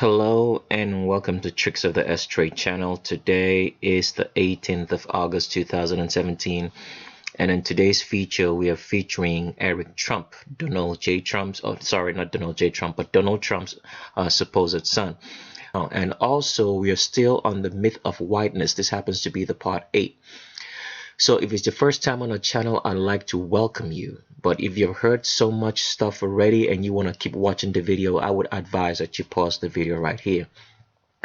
Hello and welcome to Tricks of the S-Trade channel. Today is the 18th of August 2017, and in today's feature we are featuring Eric Trump, Donald J. Trump's, oh sorry, not Donald J. Trump, but Donald Trump's supposed son. And also we are still on the myth of whiteness. This happens to be the part 8. So if it's the first time on our channel, I'd like to welcome you. But if you've heard so much stuff already and you want to keep watching the video, I would advise that you pause the video right here.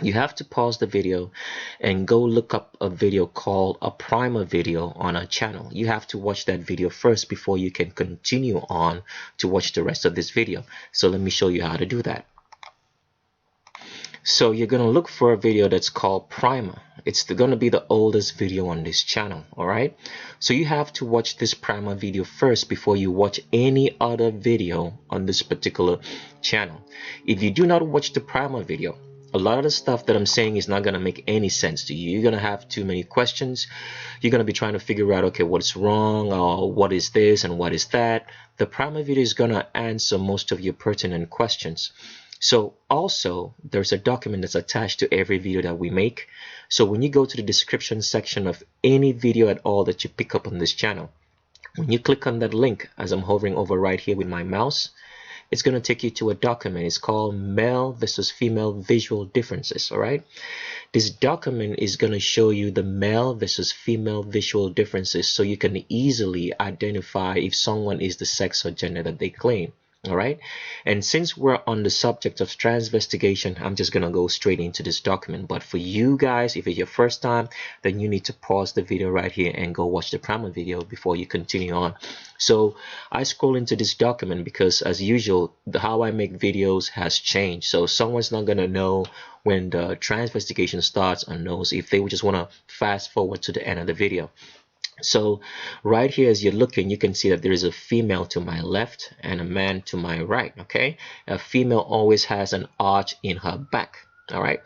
You have to pause the video and go look up a video called a primer video on our channel. You have to watch that video first before you can continue on to watch the rest of this video. So let me show you how to do that. So you're going to look for a video that's called primer. It's going to be the oldest video on this channel. All right, so you have to watch this primer video first before you watch any other video on this particular channel. If you do not watch the primer video, a lot of the stuff that I'm saying is not going to make any sense to you. You're going to have too many questions. You're going to be trying to figure out, okay, what's wrong, or what is this and what is that. The primer video is going to answer most of your pertinent questions. So also there's a document that's attached to every video that we make. So when you go to the description section of any video at all that you pick up on this channel, when you click on that link, as I'm hovering over right here with my mouse, it's going to take you to a document. It's called Male versus Female Visual Differences. All right, this document is going to show you the male versus female visual differences, so you can easily identify if someone is the sex or gender that they claim. All right, and since we're on the subject of transvestigation, I'm just gonna go straight into this document. But for you guys, if it's your first time, then you need to pause the video right here and go watch the primer video before you continue on. So I scroll into this document because, as usual, how I make videos has changed. So someone's not gonna know when the transvestigation starts and knows if they would just want to fast forward to the end of the video. So right here, as you're looking, you can see that there is a female to my left and a man to my right. Okay, a female always has an arch in her back. All right,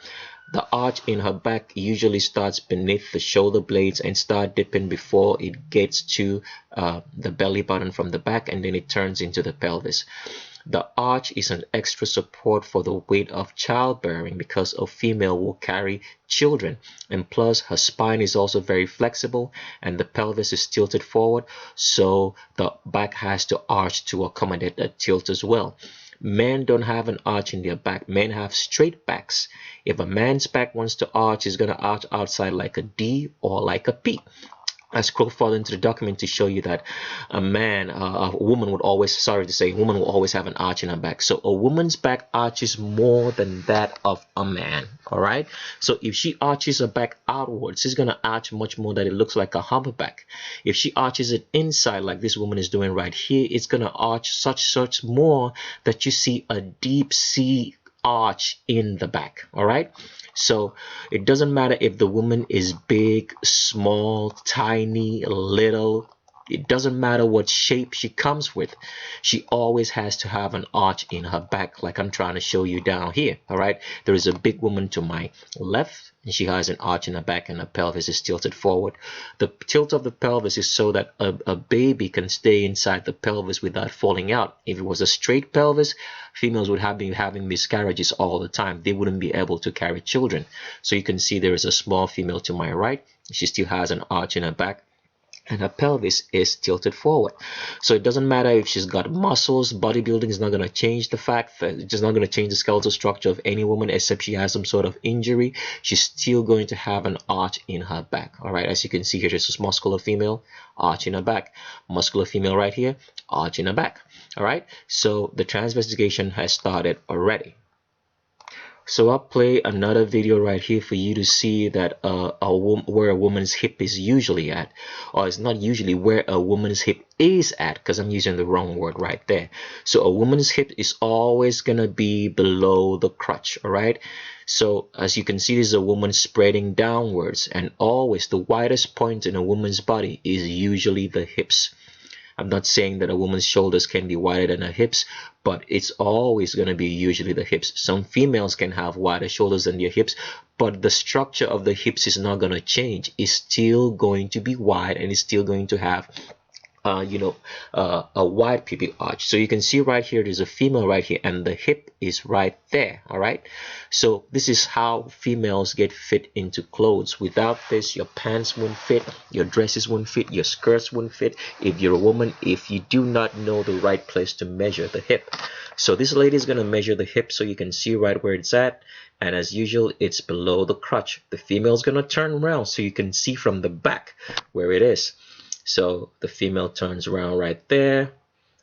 the arch in her back usually starts beneath the shoulder blades and start dipping before it gets to the belly button from the back, and then it turns into the pelvis. The arch is an extra support for the weight of childbearing because a female will carry children, and plus her spine is also very flexible and the pelvis is tilted forward, so the back has to arch to accommodate that tilt as well. Men don't have an arch in their back. Men have straight backs. If a man's back wants to arch, it's going to arch outside like a D or like a P. I scroll further into the document to show you that a woman would always, woman will always have an arch in her back. So a woman's back arches more than that of a man. All right. So if she arches her back outwards, she's going to arch much more that it looks like a humpback. If she arches it inside like this woman is doing right here, it's going to arch such more that you see a deep C arch in the back. All right, so it doesn't matter if the woman is big, small, tiny, little. It doesn't matter what shape she comes with. She always has to have an arch in her back, like I'm trying to show you down here. All right, there is a big woman to my left, and she has an arch in her back, and her pelvis is tilted forward. The tilt of the pelvis is so that a baby can stay inside the pelvis without falling out. If it was a straight pelvis, females would have been having miscarriages all the time. They wouldn't be able to carry children. So you can see there is a small female to my right. She still has an arch in her back, and her pelvis is tilted forward. So it doesn't matter if she's got muscles. Bodybuilding is not going to change the fact that it's just not going to change the skeletal structure of any woman, except she has some sort of injury. She's still going to have an arch in her back. All right, as you can see here, there's this muscular female, arch in her back. Muscular female right here, arch in her back. All right, so the transvestigation has started already. So I'll play another video right here for you to see that where a woman's hip is usually at, or it's not usually, where a woman's hip is at, because I'm using the wrong word right there. So a woman's hip is always gonna be below the crotch. All right, so as you can see, this is a woman spreading downwards, and always the widest point in a woman's body is usually the hips. I'm not saying that a woman's shoulders can be wider than her hips, but it's always going to be usually the hips. Some females can have wider shoulders than their hips, but the structure of the hips is not going to change. It's still going to be wide, and it's still going to have a wide pubic arch. So you can see right here, there's a female right here, and the hip is right there. All right. So this is how females get fit into clothes. Without this, your pants won't fit, your dresses won't fit, your skirts won't fit. If you're a woman, if you do not know the right place to measure the hip. So this lady is going to measure the hip so you can see right where it's at. And as usual, it's below the crotch. The female is going to turn around so you can see from the back where it is. So the female turns around right there.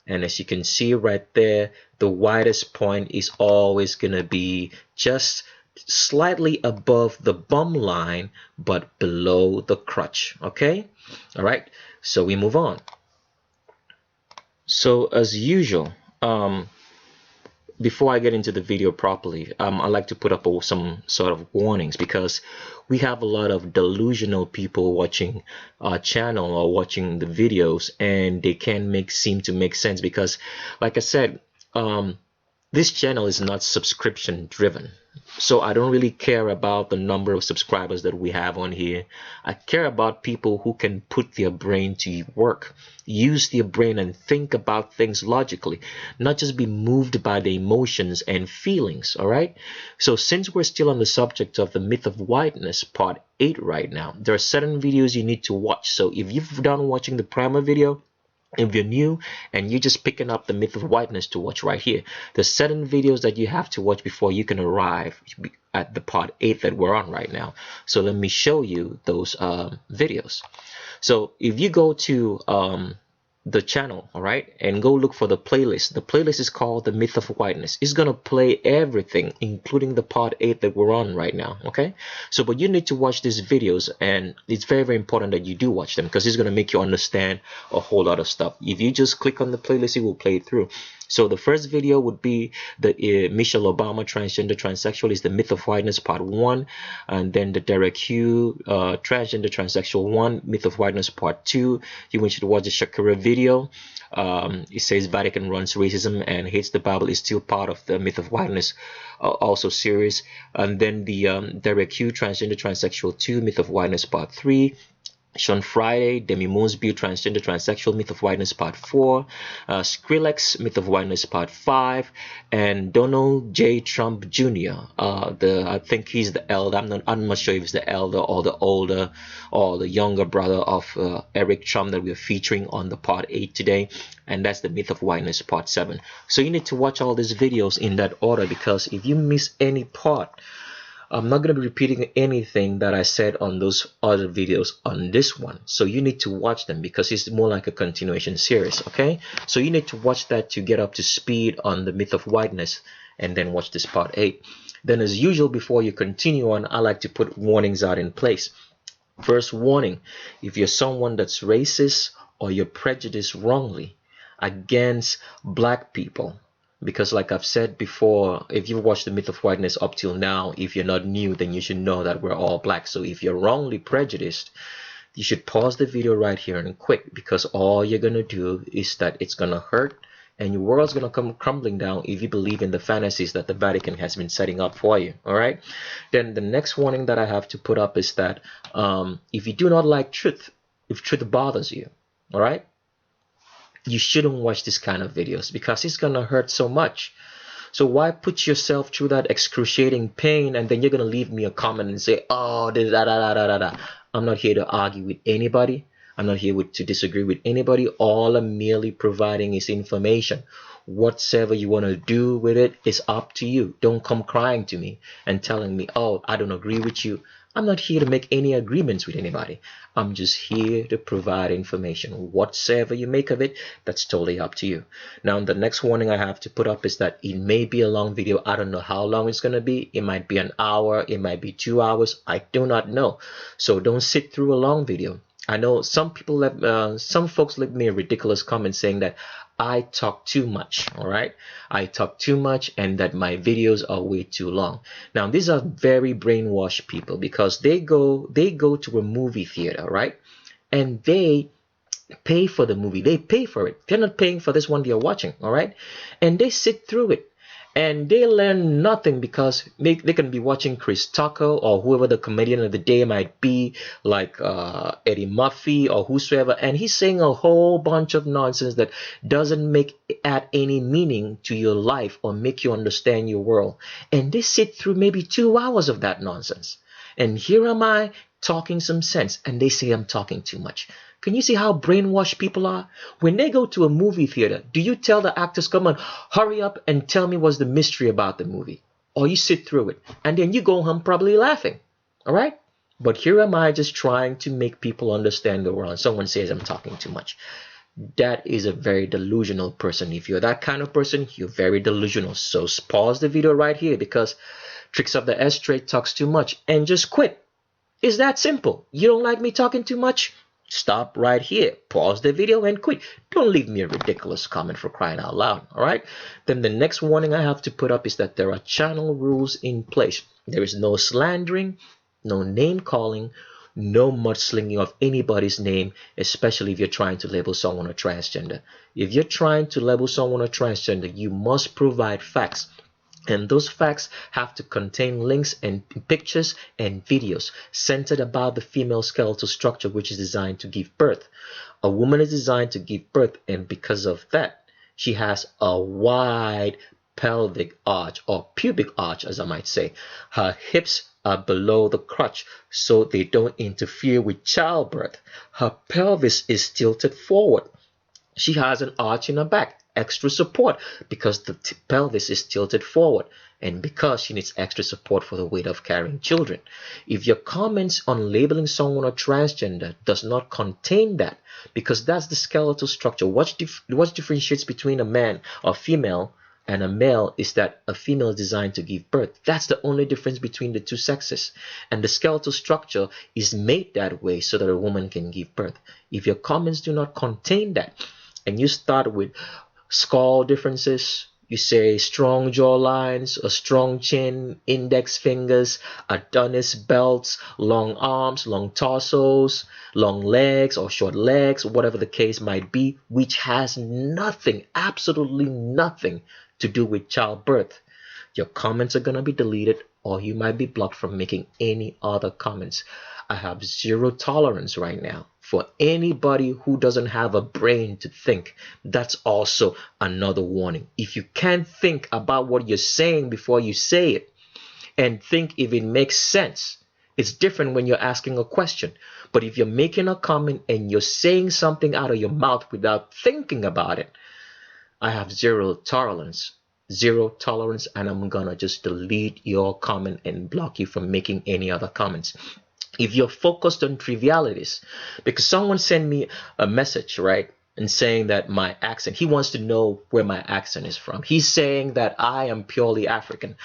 And as you can see right there, the widest point is always going to be just slightly above the bum line, but below the crotch. Okay? All right. So we move on. So as usual, before I get into the video properly, I like to put up some sort of warnings, because we have a lot of delusional people watching our channel or watching the videos, and they can't seem to make sense, because like I said, this channel is not subscription driven. So I don't really care about the number of subscribers that we have on here. I care about people who can put their brain to work, use their brain and think about things logically, not just be moved by the emotions and feelings. All right. So since we're still on the subject of the myth of whiteness, part 8 right now, there are certain videos you need to watch. So if you've done watching the primer video, if you're new and you're just picking up the myth of whiteness to watch right here, there's certain videos that you have to watch before you can arrive at the part 8 that we're on right now. So let me show you those videos. So if you go to the channel, all right, and go look for the playlist. The playlist is called The Myth of Whiteness. It's gonna play everything, including the part 8 that we're on right now. Okay, so but you need to watch these videos, and it's very, very important that you do watch them, because it's gonna make you understand a whole lot of stuff. If you just click on the playlist, it will play it through. So the first video would be the Michelle Obama transgender transsexual is the myth of whiteness part 1, and then the Derek Hugh transgender transsexual 1 myth of whiteness part 2. You want you to watch the Shakira video. It says Vatican runs racism and hates the Bible is still part of the myth of whiteness also series. And then the Derek Hugh transgender transsexual 2 myth of whiteness part 3. Sean Friday, Demi Moonsby, Transgender Transsexual, Myth of Whiteness Part 4, Skrillex, Myth of Whiteness Part 5, and Donald J. Trump Jr. I think he's the elder. I'm not sure if he's the elder or the older or the younger brother of Eric Trump that we're featuring on the Part 8 today, and that's the Myth of Whiteness Part 7. So you need to watch all these videos in that order, because if you miss any part, I'm not going to be repeating anything that I said on those other videos on this one. So you need to watch them, because it's more like a continuation series. Okay, so you need to watch that to get up to speed on the myth of whiteness, and then watch this part 8. Then as usual, before you continue on, I like to put warnings out in place. First warning: if you're someone that's racist or you're prejudiced wrongly against black people, because like I've said before, if you've watched the myth of whiteness up till now, if you're not new, then you should know that we're all black. So if you're wrongly prejudiced, you should pause the video right here and quit, because all you're gonna do is that it's gonna hurt, and your world's gonna come crumbling down if you believe in the fantasies that the Vatican has been setting up for you. All right. Then the next warning that I have to put up is that if you do not like truth, if truth bothers you, all right, you shouldn't watch this kind of videos, because it's gonna hurt so much. So why put yourself through that excruciating pain, and then you're gonna leave me a comment and say, oh, da da da da da da. I'm not here to argue with anybody. I'm not here to disagree with anybody. All I'm merely providing is information. Whatever you want to do with it is up to you. Don't come crying to me and telling me, oh, I don't agree with you. I'm not here to make any agreements with anybody. I'm just here to provide information. Whatever you make of it, that's totally up to you. Now, the next warning I have to put up is that it may be a long video. I don't know how long it's going to be. It might be an hour. It might be 2 hours. I do not know. So don't sit through a long video. I know some people some folks left me a ridiculous comment saying that I talk too much. All right, I talk too much, and that my videos are way too long. Now these are very brainwashed people, because they go to a movie theater, right, and they pay for the movie. They pay for it. They're not paying for this one they're watching. All right, and they sit through it. and they learn nothing because they can be watching Chris Tucker or whoever the comedian of the day might be, like Eddie Murphy or whosoever, and he's saying a whole bunch of nonsense that doesn't add any meaning to your life or make you understand your world. And they sit through maybe 2 hours of that nonsense. And here am I talking some sense, and they say I'm talking too much. Can you see how brainwashed people are? When they go to a movie theater, do you tell the actors, come on, hurry up and tell me what's the mystery about the movie? Or you sit through it, and then you go home probably laughing. All right? But here am I just trying to make people understand the world, and someone says I'm talking too much. That is a very delusional person. If you're that kind of person, you're very delusional. So pause the video right here, because Tricks of the S-Trade talks too much, and just quit. It's that simple. You don't like me talking too much? Stop right here. Pause the video and quit. Don't leave me a ridiculous comment, for crying out loud. All right? Then the next warning I have to put up is that there are channel rules in place. There is no slandering, no name calling, no mudslinging of anybody's name, especially if you're trying to label someone a transgender. If you're trying to label someone a transgender, you must provide facts. And those facts have to contain links and pictures and videos centered about the female skeletal structure, which is designed to give birth. A woman is designed to give birth, and because of that, she has a wide pelvic arch, or pubic arch, as I might say. Her hips are below the crotch, so they don't interfere with childbirth. Her pelvis is tilted forward. She has an arch in her back, extra support, because the pelvis is tilted forward, and because she needs extra support for the weight of carrying children. If your comments on labeling someone a transgender does not contain that, because that's the skeletal structure, what differentiates between a man or female and a male is that a female is designed to give birth. That's the only difference between the two sexes. And the skeletal structure is made that way so that a woman can give birth. If your comments do not contain that, and you start with skull differences, you say strong jawlines, a strong chin, index fingers, Adonis belts, long arms, long torsos, long legs or short legs, whatever the case might be, which has nothing, absolutely nothing to do with childbirth, your comments are going to be deleted, or you might be blocked from making any other comments. I have zero tolerance right now for anybody who doesn't have a brain to think. That's also another warning. If you can't think about what you're saying before you say it and think if it makes sense, it's different when you're asking a question. But if you're making a comment and you're saying something out of your mouth without thinking about it, I have zero tolerance, and I'm gonna just delete your comment and block you from making any other comments. If you're focused on trivialities, because someone sent me a message, right, and saying that my accent, he wants to know where my accent is from. He's saying that I am purely African,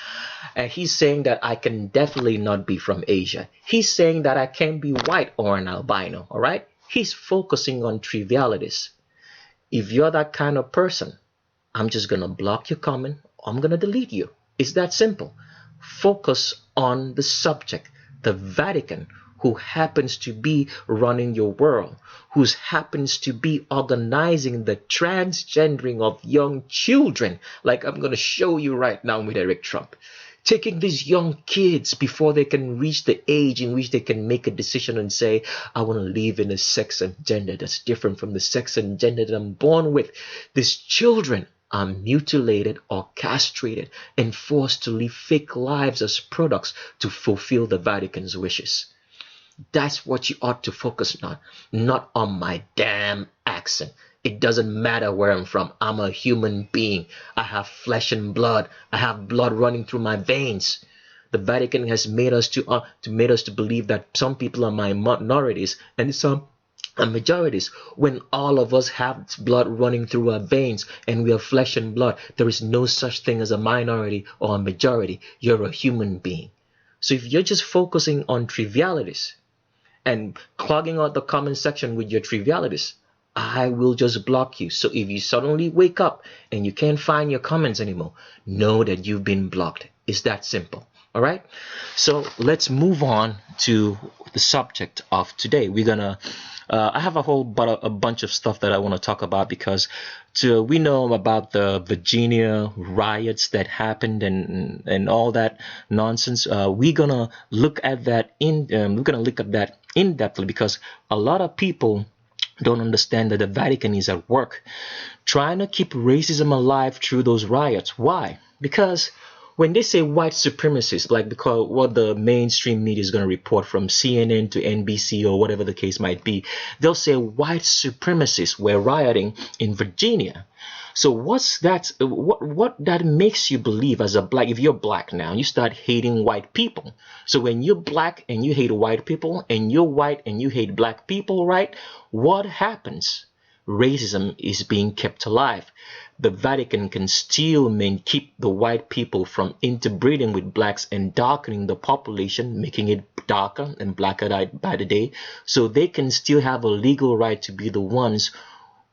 and he's saying that I can definitely not be from Asia. He's saying that I can't be white or an albino. All right, he's focusing on trivialities. If you're that kind of person, I'm just gonna block your comment, or I'm gonna delete you. It's that simple. Focus on the subject. The Vatican, who happens to be running your world, who happens to be organizing the transgendering of young children, like I'm going to show you right now with Eric Trump, taking these young kids before they can reach the age in which they can make a decision and say, I want to live in a sex and gender that's different from the sex and gender that I'm born with. These children are mutilated or castrated and forced to live fake lives as products to fulfill the Vatican's wishes. That's what you ought to focus on, not on my damn accent. It doesn't matter where I'm from. I'm a human being. I have flesh and blood. I have blood running through my veins. The Vatican has made us to believe that some people are minorities and some and majorities, when all of us have blood running through our veins and we are flesh and blood. There is no such thing as a minority or a majority. You're a human being. So if you're just focusing on trivialities and clogging out the comment section with your trivialities, I will just block you. So if you suddenly wake up and you can't find your comments anymore, know that you've been blocked. It's that simple. All right, so let's move on to the subject of today. We're gonna I have a bunch of stuff that I want to talk about, because we know about the Virginia riots that happened and all that nonsense. We're gonna look at that in depthly, because a lot of people don't understand that the Vatican is at work trying to keep racism alive through those riots. Why? Because when they say white supremacists, like because what the mainstream media is going to report, from CNN to NBC or whatever the case might be, they'll say white supremacists were rioting in Virginia. So what's that? What that makes you believe as a black? If you're black now, you start hating white people. So when you're black and you hate white people, and you're white and you hate black people, right? What happens? Racism is being kept alive. The Vatican can still keep the white people from interbreeding with blacks and darkening the population, making it darker and blacker by the day, so they can still have a legal right to be the ones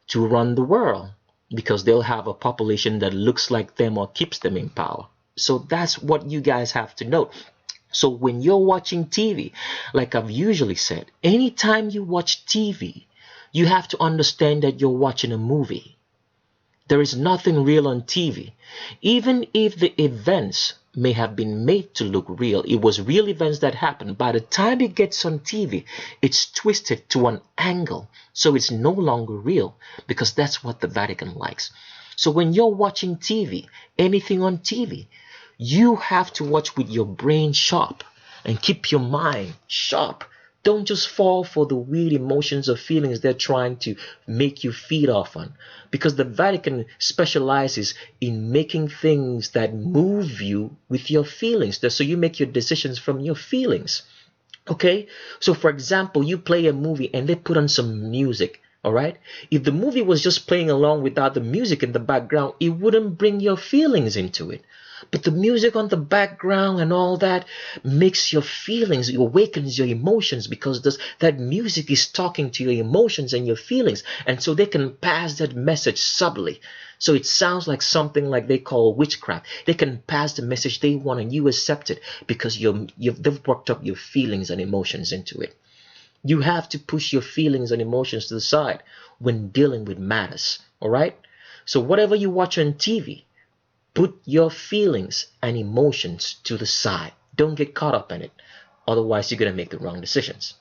to run the world, because they'll have a population that looks like them or keeps them in power. So that's what you guys have to know. So when you're watching TV, like I've usually said, anytime you watch TV, you have to understand that you're watching a movie. There is nothing real on TV. Even if the events may have been made to look real, it was real events that happened. By the time it gets on TV, it's twisted to an angle, so it's no longer real, because that's what the Vatican likes. So when you're watching TV, anything on TV, you have to watch with your brain sharp and keep your mind sharp. Don't just fall for the weird emotions or feelings they're trying to make you feed off on, because the Vatican specializes in making things that move you with your feelings, so you make your decisions from your feelings. Okay, so for example, you play a movie and they put on some music. All right, if the movie was just playing along without the music in the background, it wouldn't bring your feelings into it. But the music on the background and all that makes your feelings, it awakens your emotions, because that music is talking to your emotions and your feelings. And so they can pass that message subtly. So it sounds like something like they call witchcraft. They can pass the message they want and you accept it, because they've worked up your feelings and emotions into it. You have to push your feelings and emotions to the side when dealing with matters. All right? So whatever you watch on TV, put your feelings and emotions to the side. Don't get caught up in it. Otherwise, you're going to make the wrong decisions.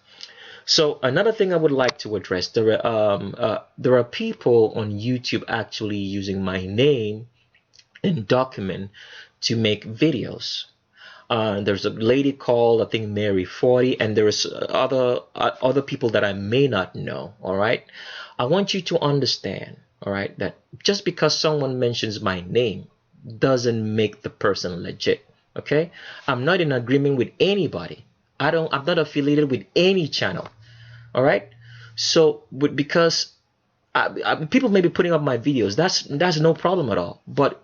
So another thing I would like to address, there are people on YouTube actually using my name and document to make videos. There's a lady called, I think, Mary 40, and there's other people that I may not know. All right, I want you to understand, all right, that just because someone mentions my name doesn't make the person legit. Okay, I'm not in agreement with anybody. I'm not affiliated with any channel. All right, so because people may be putting up my videos, that's no problem at all. But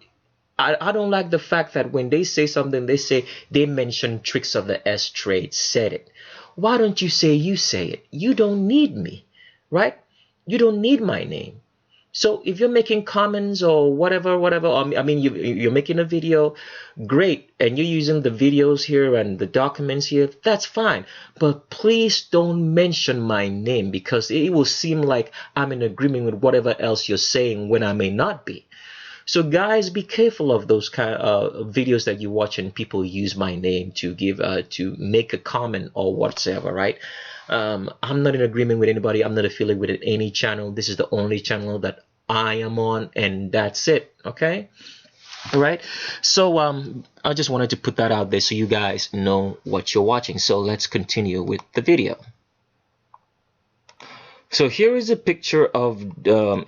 I don't like the fact that when they say something, they mention tricks of the S trade, said it. Why don't you say it? You don't need me, right? You don't need my name. So if you're making comments or whatever, I mean, you're making a video, great, and you're using the videos here and the documents here, that's fine. But please don't mention my name, because it will seem like I'm in agreement with whatever else you're saying when I may not be. So guys, be careful of those kind of videos that you watch and people use my name to to make a comment or whatsoever, right? I'm not in agreement with anybody. I'm not affiliated with any channel. This is the only channel that I am on, and that's it. Okay. All right. So I just wanted to put that out there so you guys know what you're watching. So let's continue with the video. So here is a picture of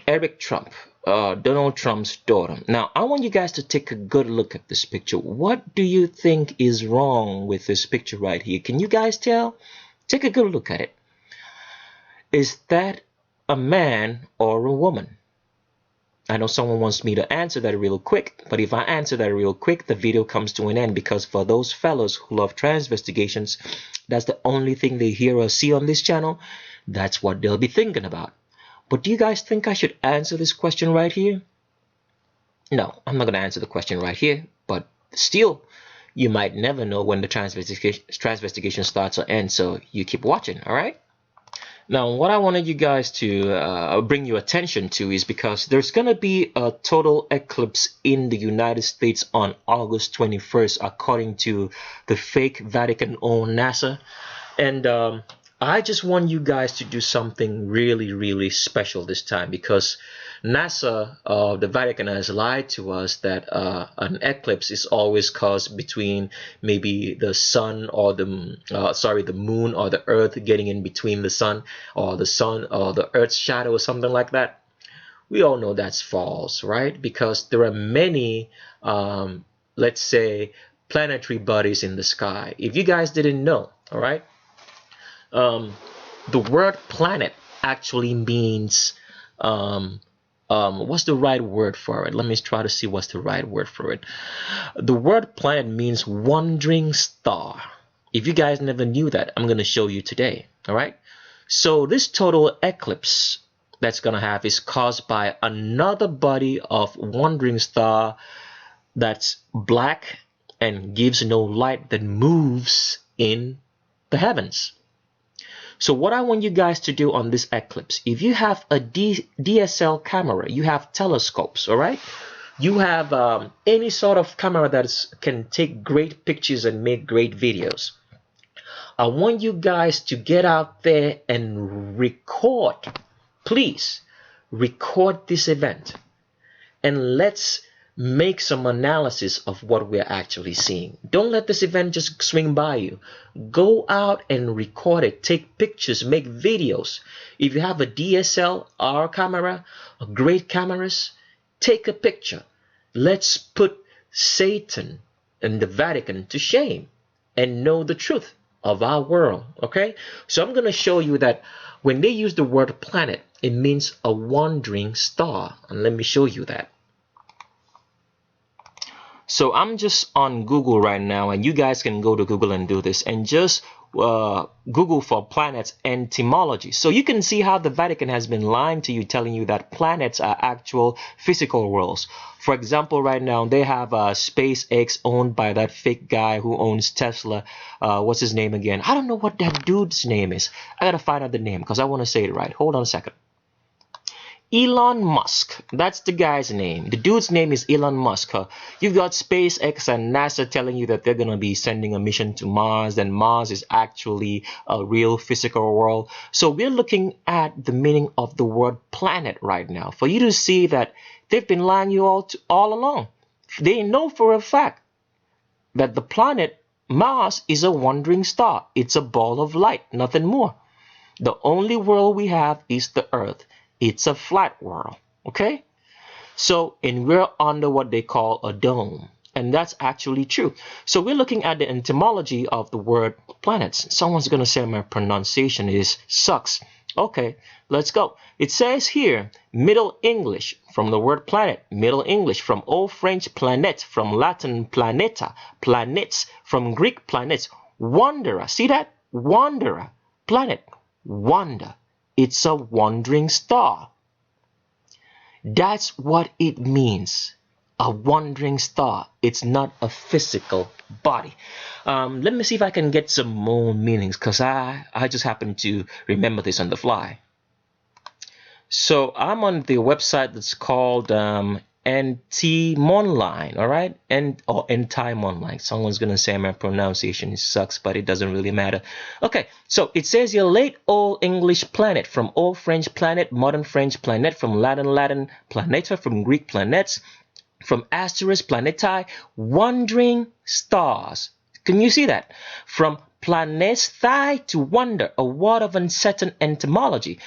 Eric Trump, Donald Trump's daughter. Now, I want you guys to take a good look at this picture. What do you think is wrong with this picture right here? Can you guys tell? Take a good look at it. Is that a man or a woman? I know someone wants me to answer that real quick, but if I answer that real quick, the video comes to an end, because for those fellows who love transvestigations, that's the only thing they hear or see on this channel. That's what they'll be thinking about. But do you guys think I should answer this question right here? No, I'm not going to answer the question right here, but still, you might never know when the transvestigation starts or ends, so you keep watching. All right. Now, what I wanted you guys to bring your attention to is because there's going to be a total eclipse in the United States on August 21st, according to the fake Vatican-owned NASA. And I just want you guys to do something really, really special this time, because NASA, the Vatican, has lied to us that an eclipse is always caused between maybe the sun or the moon or the earth getting in between the sun or the earth's shadow or something like that. We all know that's false, right? Because there are many, let's say, planetary bodies in the sky. If you guys didn't know, all right, the word planet actually means what's the right word for it? Let me try to see what's the right word for it. The word planet means wandering star. If you guys never knew that, I'm going to show you today. All right. So this total eclipse that's going to have is caused by another body of wandering star that's black and gives no light, that moves in the heavens. So what I want you guys to do on this eclipse, if you have a DSL camera, you have telescopes, all right? You have any sort of camera that can take great pictures and make great videos. I want you guys to get out there and record. Please record this event. And let's make some analysis of what we're actually seeing. Don't let this event just swing by you. Go out and record it. Take pictures, make videos. If you have a DSLR camera, great cameras, take a picture. Let's put Satan and the Vatican to shame and know the truth of our world. Okay? So I'm going to show you that when they use the word planet, it means a wandering star. And let me show you that. So I'm just on Google right now, and you guys can go to Google and do this, and just Google for planets etymology. So you can see how the Vatican has been lying to you, telling you that planets are actual physical worlds. For example, right now they have SpaceX, owned by that fake guy who owns Tesla. What's his name again? I don't know what that dude's name is. I gotta find out the name because I want to say it right. Hold on a second. Elon Musk, that's the guy's name. The dude's name is Elon Musk. You've got SpaceX and NASA telling you that they're going to be sending a mission to Mars, and Mars is actually a real physical world. So we're looking at the meaning of the word planet right now, for you to see that they've been lying you all along. They know for a fact that the planet Mars is a wandering star. It's a ball of light, nothing more. The only world we have is the Earth. It's a flat world, okay? So, and we're under what they call a dome, and that's actually true. So we're looking at the etymology of the word planets. Someone's going to say my pronunciation sucks. Okay, let's go. It says here, Middle English, from the word planet. Middle English, from Old French planet, from Latin planeta, planets, from Greek planets, wanderer. See that? Wanderer, planet, wander. It's a wandering star. That's what it means. A wandering star. It's not a physical body. Let me see if I can get some more meanings, because I just happen to remember this on the fly. So I'm on the website that's called Antimonline, all right? Or Antimonline. Someone's going to say my pronunciation sucks, but it doesn't really matter. Okay, so it says your late Old English planet, from Old French planet, modern French planet, from Latin planeta, from Greek planets, from asterisk planetae, wandering stars. Can you see that? From planetsthai, to wander, a word of uncertain etymology,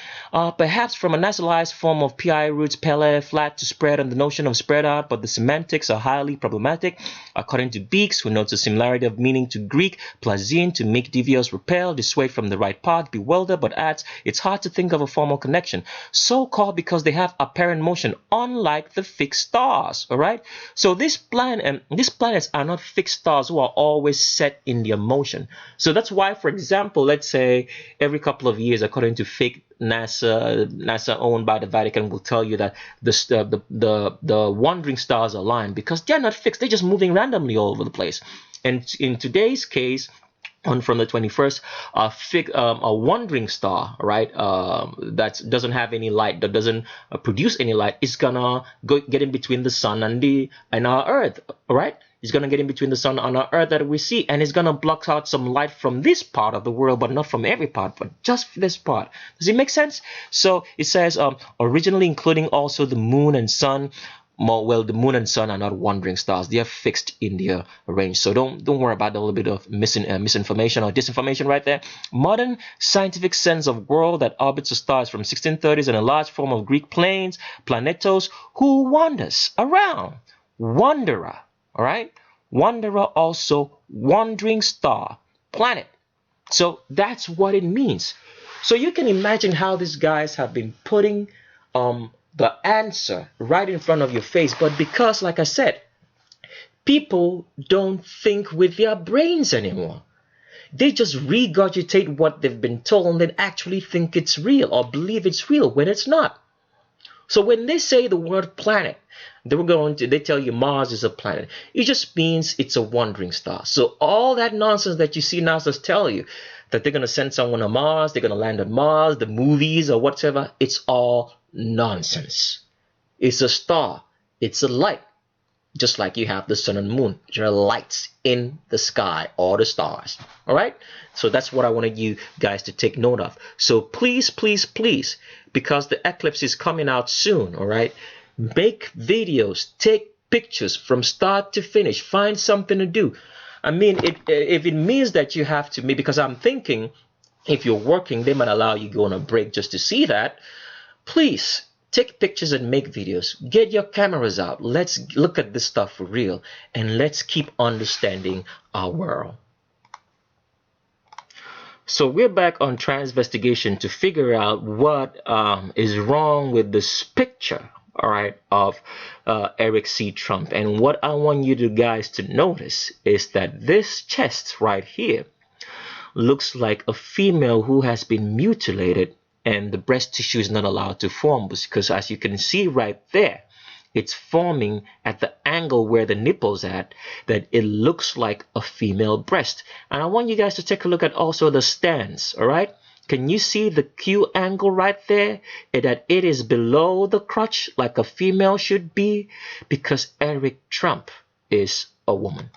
perhaps from a nasalized form of pi roots pele, flat, to spread, and the notion of spread out, but the semantics are highly problematic. According to Beeks, who notes a similarity of meaning to Greek, plazine, to make devious, repel, dissuade from the right path, bewilder, but adds, it's hard to think of a formal connection. So called because they have apparent motion, unlike the fixed stars, all right? So these planets are not fixed stars who are always set in their motion. So that's why, for example, let's say every couple of years, according to fake NASA owned by the Vatican, will tell you that the wandering stars align, because they're not fixed. They're just moving randomly all over the place. And in today's case, on from the 21st, a wandering star, right, that doesn't have any light, that doesn't produce any light, is gonna get in between the sun and our earth, right? It's gonna get in between the sun and our earth that we see, and it's gonna block out some light from this part of the world, but not from every part, but just this part. Does it make sense? So it says originally including also the moon and sun. Well, the moon and sun are not wandering stars; they are fixed in their range. So don't worry about the little bit of misinformation or disinformation right there. Modern scientific sense of world that orbits the stars from 1630s in a large form of Greek planes, planetos, who wanders around. Wanderer, all right? Wanderer, also wandering star, planet. So that's what it means. So you can imagine how these guys have been putting the answer right in front of your face. But because, like I said, people don't think with their brains anymore. They just regurgitate what they've been told and then actually think it's real or believe it's real when it's not. So when they say the word planet, they tell you Mars is a planet. It just means it's a wandering star. So all that nonsense that you see NASA's tell you, that they're going to send someone to Mars, they're going to land on Mars, the movies or whatever, it's all nonsense. It's a star. It's a light. Just like you have the sun and moon. There are lights in the sky or the stars. All right? So that's what I wanted you guys to take note of. So please, please, please, because the eclipse is coming out soon, all right? Make videos, take pictures from start to finish. Find something to do. I mean, if it means that you have to, because I'm thinking if you're working, they might allow you to go on a break just to see that. Please take pictures and make videos. Get your cameras out. Let's look at this stuff for real, and let's keep understanding our world. So we're back on Transvestigation to figure out what is wrong with this picture, all right, of Eric C. Trump. And what I want you guys to notice is that this chest right here looks like a female who has been mutilated, and the breast tissue is not allowed to form, because as you can see right there, it's forming at the angle where the nipple's at, that it looks like a female breast. And I want you guys to take a look at also the stance, all right? Can you see the Q angle right there? That it is below the crotch like a female should be, because Eric Trump is a woman.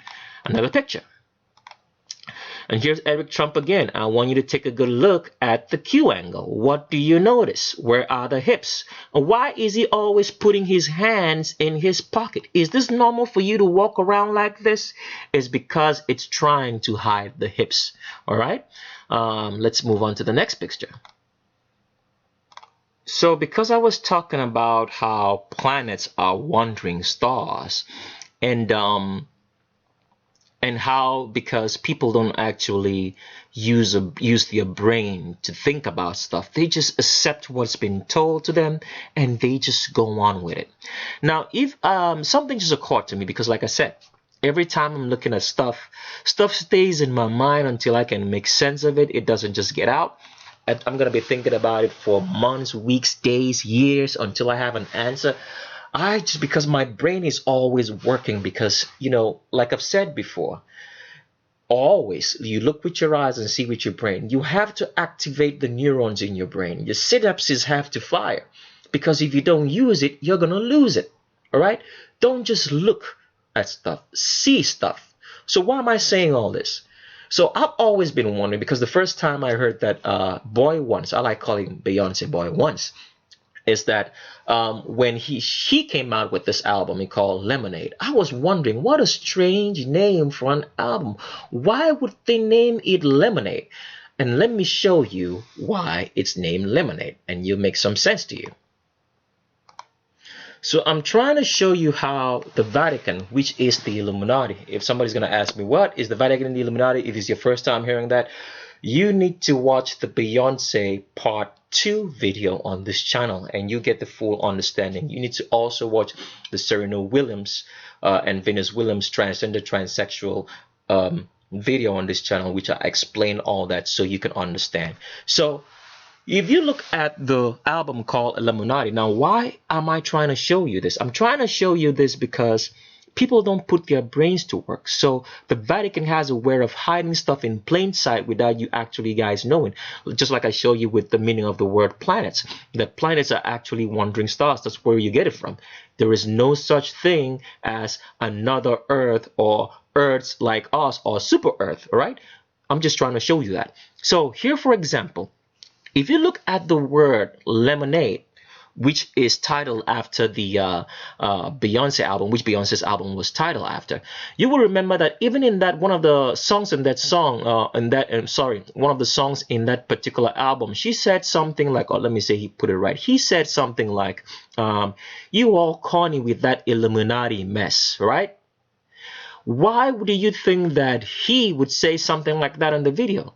Another picture. And here's Eric Trump again. I want you to take a good look at the Q angle. What do you notice? Where are the hips? And why is he always putting his hands in his pocket? Is this normal for you to walk around like this? It's because it's trying to hide the hips. All right. Let's move on to the next picture. So because I was talking about how planets are wandering stars, and how, because people don't actually use their brain to think about stuff, they just accept what's been told to them and they just go on with it. Now, if something just occurred to me, because like I said, every time I'm looking at stuff stays in my mind until I can make sense of it. It doesn't just get out. I'm gonna be thinking about it for months, weeks, days, years, until I have an answer. Because my brain is always working, because, you know, like I've said before, always you look with your eyes and see with your brain. You have to activate the neurons in your brain. Your synapses have to fire, because if you don't use it, you're going to lose it. All right? Don't just look at stuff, see stuff. So why am I saying all this? So I've always been wondering, because the first time I heard that Boy Once, I like calling Beyonce Boy Once, is that when she came out with this album he called Lemonade, I was wondering, what a strange name for an album. Why would they name it Lemonade? And let me show you why it's named Lemonade, and you'll make some sense to you. So I'm trying to show you how the Vatican, which is the Illuminati, if somebody's going to ask me, what is the Vatican and the Illuminati, if it's your first time hearing that, you need to watch the Beyonce Part 2 video on this channel, and you get the full understanding. You need to also watch the Serena Williams and Venus Williams transgender transsexual video on this channel, which I explain all that so you can understand. So if you look at the album called Illuminati, now why am I trying to show you this? I'm trying to show you this because People don't put their brains to work. So the Vatican has a way of hiding stuff in plain sight without you actually guys knowing. Just like I show you with the meaning of the word planets. That planets are actually wandering stars. That's where you get it from. There is no such thing as another Earth or Earths like us or super Earth, all right? I'm just trying to show you that. So here, for example, if you look at the word lemonade, which is titled after the Beyonce album, which Beyonce's album was titled after, you will remember that even in that one of the songs in that song, one of the songs in that particular album, she said something like, oh, let me say he put it right. He said something like, you all corny with that Illuminati mess, right? Why do you think that he would say something like that in the video?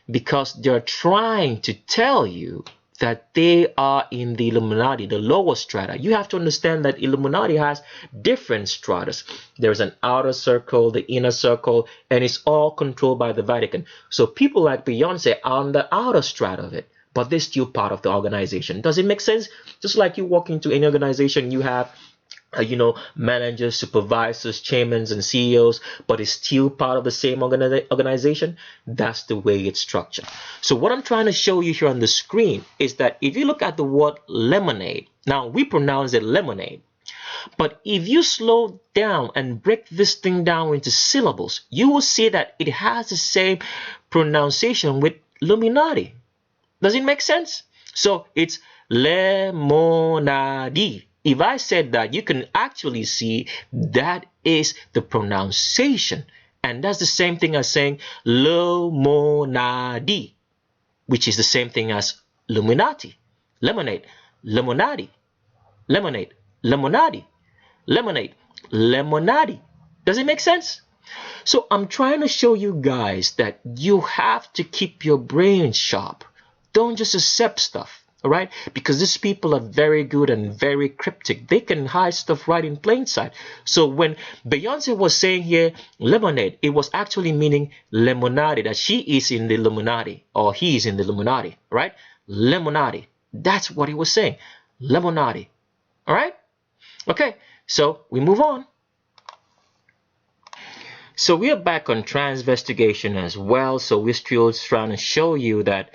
Because they're trying to tell you that they are in the Illuminati, the lower strata. You have to understand that Illuminati has different stratas. There's an outer circle, the inner circle, and it's all controlled by the Vatican. So people like Beyonce are on the outer strata of it, but they're still part of the organization. Does it make sense? Just like you walk into any organization, you have managers, supervisors, chairmen, and CEOs, but it's still part of the same organization. That's the way it's structured. So what I'm trying to show you here on the screen is that if you look at the word lemonade, now we pronounce it lemonade, but if you slow down and break this thing down into syllables, you will see that it has the same pronunciation with Illuminati. Does it make sense? So it's lemonade. If I said that, you can actually see that is the pronunciation. And that's the same thing as saying lemonade, which is the same thing as Illuminati. Lemonade, lemonade, lemonade, lemonade, lemonade, lemonade. Does it make sense? So I'm trying to show you guys that you have to keep your brain sharp. Don't just accept stuff. All right, because these people are very good and very cryptic. They can hide stuff right in plain sight. So when Beyonce was saying here lemonade, it was actually meaning lemonade, that she is in the Illuminati or he is in the Illuminati, right? Lemonade. That's what he was saying. Lemonade. All right. Okay. So we move on. So we are back on Transvestigation as well. So we're still trying to show you that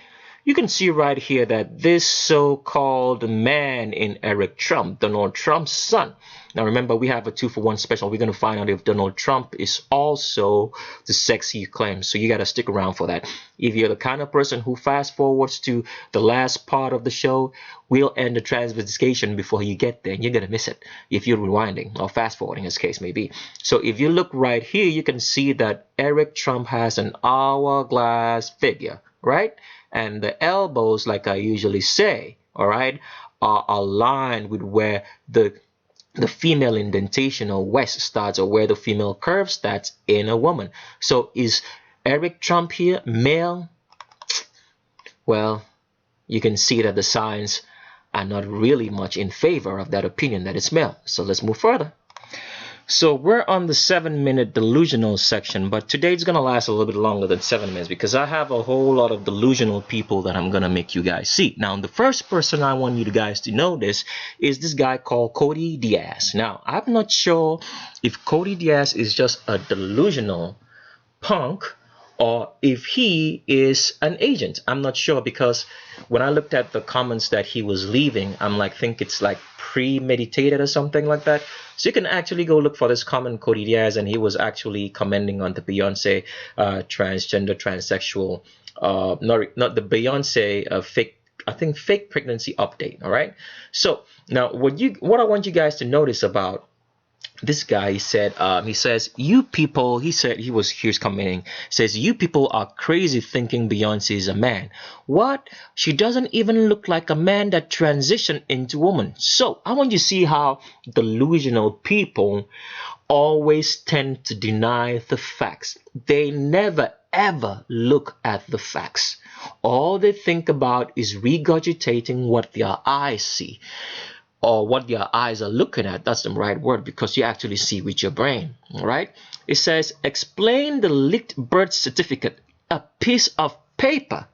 you can see right here that this so-called man in Eric Trump, Donald Trump's son. Now remember, we have a 2-for-1 special. We're going to find out if Donald Trump is also the sex he claims. So you got to stick around for that. If you're the kind of person who fast forwards to the last part of the show, we'll end the Transvestigation before you get there. And you're going to miss it if you're rewinding or fast forwarding, as case may be. So if you look right here, you can see that Eric Trump has an hourglass figure, right? And the elbows, like I usually say, all right, are aligned with where the female indentation or waist starts, or where the female curve starts in a woman. So is Eric Trump here male? Well, you can see that the signs are not really much in favor of that opinion that it's male. So let's move further. So we're on the 7-minute delusional section, but today it's going to last a little bit longer than 7 minutes because I have a whole lot of delusional people that I'm going to make you guys see. Now, the first person I want you guys to notice is this guy called Cody Diaz. Now, I'm not sure if Cody Diaz is just a delusional punk or if he is an agent. I'm not sure, because when I looked at the comments that he was leaving, I'm like, think it's like premeditated or something like that. So you can actually go look for this comment, Cody Diaz, and he was actually commenting on the Beyonce transgender, transsexual, not the Beyonce fake pregnancy update. All right. So now what I want you guys to notice about this guy, he says, you people, here's commenting, says, you people are crazy thinking Beyonce is a man. What? She doesn't even look like a man that transitioned into woman. So I want you to see how delusional people always tend to deny the facts. They never ever look at the facts. All they think about is regurgitating what their eyes see, or what your eyes are looking at. That's the right word, because you actually see with your brain. All right. It says, explain the leaked birth certificate, a piece of paper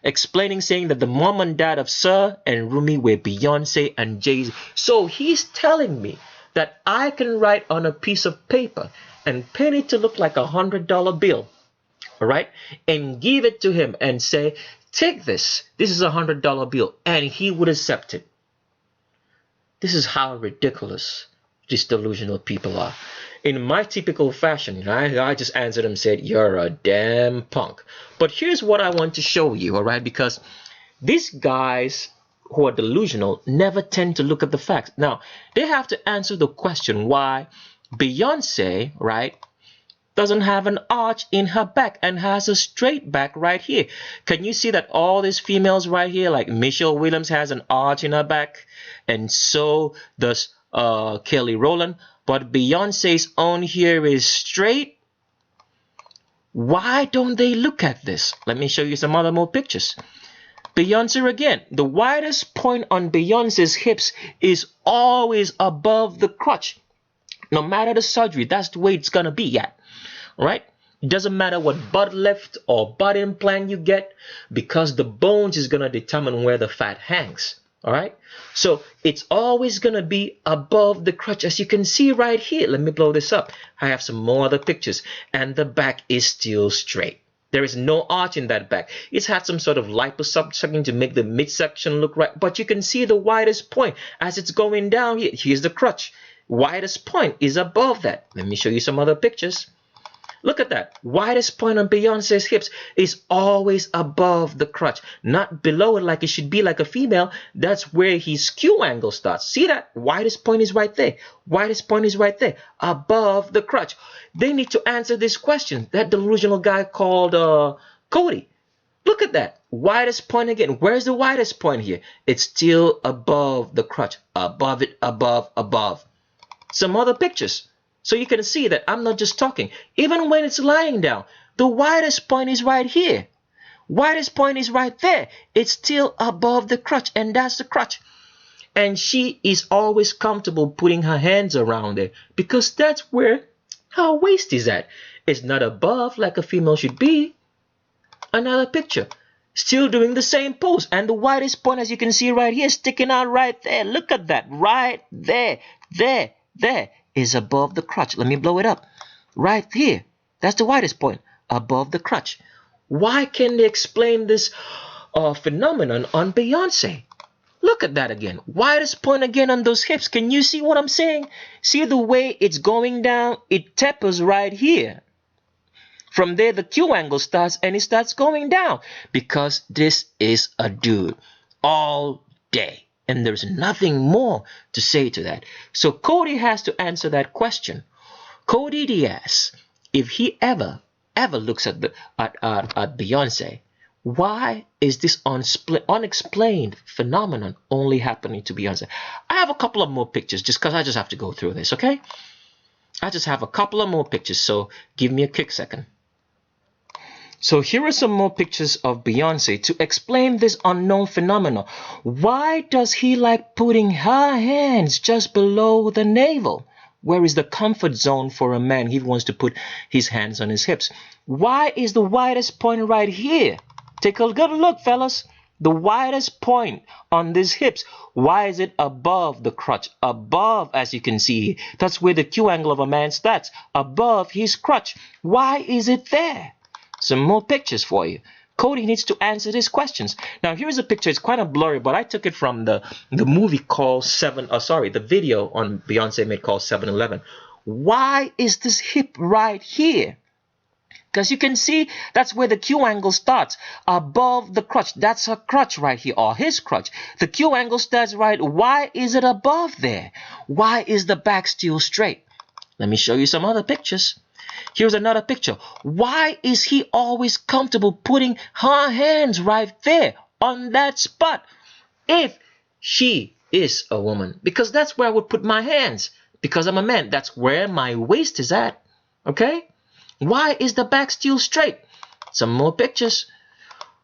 explaining, saying that the mom and dad of Sir and Rumi were Beyonce and Jay-Z. So he's telling me that I can write on a piece of paper and paint it to look like $100 bill, all right, and give it to him and say, take this, this is $100 bill, and he would accept it. This is how ridiculous these delusional people are. In my typical fashion, I just answered him and said, you're a damn punk. But here's what I want to show you, all right, because these guys who are delusional never tend to look at the facts. Now, they have to answer the question why Beyonce, right, doesn't have an arch in her back and has a straight back right here. Can you see that all these females right here, like Michelle Williams has an arch in her back, and so does Kelly Rowland, but Beyonce's own here is straight? Why don't they look at this? Let me show you some other more pictures. Beyonce again, the widest point on Beyonce's hips is always above the crotch. No matter the surgery, that's the way it's gonna be at. Right? It doesn't matter what butt lift or butt implant you get, because the bones is gonna determine where the fat hangs. All right, so it's always gonna be above the crotch, as you can see right here. Let me blow this up. I have some more other pictures, and the back is still straight. There is no arch in that back. It's had some sort of liposuction to make the midsection look right, but you can see the widest point as it's going down here. Here's the crotch. Widest point is above that. Let me show you some other pictures. Look at that. Widest point on Beyonce's hips is always above the crotch, not below it like it should be like a female. That's where his Q angle starts. See that? Widest point is right there. Widest point is right there, above the crotch. They need to answer this question. That delusional guy called Cody. Look at that. Widest point again. Where's the widest point here? It's still above the crotch. Above it, above. Some other pictures. So you can see that I'm not just talking. Even when it's lying down, the widest point is right here. Widest point is right there. It's still above the crotch, and that's the crotch. And she is always comfortable putting her hands around it, because that's where her waist is at. It's not above like a female should be. Another picture. Still doing the same pose. And the widest point, as you can see right here, sticking out right there. Look at that. Right there. There. Is above the crotch. Let me blow it up. Right here. That's the widest point. Above the crotch. Why can't they explain this phenomenon on Beyonce? Look at that again. Widest point again on those hips. Can you see what I'm saying? See the way it's going down? It tapers right here. From there, the Q angle starts, and it starts going down, because this is a dude all day. And there's nothing more to say to that. So Cody has to answer that question. Cody Diaz, if he ever looks at Beyonce, why is this unexplained phenomenon only happening to Beyonce? I have a couple of more pictures, just because I just have to go through this, okay? I just have a couple of more pictures, so give me a quick second. So here are some more pictures of Beyonce to explain this unknown phenomenon. Why does he like putting her hands just below the navel? Where is the comfort zone for a man? He wants to put his hands on his hips. Why is the widest point right here? Take a good look, fellas. The widest point on these hips. Why is it above the crotch? Above, as you can see. That's where the Q angle of a man starts. Above his crotch. Why is it there? Some more pictures for you. Cody needs to answer these questions. Now, here's a picture. It's kind of blurry, but I took it from the movie called the video on Beyonce made called 7-Eleven. Why is this hip right here? Because you can see that's where the Q angle starts, above the crotch. That's her crotch right here, or his crotch. The Q angle starts right. Why is it above there? Why is the back still straight? Let me show you some other pictures. Here's another picture. Why is he always comfortable putting her hands right there on that spot? If she is a woman, because that's where I would put my hands. Because I'm a man, that's where my waist is at. Okay? Why is the back still straight? Some more pictures.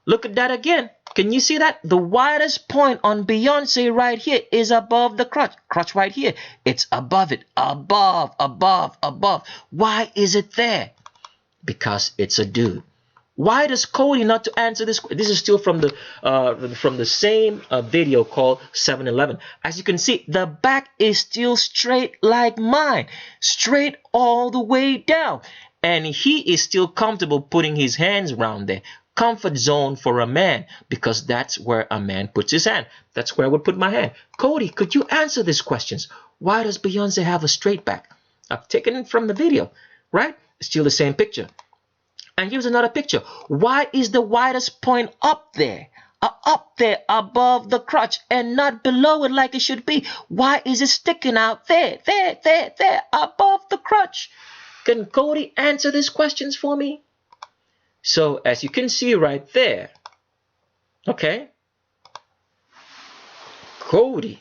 Look at that again. Can you see that? The widest point on Beyonce right here is above the crotch. Crotch right here. It's above it. Above. Why is it there? Because it's a dude. Why does Cody not to answer this? This is still from the same video called 7-Eleven. As you can see, the back is still straight like mine, straight all the way down, and he is still comfortable putting his hands around there. Comfort zone for a man, because that's where a man puts his hand. That's where I would put my hand. Cody, could you answer these questions? Why does Beyonce have a straight back? I've taken it from the video, right? Still the same picture. And here's another picture. Why is the widest point up there above the crotch and not below it like it should be? Why is it sticking out there, above the crotch? Can Cody answer these questions for me? So as you can see right there, okay, Cody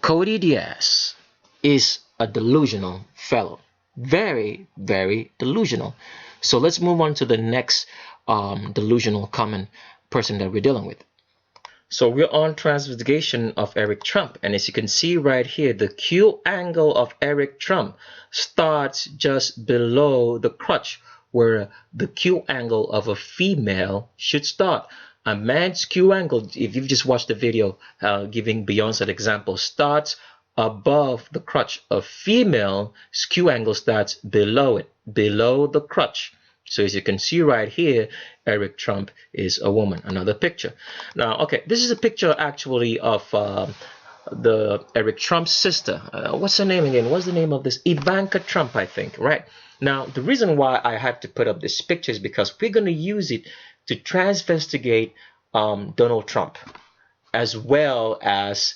Diaz is a delusional fellow. Very, very delusional. So let's move on to the next delusional common person that we're dealing with. So we're on Transvestigation of Eric Trump, and as you can see right here, the Q angle of Eric Trump starts just below the crotch, where the Q angle of a female should start. A man's Q angle, if you've just watched the video giving Beyonce an example, starts above the crotch. A female Q angle starts below it, below the crotch. So as you can see right here, Eric Trump is a woman. Another picture. Now, okay, this is a picture actually of the Eric Trump's sister. What's her name again? What's the name of this? Ivanka Trump, I think, right? Now, the reason why I had to put up this picture is because we're going to use it to transvestigate Donald Trump, as well as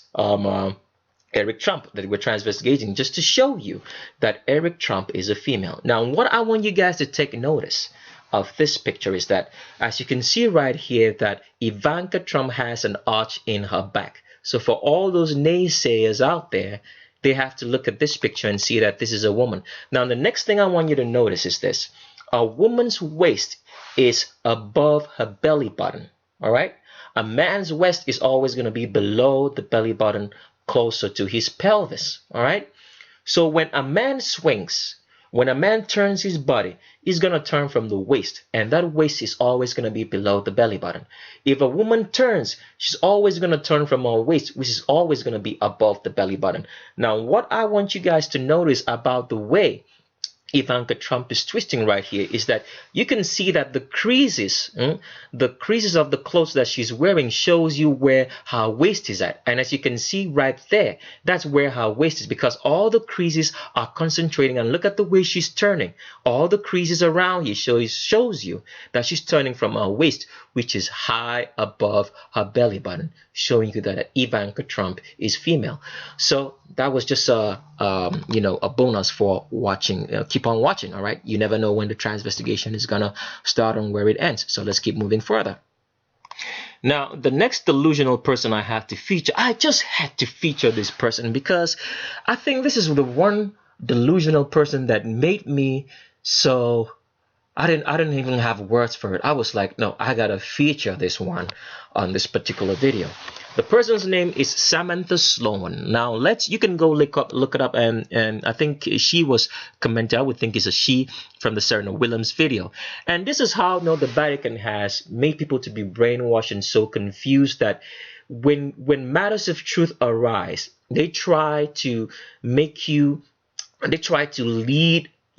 Eric Trump that we're transvestigating, just to show you that Eric Trump is a female. Now, what I want you guys to take notice of this picture is that, as you can see right here, that Ivanka Trump has an arch in her back. So for all those naysayers out there, they have to look at this picture and see that this is a woman. Now, the next thing I want you to notice is this. A woman's waist is above her belly button, all right? A man's waist is always going to be below the belly button, closer to his pelvis, all right? So when a man swings, when a man turns his body, he's going to turn from the waist, and that waist is always going to be below the belly button. If a woman turns, she's always going to turn from her waist, which is always going to be above the belly button. Now, what I want you guys to notice about the way Ivanka Trump is twisting right here is that you can see that the creases of the clothes that she's wearing shows you where her waist is at. And as you can see right there, that's where her waist is, because all the creases are concentrating. And look at the way she's turning. All the creases around here shows you that she's turning from her waist, which is high above her belly button, showing you that Ivanka Trump is female. So that was just a bonus for watching. Keep on watching, all right? You never know when the transvestigation is gonna start and where it ends. So let's keep moving further. Now, the next delusional person I have to feature, I just had to feature this person because I think this is the one delusional person that made me so I didn't even have words for it. I was like, no, I gotta feature this one on this particular video. The person's name is Samantha Sloan. Now you can go look it up, and I think she was commented. I would think it's a she from the Serena Williams video. And this is how the Vatican has made people to be brainwashed and so confused that when matters of truth arise, they try to lead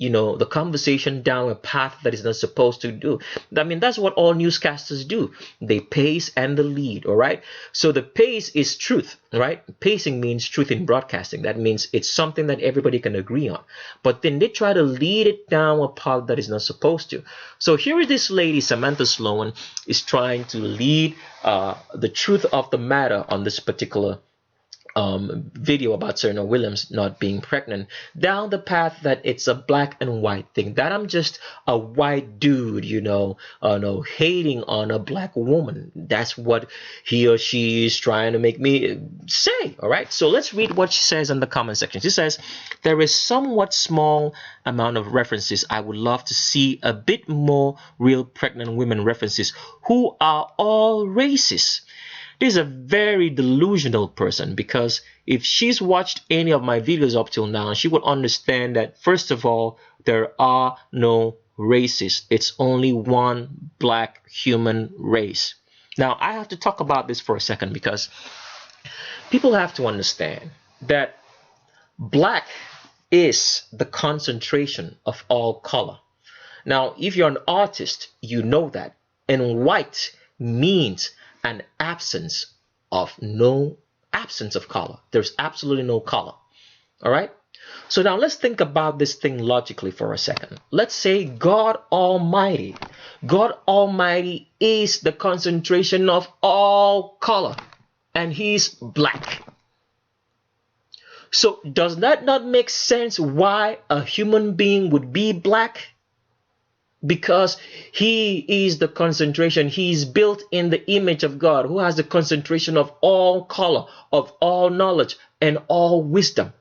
the conversation down a path that is not supposed to do. I mean, that's what all newscasters do. They pace and the lead, all right? So the pace is truth, right? Pacing means truth in broadcasting. That means it's something that everybody can agree on. But then they try to lead it down a path that is not supposed to. So here is this lady, Samantha Sloan, is trying to lead the truth of the matter on this particular video about Serena Williams not being pregnant down the path that it's a black and white thing, that I'm just a white dude, hating on a black woman. That's what he or she is trying to make me say. All right, so let's read what she says in the comment section. She says, there is somewhat small amount of references. I would love to see a bit more real pregnant women references who are all racist. This is a very delusional person, because if she's watched any of my videos up till now, she would understand that, first of all, there are no races. It's only one black human race. Now, I have to talk about this for a second because people have to understand that black is the concentration of all color. Now, if you're an artist, you know that. And white means an absence of color. There's absolutely no color. All right? So now let's think about this thing logically for a second. Let's say God Almighty. God Almighty is the concentration of all color, and He's black. So does that not make sense why a human being would be black? Because He is the concentration. He's built in the image of God, who has the concentration of all color, of all knowledge, and all wisdom.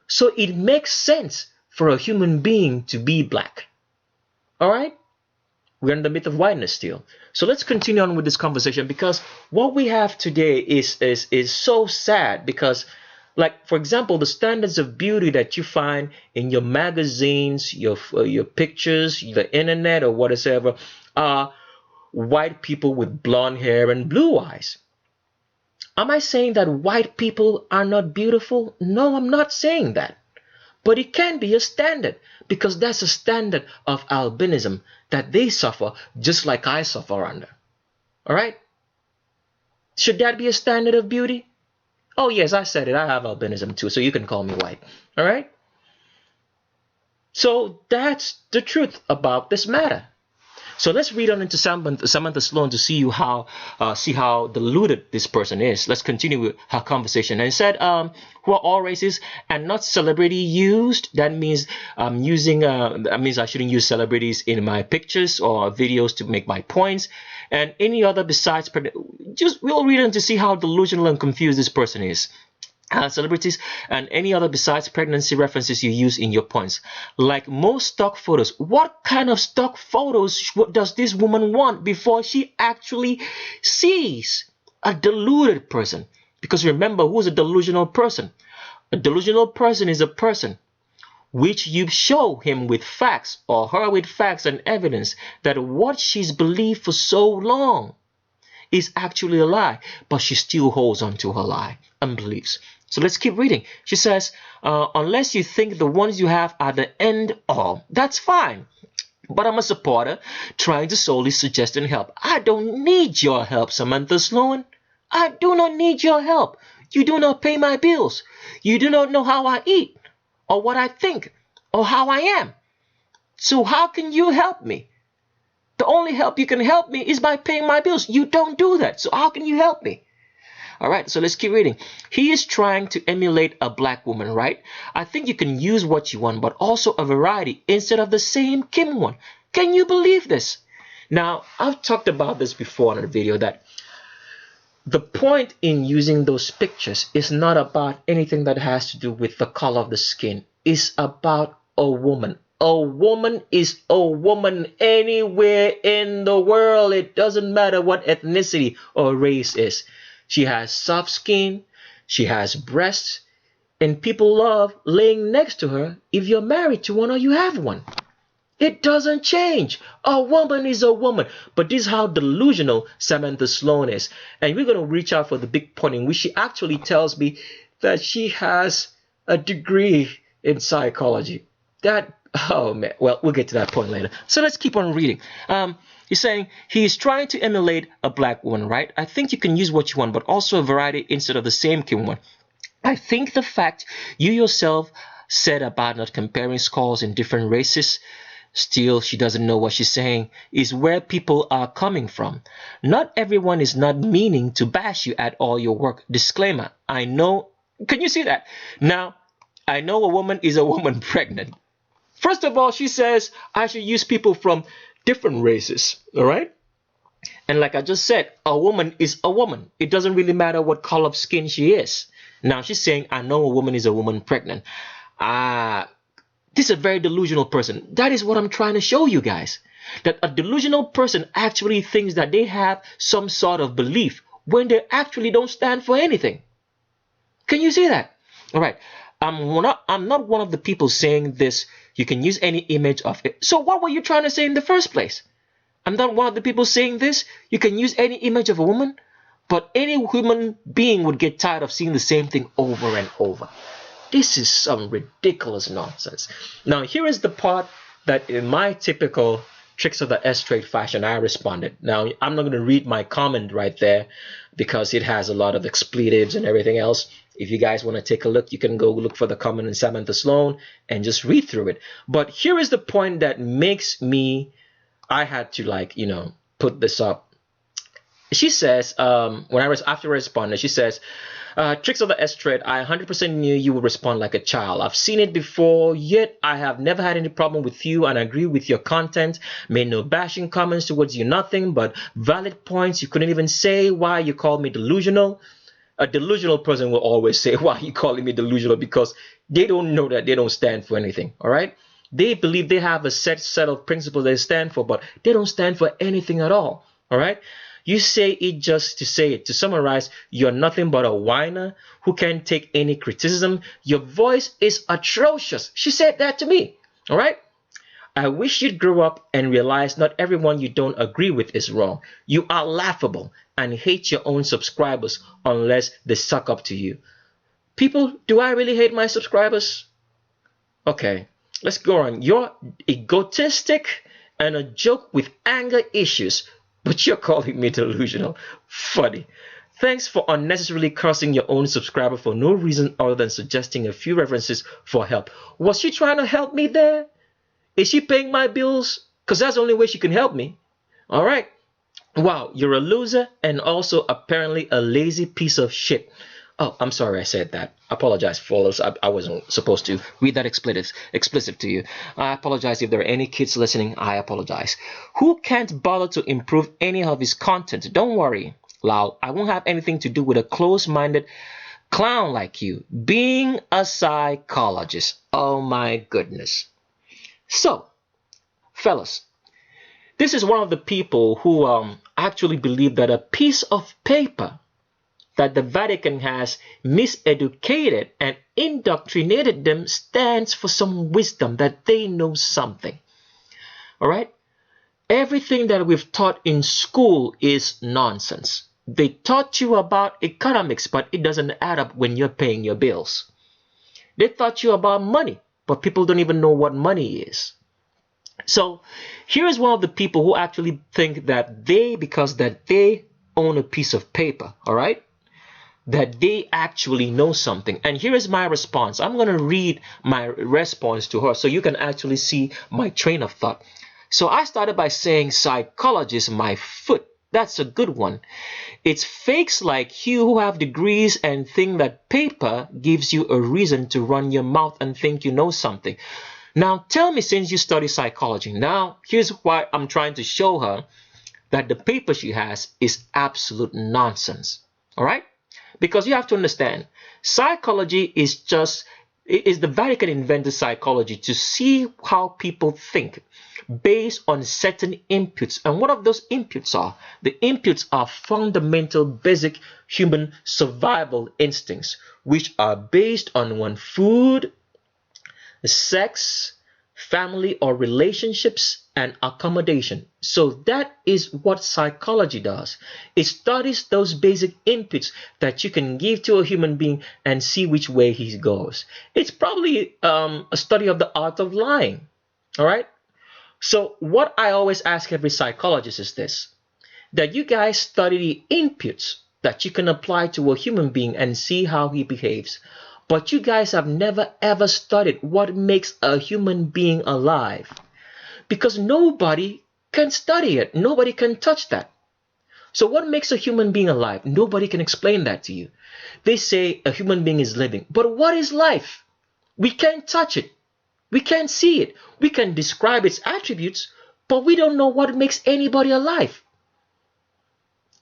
So it makes sense for a human being to be black. All right? We're in the myth of whiteness still. So let's continue on with this conversation, because what we have today is so sad. Because, like, for example, the standards of beauty that you find in your magazines, your pictures, the internet, or whatever, are white people with blonde hair and blue eyes. Am I saying that white people are not beautiful? No, I'm not saying that. But it can be a standard, because that's a standard of albinism that they suffer just like I suffer under. All right? Should that be a standard of beauty? Oh, yes, I said it. I have albinism too, so you can call me white. All right? So that's the truth about this matter. So let's read on into Samantha Sloan to see how deluded this person is. Let's continue with her conversation. And it said, who are all races and not celebrity used. That means that means I shouldn't use celebrities in my pictures or videos to make my points. And any other besides, we'll read on to see how delusional and confused this person is. Celebrities and any other besides pregnancy references you use in your points. Like most stock photos. What kind of stock photos does this woman want before she actually sees a deluded person? Because remember, who's a delusional person? A delusional person is a person which you show him with facts or her with facts and evidence that what she's believed for so long is actually a lie, but she still holds on to her lie and beliefs. So let's keep reading. She says, unless you think the ones you have are the end all, that's fine. But I'm a supporter trying to solely suggest and help. I don't need your help, Samantha Sloan. I do not need your help. You do not pay my bills. You do not know how I eat or what I think or how I am. So how can you help me? The only help you can help me is by paying my bills. You don't do that. So how can you help me? All right, so let's keep reading. He is trying to emulate a black woman, right? I think you can use what you want, but also a variety instead of the same Kim one. Can you believe this? Now, I've talked about this before in a video that the point in using those pictures is not about anything that has to do with the color of the skin. It's about a woman. A woman is a woman anywhere in the world. It doesn't matter what ethnicity or race is. She has soft skin, she has breasts, and people love laying next to her if you're married to one or you have one. It doesn't change. A woman is a woman. But this is how delusional Samantha Sloan is. And we're going to reach out for the big point in which she actually tells me that she has a degree in psychology. Oh man, well, we'll get to that point later. So let's keep on reading. He's saying he is trying to emulate a black woman, right? I think you can use what you want, but also a variety instead of the same Kim one. I think the fact you yourself said about not comparing skulls in different races, still she doesn't know what she's saying, is where people are coming from. Not everyone is not meaning to bash you at all your work. Disclaimer, I know. Can you see that? Now, I know a woman is a woman pregnant. First of all, she says I should use people from different races, all right? And like I just said, a woman is a woman. It doesn't really matter what color of skin she is. Now she's saying, I know a woman is a woman pregnant. This is a very delusional person. That is what I'm trying to show you guys. That a delusional person actually thinks that they have some sort of belief when they actually don't stand for anything. Can you see that? All right. I'm not one of the people saying this You can use any image of it. So what were you trying to say in the first place? I'm not one of the people saying this. You can use any image of a woman, but any human being would get tired of seeing the same thing over and over. This is some ridiculous nonsense. Now, here is the part that in my typical tricks of the S-trade fashion, I responded. Now, I'm not going to read my comment right there because it has a lot of expletives and everything else. If you guys want to take a look, you can go look for the comment in Samantha Sloan and just read through it. But here is the point that makes me, I had to put this up. She says, after I responded, she says, tricks of the S-thread, I 100% knew you would respond like a child. I've seen it before, yet I have never had any problem with you and agree with your content. Made no bashing comments towards you, nothing but valid points. You couldn't even say why you called me delusional. A delusional person will always say, why are you calling me delusional? Because they don't know that they don't stand for anything, all right? They believe they have a set of principles they stand for, but they don't stand for anything at all right? You say it just to say it. To summarize, you're nothing but a whiner who can't take any criticism. Your voice is atrocious. She said that to me. All right? I wish you'd grow up and realize not everyone you don't agree with is wrong. You are laughable and hate your own subscribers unless they suck up to you. People, do I really hate my subscribers? Okay, let's go on. You're egotistic and a joke with anger issues, but you're calling me delusional. Funny. Thanks for unnecessarily cursing your own subscriber for no reason other than suggesting a few references for help. Was she trying to help me there? Is she paying my bills? Because that's the only way she can help me. All right. Wow, you're a loser and also apparently a lazy piece of shit. Oh, I'm sorry I said that. I apologize for those. I wasn't supposed to read that explicit to you. I apologize if there are any kids listening. I apologize. Who can't bother to improve any of his content? Don't worry, Lal. I won't have anything to do with a close-minded clown like you. Being a psychologist. Oh my goodness. So, fellas, this is one of the people who actually believe that a piece of paper that the Vatican has miseducated and indoctrinated them stands for some wisdom, that they know something. All right? Everything that we've taught in school is nonsense. They taught you about economics, but it doesn't add up when you're paying your bills. They taught you about money, but people don't even know what money is. So here is one of the people who actually think that because they own a piece of paper, all right, that they actually know something. And here is my response. I'm going to read my response to her so you can actually see my train of thought. So I started by saying, psychologist, my foot. That's a good one. It's fakes like you who have degrees and think that paper gives you a reason to run your mouth and think you know something. Now, tell me, since you study psychology, now here's why I'm trying to show her that the paper she has is absolute nonsense. All right? Because you have to understand, psychology is the Vatican invented psychology to see how people think based on certain inputs. And what of those inputs are? The inputs are fundamental, basic human survival instincts, which are based on food, sex, family or relationships, and accommodation. So that is what psychology does. It studies those basic inputs that you can give to a human being and see which way he goes. It's probably a study of the art of lying. All right? So what I always ask every psychologist is this, that you guys study the inputs that you can apply to a human being and see how he behaves. But you guys have never ever studied what makes a human being alive. Because nobody can study it. Nobody can touch that. So what makes a human being alive? Nobody can explain that to you. They say a human being is living. But what is life? We can't touch it. We can't see it. We can describe its attributes, but we don't know what makes anybody alive.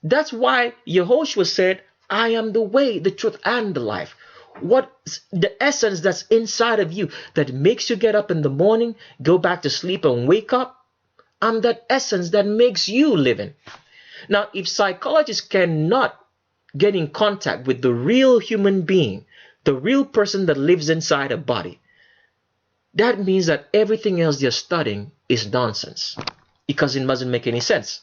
That's why Yehoshua said, I am the way, the truth, and the life. What's the essence that's inside of you that makes you get up in the morning, go back to sleep and wake up? I'm that essence that makes you living. Now, if psychologists cannot get in contact with the real human being, the real person that lives inside a body, that means that everything else they're studying is nonsense, because it doesn't make any sense.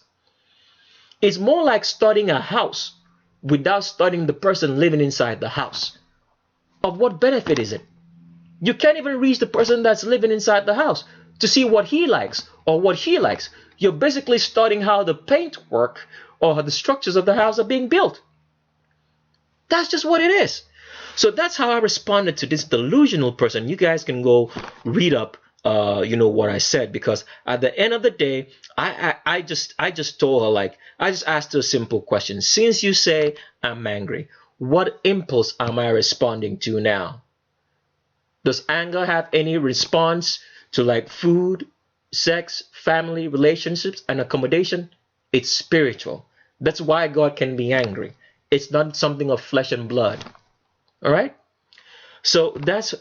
It's more like studying a house without studying the person living inside the house. Of what benefit is it? You can't even reach the person that's living inside the house to see what he likes or what he likes. You're basically studying how the paint work or how the structures of the house are being built. That's just what it is. So that's how I responded to this delusional person. You guys can go read up what I said, because at the end of the day, I just told her, like, I just asked her a simple question. Since you say I'm angry, what impulse am I responding to now? Does anger have any response to like food, sex, family, relationships, and accommodation? It's spiritual. That's why God can be angry. It's not something of flesh and blood. All right? So that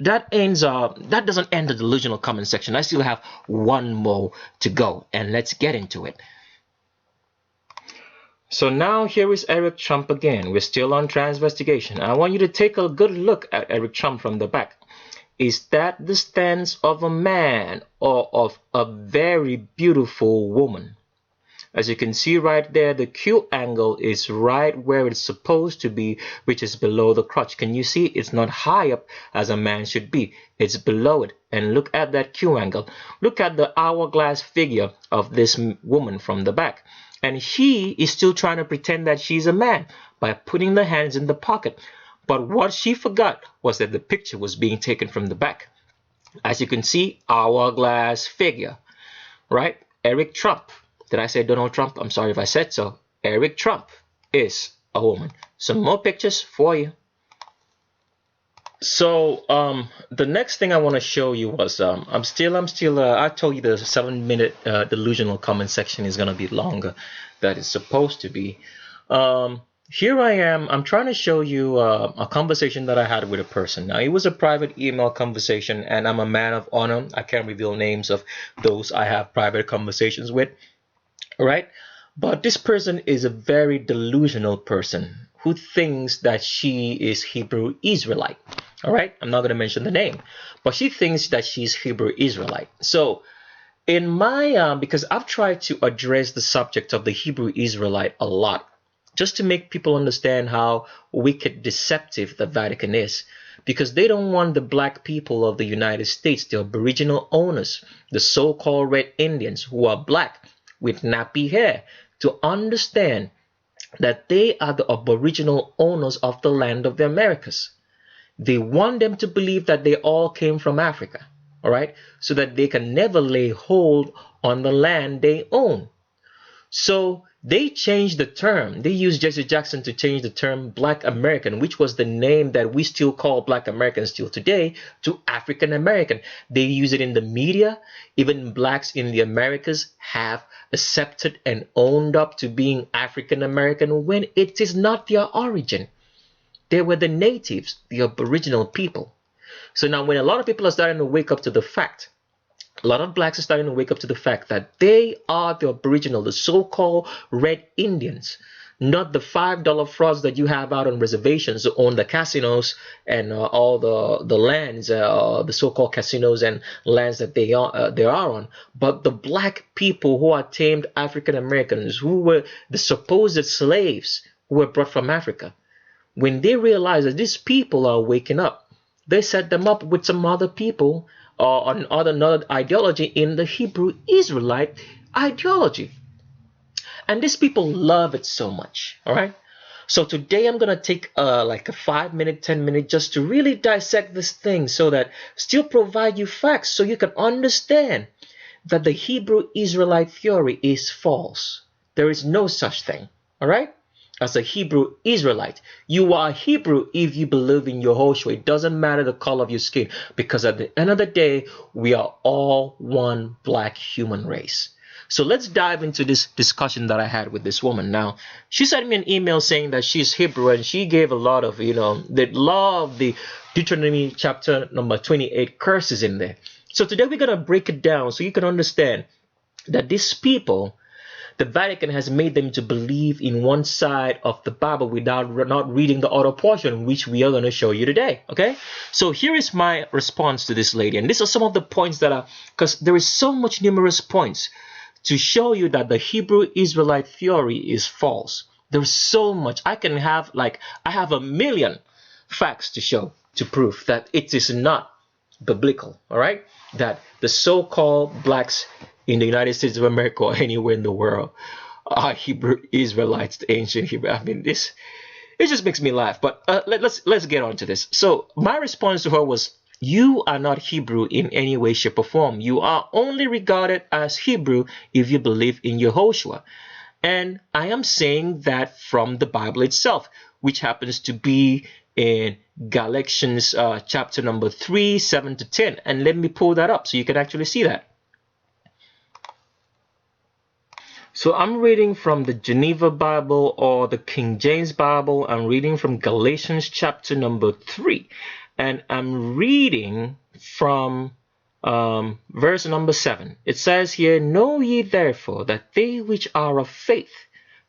doesn't end the delusional comment section. I still have one more to go, and let's get into it. So now here is Eric Trump again. We're still on Transvestigation. I want you to take a good look at Eric Trump from the back. Is that the stance of a man or of a very beautiful woman? As you can see right there, the Q angle is right where it's supposed to be, which is below the crotch. Can you see? It's not high up as a man should be. It's below it. And look at that Q angle. Look at the hourglass figure of this woman from the back. And she is still trying to pretend that she's a man by putting the hands in the pocket. But what she forgot was that the picture was being taken from the back. As you can see, hourglass figure, right? Eric Trump. Did I say Donald Trump? I'm sorry if I said so. Eric Trump is a woman. Some more pictures for you. So the next thing I want to show you was I told you the 7-minute delusional comment section is going to be longer than it's supposed to be. Here I am. I'm trying to show you a conversation that I had with a person. Now, it was a private email conversation, and I'm a man of honor. I can't reveal names of those I have private conversations with. All right? But this person is a very delusional person who thinks that she is Hebrew Israelite. All right? I'm not going to mention the name, but she thinks that she's Hebrew Israelite. So in my, because I've tried to address the subject of the Hebrew Israelite a lot, just to make people understand how wicked, deceptive the Vatican is, because they don't want the black people of the United States, the aboriginal owners, the so-called red Indians who are black with nappy hair, to understand that they are the aboriginal owners of the land of the Americas. They want them to believe that they all came from Africa, all right, so that they can never lay hold on the land they own. So they changed the term. They used Jesse Jackson to change the term Black American, which was the name that we still call Black Americans still today, to African American. They use it in the media. Even blacks in the Americas have accepted and owned up to being African American when it is not their origin. They were the natives, the aboriginal people. So now when a lot of people are starting to wake up to the fact, a lot of blacks are starting to wake up to the fact that they are the aboriginal, the so-called red Indians, not the $5 frauds that you have out on reservations who own the casinos and all the lands, the so-called casinos and lands that they are on, but the black people who are tamed African Americans, who were the supposed slaves who were brought from Africa. When they realize that these people are waking up, they set them up with some other people or another ideology in the Hebrew Israelite ideology. And these people love it so much, all right? So today I'm going to take like a 5-minute, 10-minute just to really dissect this thing so that still provide you facts so you can understand that the Hebrew Israelite theory is false. There is no such thing, all right? As a Hebrew Israelite, you are Hebrew if you believe in Yahushua. It doesn't matter the color of your skin, because at the end of the day, we are all one black human race. So let's dive into this discussion that I had with this woman. Now, she sent me an email saying that she's Hebrew, and she gave a lot of, the law of the Deuteronomy chapter number 28 curses in there. So today we're going to break it down so you can understand that these people, The Vatican has made them to believe in one side of the Bible without not reading the other portion, which we are going to show you today. Okay, so here is my response to this lady, and these are some of the points that are, because there is so much numerous points to show you that the Hebrew Israelite theory is false. There's so much. I have a million facts to show to prove that it is not biblical. All right, that the so-called blacks in the United States of America or anywhere in the world are Hebrew Israelites, the ancient Hebrew. I mean, it just makes me laugh. But let's get on to this. So my response to her was, you are not Hebrew in any way, shape, or form. You are only regarded as Hebrew if you believe in Yehoshua. And I am saying that from the Bible itself, which happens to be in Galatians chapter number 3, 7 to 10. And let me pull that up so you can actually see that. So I'm reading from the Geneva Bible or the King James Bible. I'm reading from Galatians chapter number 3. And I'm reading from verse number 7. It says here, know ye therefore that they which are of faith,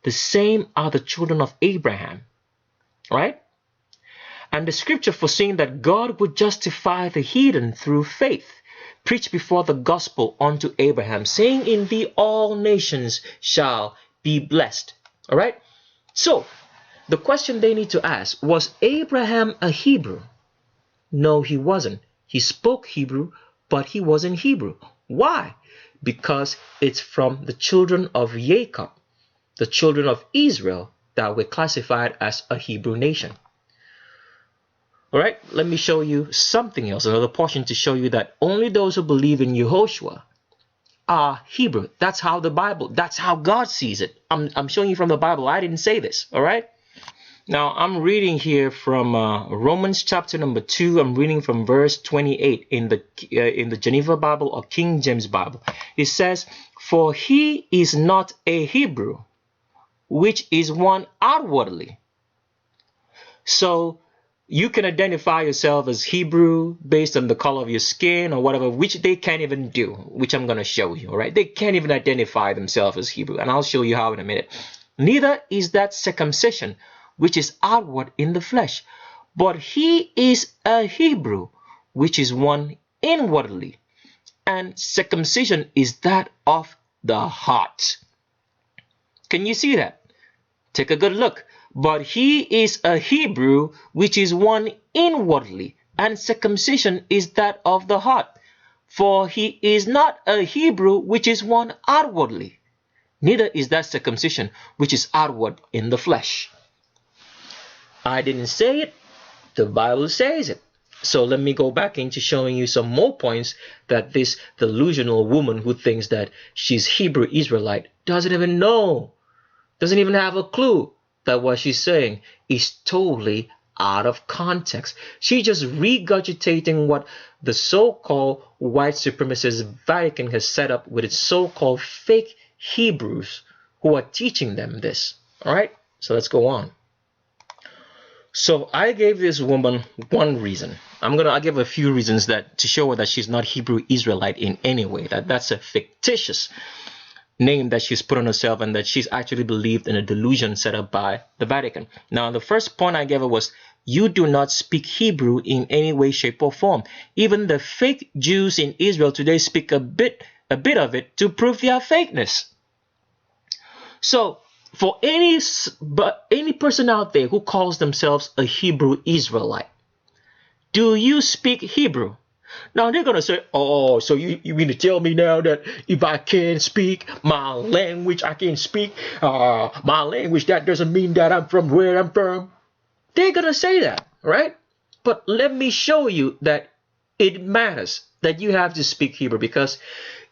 the same are the children of Abraham. Right? And the scripture foreseeing that God would justify the heathen through faith, preached before the gospel unto Abraham, saying, in thee all nations shall be blessed. All right? So, the question they need to ask, was Abraham a Hebrew? No, he wasn't. He spoke Hebrew, but he wasn't Hebrew. Why? Because it's from the children of Jacob, the children of Israel, that were classified as a Hebrew nation. All right, let me show you something else, another portion to show you that only those who believe in Yehoshua are Hebrew. That's how the Bible, that's how God sees it. I'm showing you from the Bible. I didn't say this. All right. Now I'm reading here from Romans chapter number 2. I'm reading from verse 28 in the Geneva Bible or King James Bible. It says, for he is not a Hebrew, which is one outwardly. So you can identify yourself as Hebrew based on the color of your skin or whatever, which they can't even do, which I'm going to show you. All right, they can't even identify themselves as Hebrew, and I'll show you how in a minute. Neither is that circumcision, which is outward in the flesh, but he is a Hebrew, which is one inwardly, and circumcision is that of the heart. Can you see that? Take a good look. But he is a Hebrew, which is one inwardly, and circumcision is that of the heart. For he is not a Hebrew, which is one outwardly. Neither is that circumcision, which is outward in the flesh. I didn't say it. The Bible says it. So let me go back into showing you some more points that this delusional woman who thinks that she's Hebrew Israelite doesn't even know, doesn't even have a clue that what she's saying is totally out of context. She's just regurgitating what the so-called white supremacist Vatican has set up with its so-called fake Hebrews who are teaching them this. All right, so let's go on. So I gave this woman one reason. I'll give a few reasons that to show her that she's not Hebrew Israelite in any way. That's a fictitious name that she's put on herself, and that she's actually believed in a delusion set up by the Vatican. Now, the first point I gave her was, you do not speak Hebrew in any way, shape, or form. Even the fake Jews in Israel today speak a bit of it to prove their fakeness. So, for any person out there who calls themselves a Hebrew Israelite, do you speak Hebrew? Now they're going to say, oh, so you mean to tell me now that if I can't speak my language, I can't speak my language, that doesn't mean that I'm from where I'm from? They're going to say that, right? But let me show you that it matters that you have to speak Hebrew, because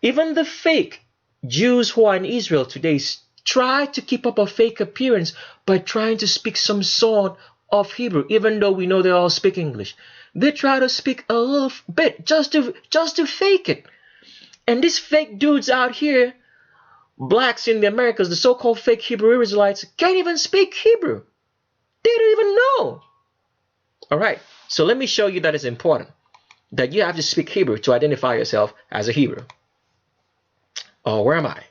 even the fake Jews who are in Israel today try to keep up a fake appearance by trying to speak some sort of Hebrew, even though we know they all speak English. They try to speak a little bit just to fake it. And these fake dudes out here, blacks in the Americas, the so-called fake Hebrew Israelites, can't even speak Hebrew. They don't even know. All right, so let me show you that it's important that you have to speak Hebrew to identify yourself as a Hebrew. Oh, where am I?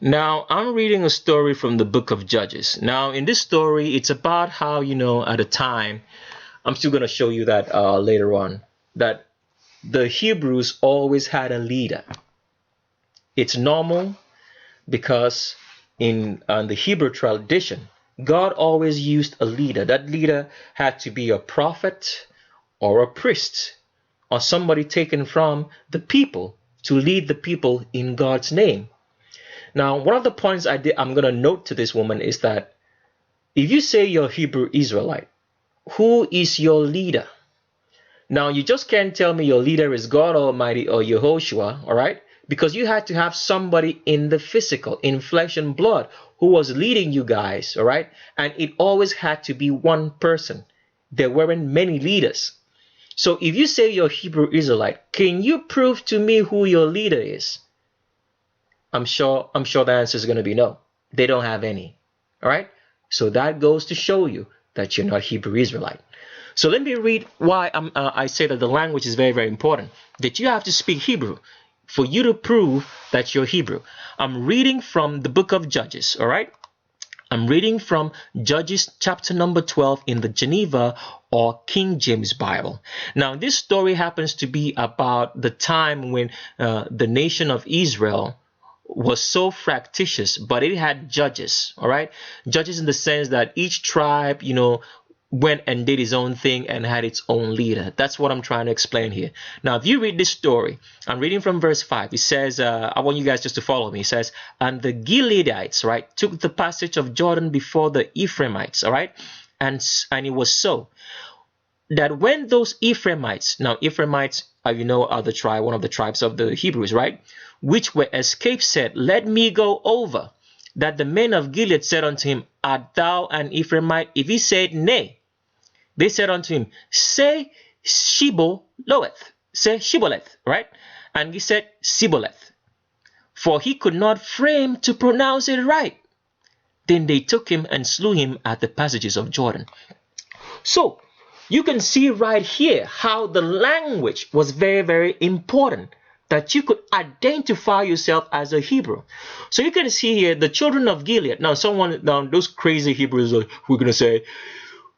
Now, I'm reading a story from the book of Judges. Now, in this story, it's about how, at a time, I'm still going to show you that later on, that the Hebrews always had a leader. It's normal because in the Hebrew tradition, God always used a leader. That leader had to be a prophet or a priest or somebody taken from the people to lead the people in God's name. Now, one of the points I'm going to note to this woman is that if you say you're Hebrew Israelite, who is your leader? Now, you just can't tell me your leader is God Almighty or Yehoshua, all right? Because you had to have somebody in the physical, in flesh and blood, who was leading you guys, all right? And it always had to be one person. There weren't many leaders. So if you say you're Hebrew Israelite, can you prove to me who your leader is? I'm sure the answer is going to be no. They don't have any. All right? So that goes to show you that you're not Hebrew Israelite. So let me read why I say that the language is very, very important. That you have to speak Hebrew for you to prove that you're Hebrew. I'm reading from the book of Judges. All right? I'm reading from Judges chapter number 12 in the Geneva or King James Bible. Now, this story happens to be about the time when the nation of Israel was so fractious, but it had judges, all right? Judges in the sense that each tribe, went and did his own thing and had its own leader. That's what I'm trying to explain here. Now, if you read this story, I'm reading from verse 5. It says, I want you guys just to follow me. It says, and the Gileadites, right, took the passage of Jordan before the Ephraimites, all right? And it was so that when those Ephraimites, now Ephraimites, are the tribe, one of the tribes of the Hebrews, right, which were escaped, said, let me go over. That the men of Gilead said unto him, art thou an Ephraimite? If he said, nay, they said unto him, say Shibboleth, say Shibboleth, right? And he said, Sibboleth, for he could not frame to pronounce it right. Then they took him and slew him at the passages of Jordan. So, you can see right here how the language was very, very important, that you could identify yourself as a Hebrew. So you can see here the children of Gilead. Now, those crazy Hebrews are going to say,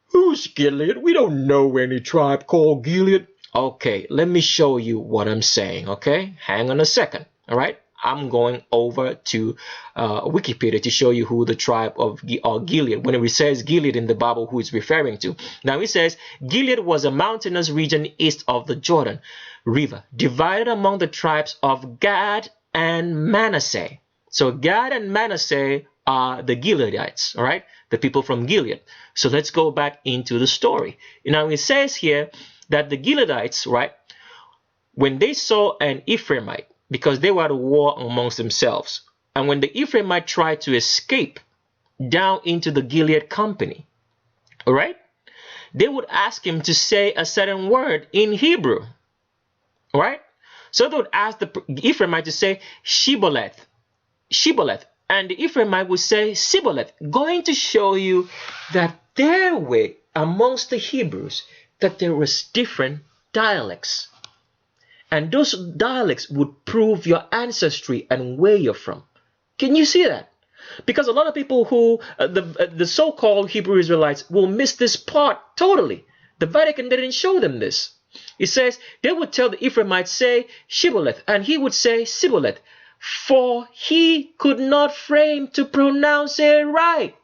who's Gilead? We don't know any tribe called Gilead. Okay, let me show you what I'm saying, okay? Hang on a second, all right? I'm going over to Wikipedia to show you who the tribe of Gilead, when it says Gilead in the Bible, who it's referring to. Now it says, Gilead was a mountainous region east of the Jordan River, divided among the tribes of Gad and Manasseh. So Gad and Manasseh are the Gileadites, all right? The people from Gilead. So let's go back into the story. Now it says here that the Gileadites, right, when they saw an Ephraimite, because they were at war amongst themselves, and when the Ephraimite tried to escape down into the Gilead company, all right, they would ask him to say a certain word in Hebrew, all right? So they would ask the Ephraimite to say Shibboleth, Shibboleth, and the Ephraimite would say Sibboleth, going to show you that there were amongst the Hebrews that there was different dialects. And those dialects would prove your ancestry and where you're from. Can you see that? Because a lot of people who, the so-called Hebrew Israelites, will miss this part totally. The Vatican didn't show them this. It says they would tell the Ephraimite, say Shibboleth, and he would say Sibboleth, for he could not frame to pronounce it right.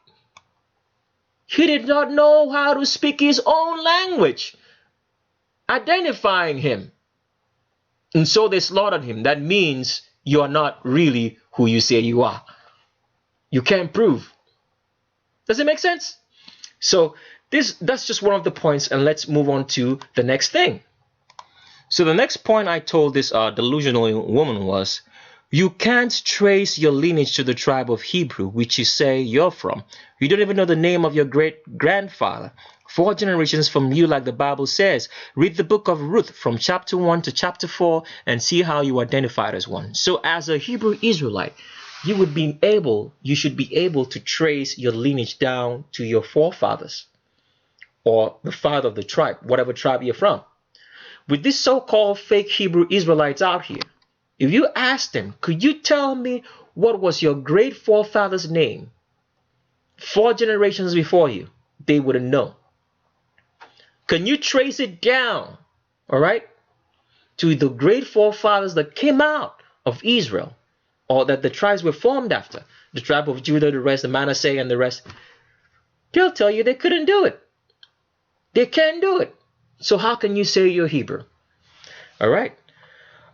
He did not know how to speak his own language, identifying him. And so they slaughtered him. That means you are not really who you say you are. You can't prove. Does it make sense? So that's just one of the points, and let's move on to the next thing. So the next point I told this delusional woman was, you can't trace your lineage to the tribe of Hebrew, which you say you're from. You don't even know the name of your great-grandfather. 4 generations from you, like the Bible says. Read the book of Ruth from chapter 1 to chapter 4 and see how you identified as one. So as a Hebrew Israelite, you should be able to trace your lineage down to your forefathers or the father of the tribe, whatever tribe you're from. With these so-called fake Hebrew Israelites out here, if you ask them, could you tell me what was your great forefather's name 4 generations before you, they wouldn't know. Can you trace it down, all right, to the great forefathers that came out of Israel, or that the tribes were formed after, the tribe of Judah, the rest, the Manasseh, and the rest? They'll tell you they couldn't do it. They can't do it. So how can you say you're Hebrew? All right.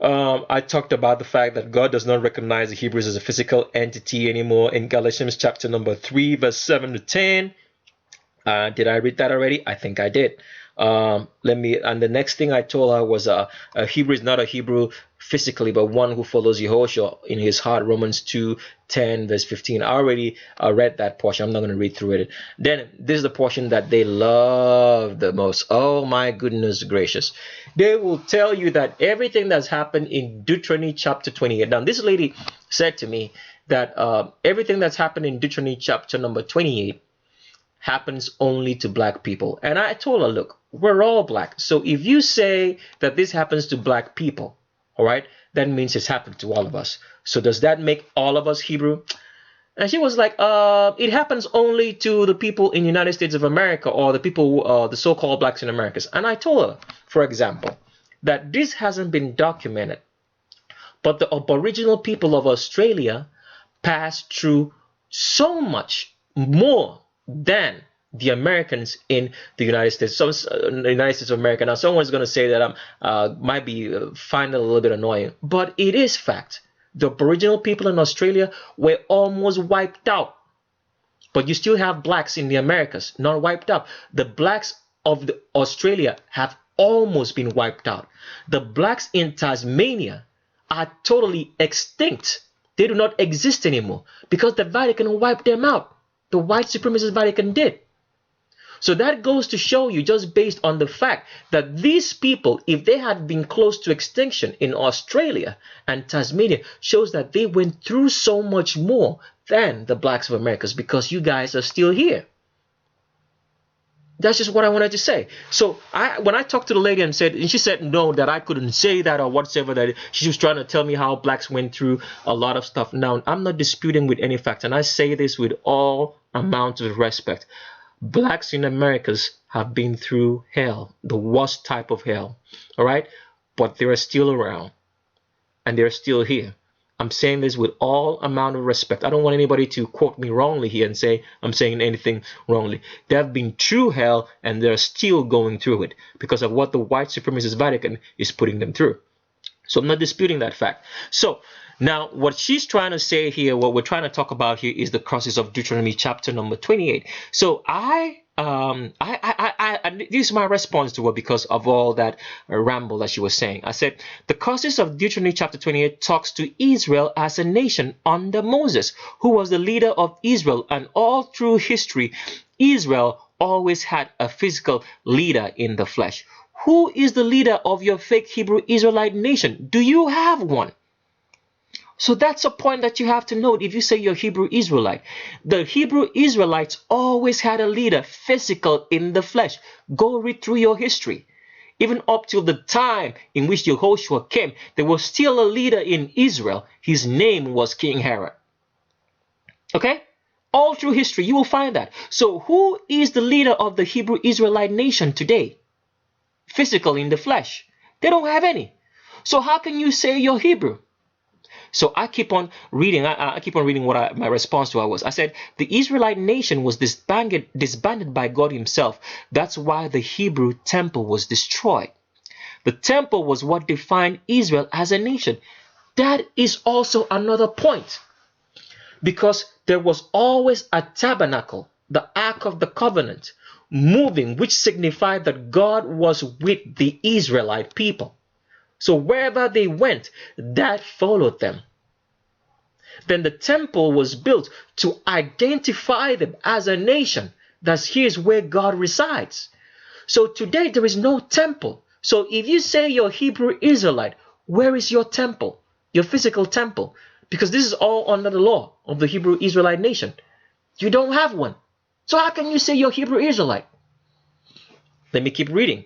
I talked about the fact that God does not recognize the Hebrews as a physical entity anymore in Galatians chapter number 3, verse 7 to 10. Did I read that already? I think I did. And the next thing I told her was a Hebrew is not a Hebrew physically, but one who follows Yehoshua in his heart. Romans 2:10 verse 15. I already read that portion. I'm not going to read through it. Then this is the portion that they love the most. Oh my goodness gracious. They will tell you that everything that's happened in Deuteronomy chapter 28. Now this lady said to me that everything that's happened in Deuteronomy chapter number 28 happens only to black people. And I told her, look, we're all black. So if you say that this happens to black people, all right, that means it's happened to all of us. So does that make all of us Hebrew? And she was like, it happens only to the people in the United States of America, or the people, the so-called blacks in Americas. And I told her, for example, that this hasn't been documented, but the Aboriginal people of Australia passed through so much more than the Americans in the United States. So, the United States of America. Now, someone's going to say that might be find it a little bit annoying, but it is fact. The Aboriginal people in Australia were almost wiped out, but you still have blacks in the Americas, not wiped out. The blacks of Australia have almost been wiped out. The blacks in Tasmania are totally extinct. They do not exist anymore because the Vatican wiped them out. The white supremacist Vatican did. So that goes to show you, just based on the fact that these people, if they had been close to extinction in Australia and Tasmania, shows that they went through so much more than the blacks of Americas, because you guys are still here. That's just what I wanted to say. So when I talked to the lady and she said no, that I couldn't say that or whatsoever, that she was trying to tell me how blacks went through a lot of stuff. Now, I'm not disputing with any fact, and I say this with all amount of respect. Blacks in Americas have been through hell, the worst type of hell, all right? But they are still around, and they're still here. I'm saying this with all amount of respect. I don't want anybody to quote me wrongly here and say I'm saying anything wrongly. They have been through hell, and they're still going through it because of what the white supremacist Vatican is putting them through. So I'm not disputing that fact. So now what she's trying to say here, what we're trying to talk about here, is the curses of Deuteronomy chapter number 28. So this is my response to her because of all that ramble that she was saying. I said, the curses of Deuteronomy chapter 28 talks to Israel as a nation under Moses, who was the leader of Israel, and all through history, Israel always had a physical leader in the flesh. Who is the leader of your fake Hebrew Israelite nation? Do you have one? So that's a point that you have to note if you say you're Hebrew Israelite. The Hebrew Israelites always had a leader, physical, in the flesh. Go read through your history. Even up till the time in which Yehoshua came, there was still a leader in Israel. His name was King Herod. Okay? All through history, you will find that. So who is the leader of the Hebrew Israelite nation today? Physical, in the flesh. They don't have any. So how can you say you're Hebrew? So I keep on reading. I keep on reading what my response to her was. I said the Israelite nation was disbanded by God himself. That's why the Hebrew temple was destroyed. The temple was what defined Israel as a nation. That is also another point, because there was always a tabernacle, the Ark of the Covenant, moving, which signified that God was with the Israelite people. So wherever they went, that followed them. Then the temple was built to identify them as a nation. That's here's where God resides. So today there is no temple. So if you say you're Hebrew Israelite, where is your temple? Your physical temple? Because this is all under the law of the Hebrew Israelite nation. You don't have one. So how can you say you're Hebrew Israelite? Let me keep reading.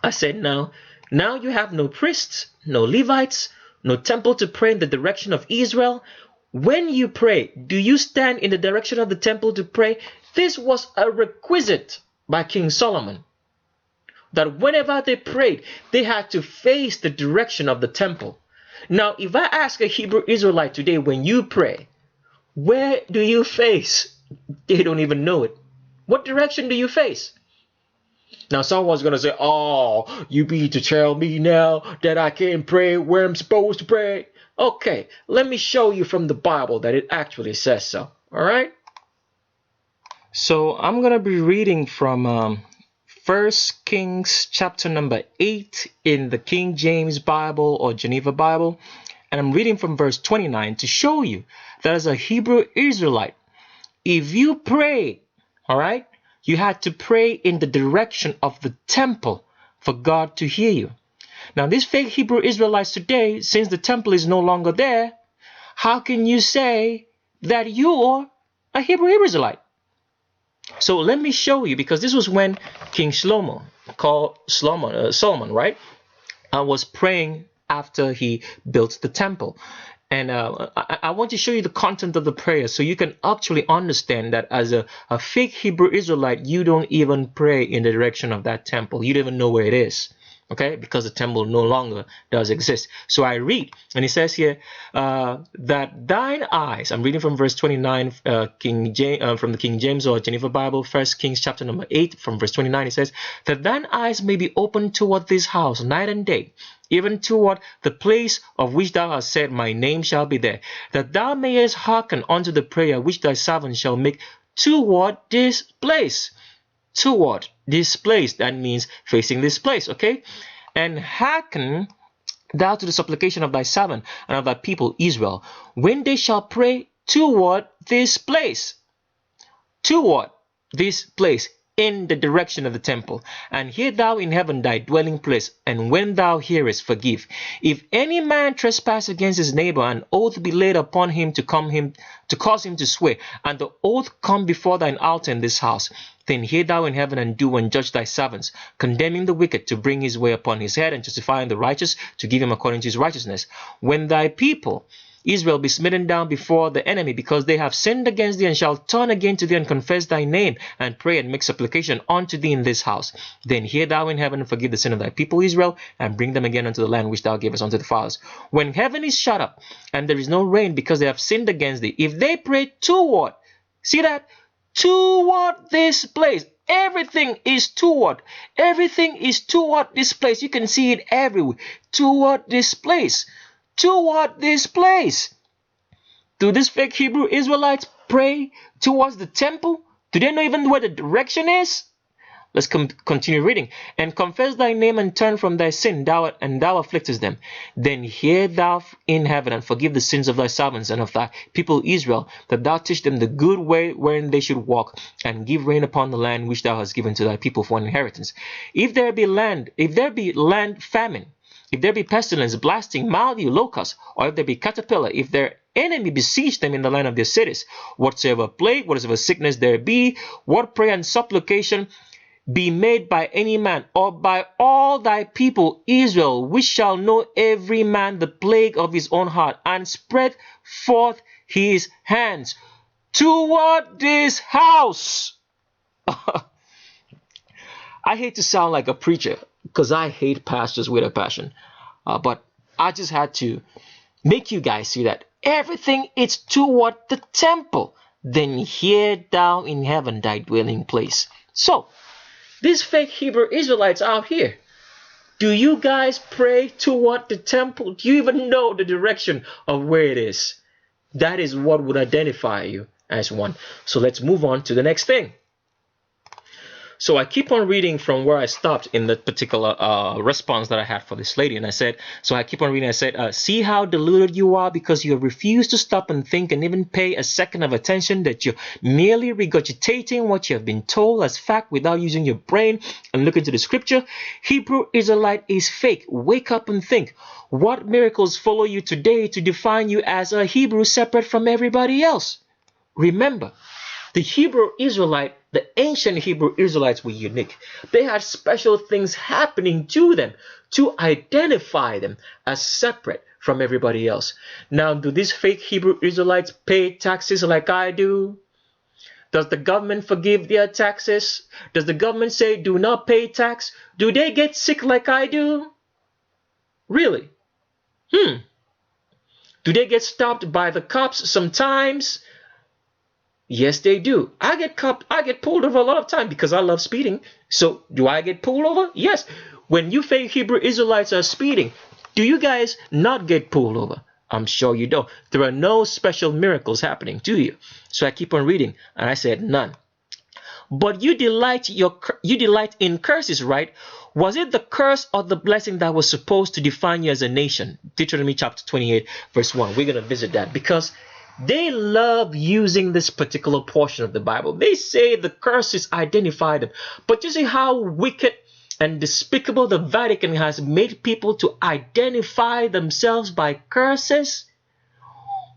I said now you have no priests, no Levites, no temple to pray in the direction of Israel. When you pray, do you stand in the direction of the temple to pray? This was a requisite by King Solomon, that whenever they prayed, they had to face the direction of the temple. Now, if I ask a Hebrew Israelite today, when you pray, where do you face? They don't even know it. What direction do you face? Now, someone's going to say, oh, you mean to tell me now that I can't pray where I'm supposed to pray? Okay, let me show you from the Bible that it actually says so. All right? So I'm going to be reading from 1 Kings chapter number 8 in the King James Bible or Geneva Bible. And I'm reading from verse 29 to show you that as a Hebrew Israelite, if you prayed, all right, you had to pray in the direction of the temple for God to hear you. Now, these fake Hebrew Israelites today, since the temple is no longer there, how can you say that you're a Hebrew Israelite? So let me show you, because this was when King Solomon, right, was praying after he built the temple. And I want to show you the content of the prayer so you can actually understand that as a fake Hebrew Israelite, you don't even pray in the direction of that temple. You don't even know where it is. Okay, because the temple no longer does exist. So I read, and it says here that thine eyes, I'm reading from verse 29, from the King James or Geneva Bible, 1 Kings chapter number 8, from verse 29, it says, that thine eyes may be open toward this house night and day, even toward the place of which thou hast said, my name shall be there, that thou mayest hearken unto the prayer which thy servant shall make toward this place. Toward this place, that means facing this place, okay? And hearken thou to the supplication of thy servant and of thy people Israel, when they shall pray toward this place, in the direction of the temple. And hear thou in heaven thy dwelling place, and when thou hearest, forgive. If any man trespass against his neighbor, an oath be laid upon him to cause him to swear, and the oath come before thine altar in this house, then hear thou in heaven and do and judge thy servants, condemning the wicked to bring his way upon his head, and justifying the righteous to give him according to his righteousness. When thy people Israel be smitten down before the enemy, because they have sinned against thee, and shall turn again to thee and confess thy name, and pray and make supplication unto thee in this house. Then hear thou in heaven and forgive the sin of thy people Israel, and bring them again unto the land which thou gavest unto the fathers. When heaven is shut up, and there is no rain, because they have sinned against thee, if they pray toward, see that? Toward this place. Everything is toward. Everything is toward this place. You can see it everywhere. Toward this place. Toward this place. Do these fake Hebrew Israelites pray towards the temple? Do they know even where the direction is? Let's continue reading. And confess thy name and turn from thy sin, thou afflictest them. Then hear thou in heaven and forgive the sins of thy servants and of thy people Israel, that thou teach them the good way wherein they should walk, and give rain upon the land which thou hast given to thy people for an inheritance. If there be land famine, if there be pestilence, blasting, mildew, locust, or if there be caterpillar, if their enemy besiege them in the land of their cities, whatsoever plague, whatsoever sickness there be, what prayer and supplication be made by any man, or by all thy people Israel, which shall know every man the plague of his own heart, and spread forth his hands toward this house. I hate to sound like a preacher, because I hate pastors with a passion. But I just had to make you guys see that everything is toward the temple. Then hear thou in heaven thy dwelling place. So, these fake Hebrew Israelites out here, do you guys pray toward the temple? Do you even know the direction of where it is? That is what would identify you as one. So let's move on to the next thing. So I keep on reading from where I stopped in that particular response that I had for this lady. And I said, see how deluded you are, because you have refused to stop and think and even pay a second of attention, that you're merely regurgitating what you have been told as fact without using your brain and look into the scripture. Hebrew Israelite is fake. Wake up and think. What miracles follow you today to define you as a Hebrew separate from everybody else? Remember, the Hebrew Israelite, the ancient Hebrew Israelites were unique. They had special things happening to them to identify them as separate from everybody else. Now, do these fake Hebrew Israelites pay taxes like I do? Does the government forgive their taxes? Does the government say do not pay tax? Do they get sick like I do? Really? Do they get stopped by the cops sometimes? Yes, they do. I get pulled over a lot of time because I love speeding. So do I get pulled over? Yes. When you fake Hebrew Israelites are speeding, do you guys not get pulled over? I'm sure you don't. There are no special miracles happening, do you? So I keep on reading, and I said none. But you delight in curses, right? Was it the curse or the blessing that was supposed to define you as a nation? Deuteronomy chapter 28, verse 1. We're going to visit that because they love using this particular portion of the Bible. They say the curses identify them. But you see how wicked and despicable the Vatican has made people to identify themselves by curses,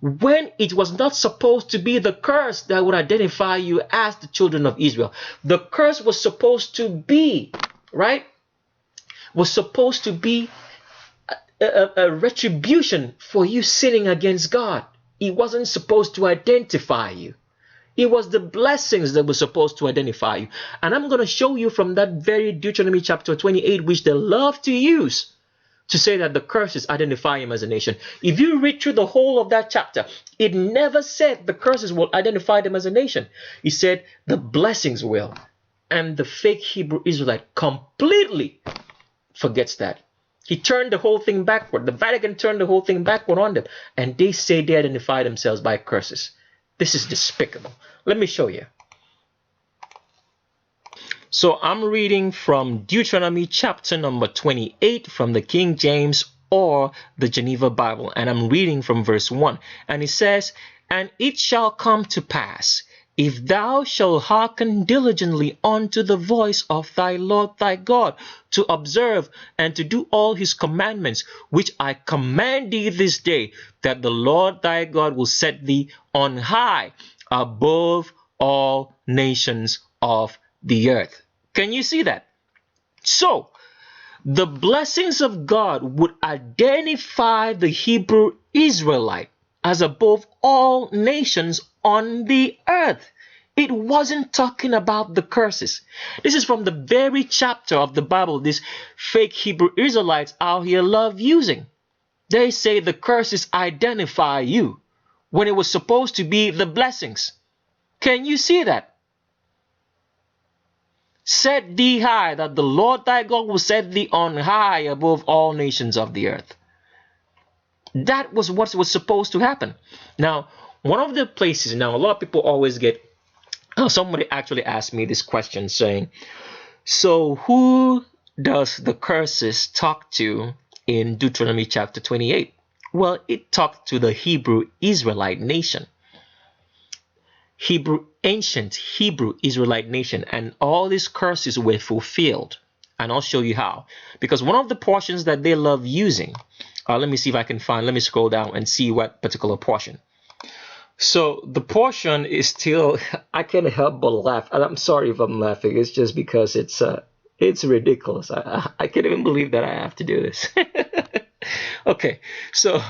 when it was not supposed to be the curse that would identify you as the children of Israel. The curse was supposed to be, right? Was supposed to be a retribution for you sinning against God. It wasn't supposed to identify you. It was the blessings that were supposed to identify you. And I'm going to show you from that very Deuteronomy chapter 28, which they love to use to say that the curses identify him as a nation. If you read through the whole of that chapter, it never said the curses will identify them as a nation. It said the blessings will. And the fake Hebrew Israelite completely forgets that. He turned the whole thing backward. The Vatican turned the whole thing backward on them. And they say they identify themselves by curses. This is despicable. Let me show you. So I'm reading from Deuteronomy chapter number 28 from the King James or the Geneva Bible. And I'm reading from verse 1. And it says, "And it shall come to pass, if thou shalt hearken diligently unto the voice of thy Lord thy God, to observe and to do all his commandments, which I command thee this day, that the Lord thy God will set thee on high above all nations of the earth." Can you see that? So, the blessings of God would identify the Hebrew Israelite as above all nations on the earth. It wasn't talking about the curses. This is from the very chapter of the Bible these fake Hebrew Israelites out here love using. They say the curses identify you when it was supposed to be the blessings. Can you see that? Set thee high, that the Lord thy God will set thee on high above all nations of the earth. That was what was supposed to happen. Now, one of the places, now a lot of people always get, somebody actually asked me this question saying, so who does the curses talk to in Deuteronomy chapter 28? Well, it talked to the Hebrew Israelite nation. Ancient Hebrew Israelite nation, and all these curses were fulfilled. And I'll show you how. Because one of the portions that they love using, let me see if I can find, let me scroll down and see what particular portion. So the portion is still, I can't help but laugh. And I'm sorry if I'm laughing. It's just because it's ridiculous. I can't even believe that I have to do this. Okay, so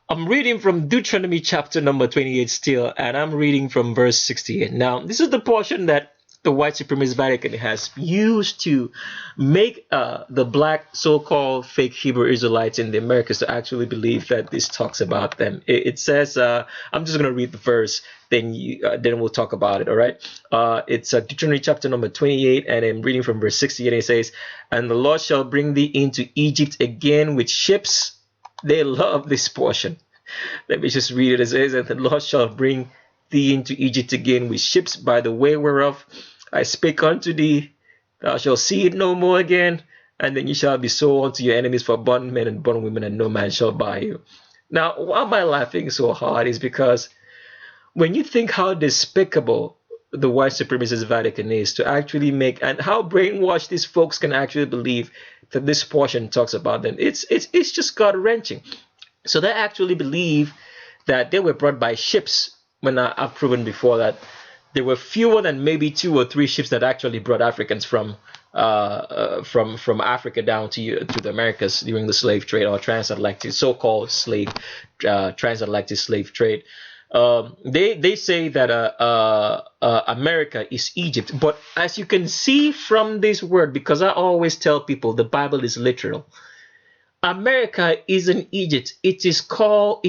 I'm reading from Deuteronomy chapter number 28 still, and I'm reading from verse 68. Now, this is the portion that the white supremacist Vatican has used to make the black so-called fake Hebrew Israelites in the Americas to actually believe that this talks about them. It says, I'm just going to read the verse, then we'll talk about it, all right? It's Deuteronomy chapter number 28, and I'm reading from verse 68. It says, "And the Lord shall bring thee into Egypt again with ships." They love this portion. Let me just read it. It says, "And the Lord shall bring thee into Egypt again with ships, by the way whereof I spake unto thee. Thou shalt see it no more again. And then you shall be sold unto your enemies for bondmen and bondwomen, and no man shall buy you." Now, why am I laughing so hard is because when you think how despicable the white supremacist Vatican is to actually make, and how brainwashed these folks can actually believe that this portion talks about them, it's just gut-wrenching. So they actually believe that they were brought by ships, when I've proven before that there were fewer than maybe 2 or 3 ships that actually brought Africans from Africa down to the Americas during the slave trade, or transatlantic, so-called transatlantic slave trade. They say that America is Egypt, but as you can see from this word, because I always tell people the Bible is literal. America isn't Egypt. It is called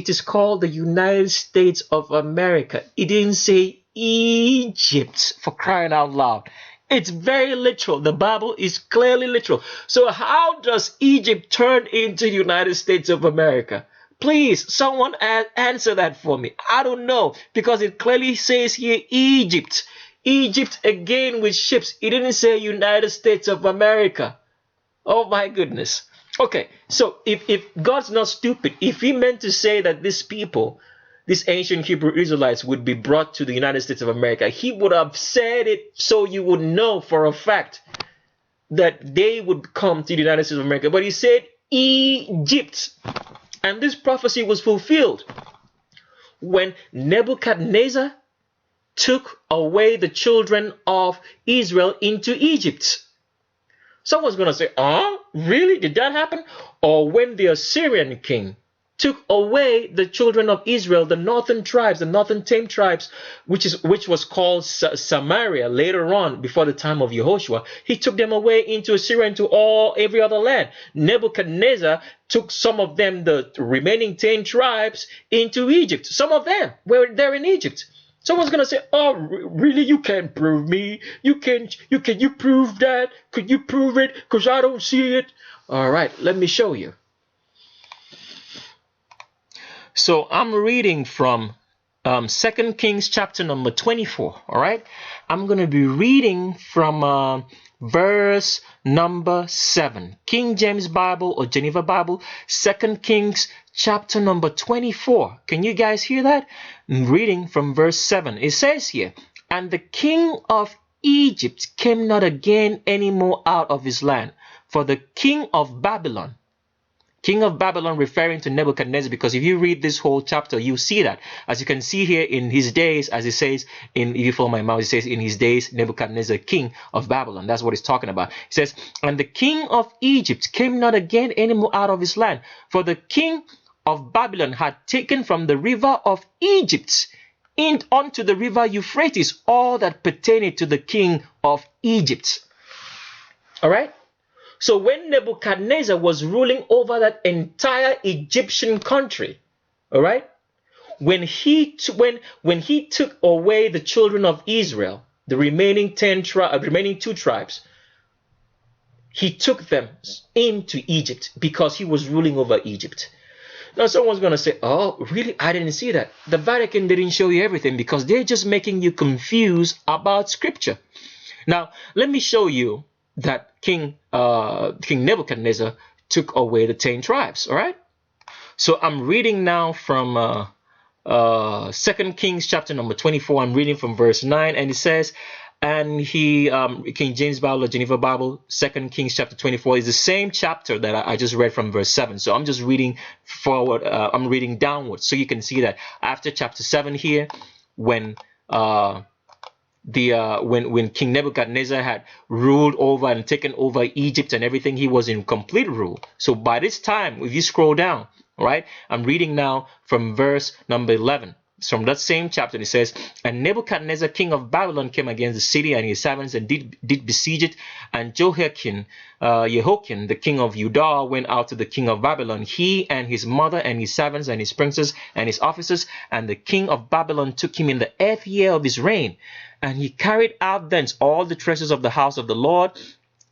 the United States of America. It didn't say Egypt, for crying out loud. It's very literal. The Bible is clearly literal. So how does Egypt turn into the United States of America? Please, someone answer that for me. I don't know, because it clearly says here Egypt. Egypt again with ships. It didn't say United States of America. Oh my goodness. Okay, so if God's not stupid, if he meant to say that these people, these ancient Hebrew Israelites, would be brought to the United States of America, he would have said it so you would know for a fact that they would come to the United States of America. But he said Egypt. And this prophecy was fulfilled when Nebuchadnezzar took away the children of Israel into Egypt. Someone's going to say, really? Did that happen? Or when the Assyrian king took away the children of Israel, the northern tribes, the northern tame tribes, which was called Samaria later on, before the time of Yehoshua, he took them away into Assyria, into every other land. Nebuchadnezzar took some of them, the remaining 10 tribes, into Egypt. Some of them were there in Egypt. Someone's going to say, oh, really? You can't prove me. You prove that? Could you prove it? Because I don't see it. All right, let me show you. So I'm reading from 2 Kings chapter number 24. All right, I'm going to be reading from verse number 7. King James Bible or Geneva Bible, 2 Kings chapter number 24. Can you guys hear that? I'm reading from verse 7. It says here, and the king of Egypt came not again any more out of his land, for the king of Babylon referring to Nebuchadnezzar, because if you read this whole chapter, you see that. As you can see here, in his days, as it says, if you follow my mouse, it says, in his days, Nebuchadnezzar, king of Babylon. That's what it's talking about. It says, and the king of Egypt came not again any more out of his land, for the king of Babylon had taken from the river of Egypt unto the river Euphrates all that pertained to the king of Egypt. All right. So when Nebuchadnezzar was ruling over that entire Egyptian country, all right, when he took away the children of Israel, the remaining 2 tribes, he took them into Egypt because he was ruling over Egypt. Now someone's going to say, oh, really? I didn't see that. The Vatican didn't show you everything because they're just making you confused about scripture. Now, let me show you that King Nebuchadnezzar took away the 10 tribes. All right. So I'm reading now from 2 Kings chapter number 24. I'm reading from verse 9, and it says, and he, King James Bible or Geneva Bible, 2 Kings chapter 24 is the same chapter that I just read from verse 7. So I'm just reading forward. I'm reading downwards, so you can see that after chapter 7 here, when King Nebuchadnezzar had ruled over and taken over Egypt and everything, he was in complete rule. So by this time, if you scroll down, right, I'm reading now from verse number 11. From that same chapter, it says, and Nebuchadnezzar, king of Babylon, came against the city and his servants and did besiege it. And Jehoiakim, the king of Judah, went out to the king of Babylon, he and his mother and his servants and his princes and his officers. And the king of Babylon took him in the 8th year of his reign. And he carried out thence all the treasures of the house of the Lord,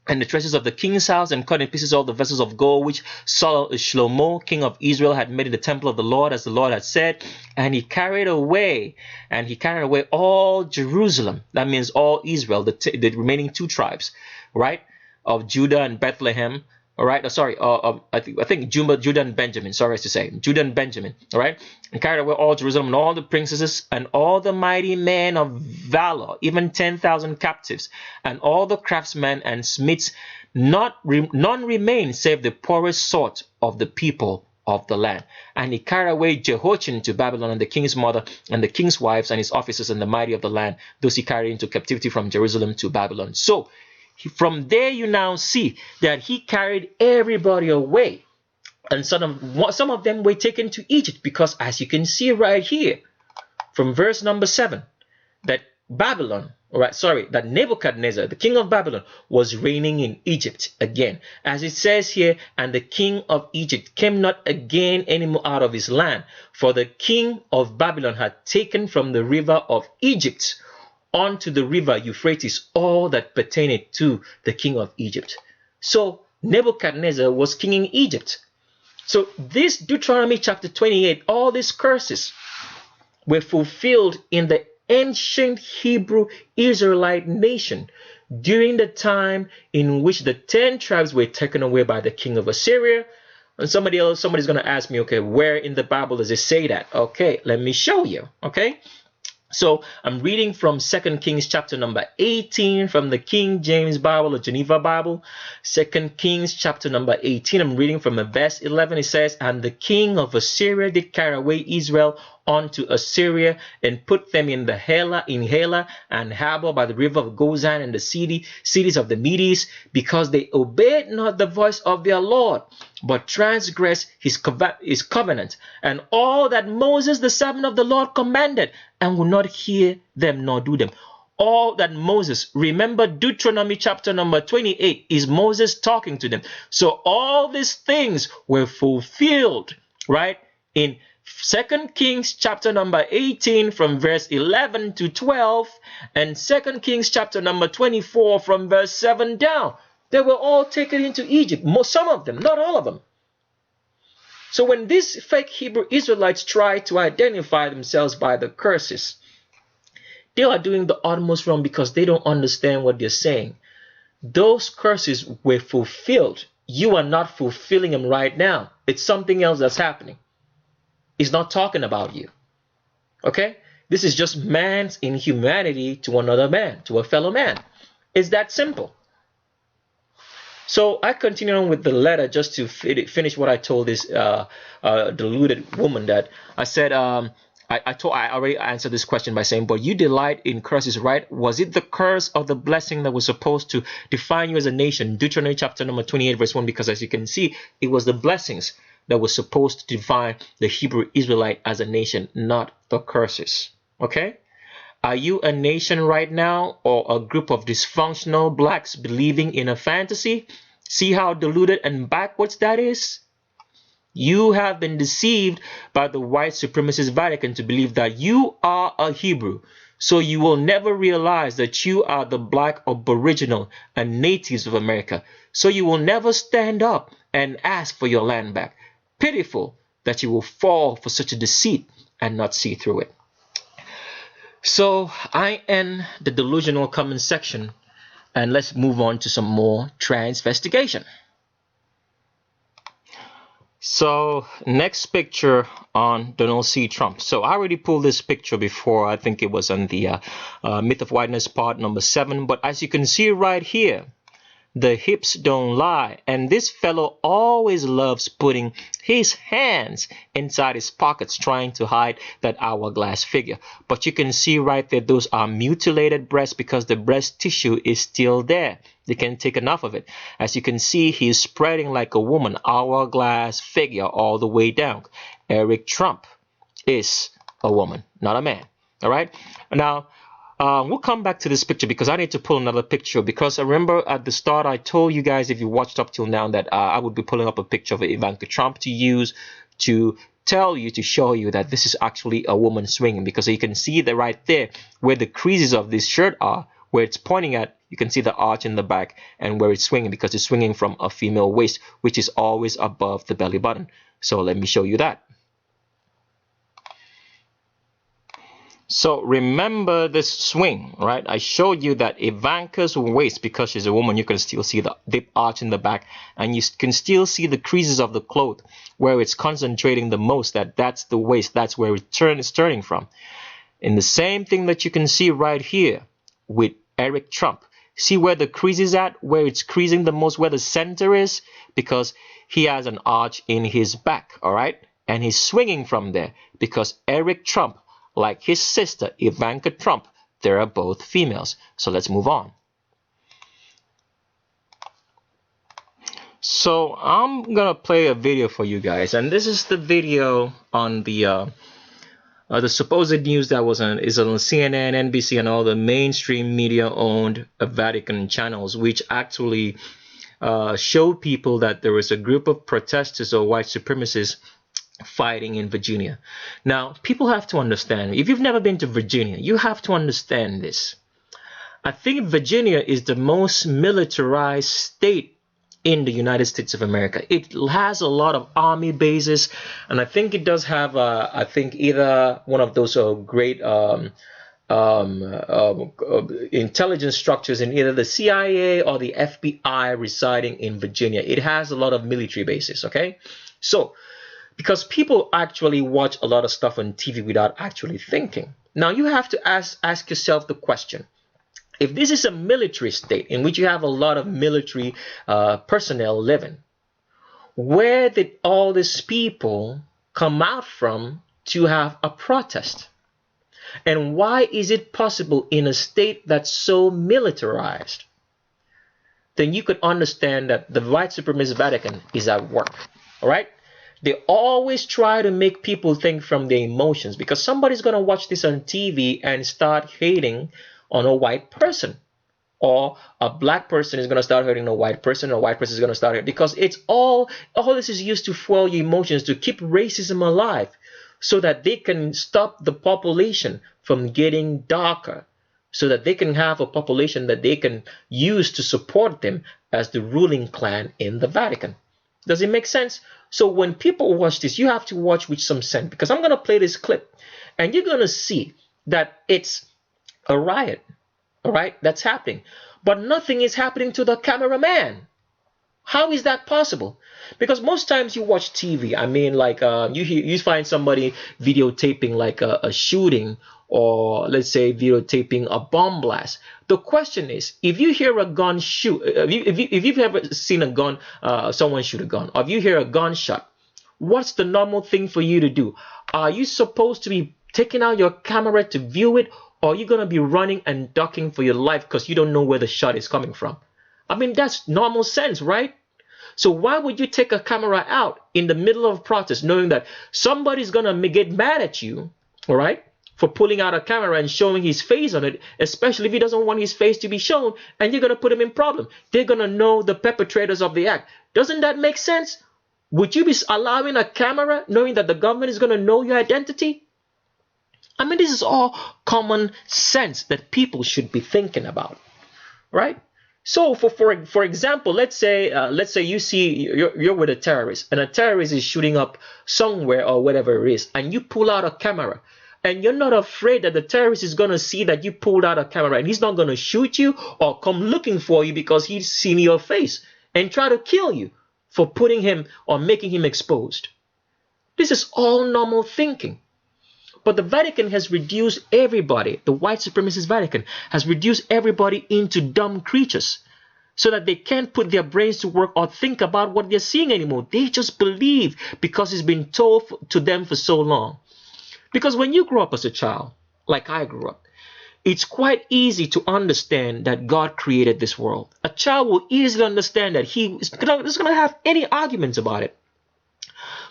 and the treasures of the king's house, and cut in pieces all the vessels of gold which Shlomo, king of Israel, had made in the temple of the Lord, as the Lord had said. And he carried away all Jerusalem. That means all Israel, the remaining 2 tribes, right, of Judah and Bethlehem. All right, I think Judah and Benjamin. Sorry to say, Judah and Benjamin. All right, and carried away all Jerusalem and all the princesses and all the mighty men of valor, even 10,000 captives, and all the craftsmen and smiths. None remained save the poorest sort of the people of the land. And he carried away Jehoiachin to Babylon, and the king's mother, and the king's wives, and his officers, and the mighty of the land. Those he carried into captivity from Jerusalem to Babylon. So from there you now see that he carried everybody away. And some of them were taken to Egypt, because as you can see right here, from verse number 7, that that Nebuchadnezzar, the king of Babylon, was reigning in Egypt again. As it says here, and the king of Egypt came not again anymore out of his land, for the king of Babylon had taken from the river of Egypt unto the river Euphrates all that pertained to the king of Egypt. So Nebuchadnezzar was king in Egypt. So this Deuteronomy chapter 28, all these curses were fulfilled in the ancient Hebrew Israelite nation during the time in which the 10 tribes were taken away by the king of Assyria. And somebody's going to ask me, okay, where in the Bible does it say that? Okay, let me show you. Okay, so I'm reading from 2 Kings chapter number 18 from the King James Bible or Geneva Bible. 2 Kings chapter number 18, I'm reading from verse 11. It says, and the king of Assyria did carry away Israel unto Assyria, and put them in Hala and Habor by the river of Gozan, and the cities of the Medes, because they obeyed not the voice of their Lord, but transgressed his covenant, and all that Moses the servant of the Lord commanded, and would not hear them nor do them. All that Moses, remember Deuteronomy chapter number 28 is Moses talking to them. So all these things were fulfilled, right, in 2 Kings chapter number 18 from verse 11 to 12, and 2 Kings chapter number 24 from verse 7 down. They were all taken into Egypt, some of them, not all of them. So when these fake Hebrew Israelites try to identify themselves by the curses, they are doing the utmost wrong, because they don't understand what they're saying. Those curses were fulfilled. You are not fulfilling them right now. It's something else that's happening. It's not talking about you. Okay? This is just man's inhumanity to another man, to a fellow man. It's that simple. So I continue on with the letter just to finish what I told this deluded woman, that I said, I already answered this question by saying, but you delight in curses, right? Was it the curse of the blessing that was supposed to define you as a nation? Deuteronomy chapter number 28 verse 1, because as you can see, it was the blessings that was supposed to define the Hebrew Israelite as a nation, not the curses. Okay? Are you a nation right now, or a group of dysfunctional blacks believing in a fantasy? See how deluded and backwards that is? You have been deceived by the white supremacist Vatican to believe that you are a Hebrew. So you will never realize that you are the black aboriginal and natives of America. So you will never stand up and ask for your land back. Pitiful that you will fall for such a deceit and not see through it. So I end the delusional comment section, and let's move on to some more transvestigation. So next picture on Donald C. Trump. So I already pulled this picture before. I think it was on the Myth of Whiteness part number 7. But as you can see right here, the hips don't lie. And this fellow always loves putting his hands inside his pockets trying to hide that hourglass figure. But you can see right there, those are mutilated breasts because the breast tissue is still there. They can't take enough of it. As you can see, he's spreading like a woman, hourglass figure all the way down. Eric Trump is a woman, not a man. All right. Now, we'll come back to this picture because I need to pull another picture, because I remember at the start I told you guys, if you watched up till now, that I would be pulling up a picture of Ivanka Trump to use to tell you, to show you that this is actually a woman swinging, because you can see that right there where the creases of this shirt are, where it's pointing at, you can see the arch in the back, and where it's swinging, because it's swinging from a female waist, which is always above the belly button. So let me show you that. So remember this swing, right? I showed you that Ivanka's waist, because she's a woman, you can still see the deep arch in the back, and you can still see the creases of the cloth where it's concentrating the most. That's the waist. That's where it's turning from. And the same thing that you can see right here with Eric Trump. See where the crease is at, where it's creasing the most, where the center is, because he has an arch in his back, all right? And he's swinging from there because Eric Trump, like his sister Ivanka Trump, they are both females. So let's move on. So I'm gonna play a video for you guys, and this is the video on the supposed news that is on CNN, NBC, and all the mainstream media-owned Vatican channels, which actually showed people that there was a group of protesters or white supremacists fighting in Virginia. Now, people have to understand, if you've never been to Virginia, you have to understand this. I think Virginia is the most militarized state in the United States of America. It has a lot of army bases, and I think it does have, I think, either one of those great intelligence structures in either the CIA or the FBI residing in Virginia. It has a lot of military bases, okay? So, because people actually watch a lot of stuff on TV without actually thinking. Now, you have to ask yourself the question, if this is a military state in which you have a lot of military personnel living, where did all these people come out from to have a protest? And why is it possible in a state that's so militarized? Then you could understand that the white supremacist Vatican is at work, all right? They always try to make people think from their emotions, because somebody's going to watch this on TV and start hating on a white person, or a black person is going to start hurting a white person, or a white person is going to start hurting, because it's all this is used to fuel your emotions, to keep racism alive, so that they can stop the population from getting darker, so that they can have a population that they can use to support them as the ruling clan in the Vatican. Does it make sense? So when people watch this, you have to watch with some sense, because I'm going to play this clip and you're going to see that it's a riot, all right, that's happening, but nothing is happening to the cameraman. How is that possible? Because most times you watch TV, I mean, like you find somebody videotaping like a shooting, or let's say videotaping a bomb blast. The question is, if you hear a gun shoot, if you've ever seen a gun, someone shoot a gun, or if you hear a gunshot, what's the normal thing for you to do? Are you supposed to be taking out your camera to view it, or are you going to be running and ducking for your life because you don't know where the shot is coming from? I mean, that's normal sense, right? So why would you take a camera out in the middle of a protest knowing that somebody's going to get mad at you, all right, for pulling out a camera and showing his face on it, especially if he doesn't want his face to be shown, and you're going to put him in problem. They're going to know the perpetrators of the act. Doesn't that make sense? Would you be allowing a camera knowing that the government is going to know your identity? I mean, this is all common sense that people should be thinking about, right? So, for example, let's say you see you're with a terrorist, and a terrorist is shooting up somewhere or whatever it is, and you pull out a camera, and you're not afraid that the terrorist is going to see that you pulled out a camera, and he's not going to shoot you or come looking for you because he's seen your face and try to kill you for putting him or making him exposed. This is all normal thinking. But the Vatican has reduced everybody, the white supremacist Vatican has reduced everybody into dumb creatures, so that they can't put their brains to work or think about what they're seeing anymore. They just believe because it's been told to them for so long. Because when you grow up as a child, like I grew up, it's quite easy to understand that God created this world. A child will easily understand that he is not going to have any arguments about it.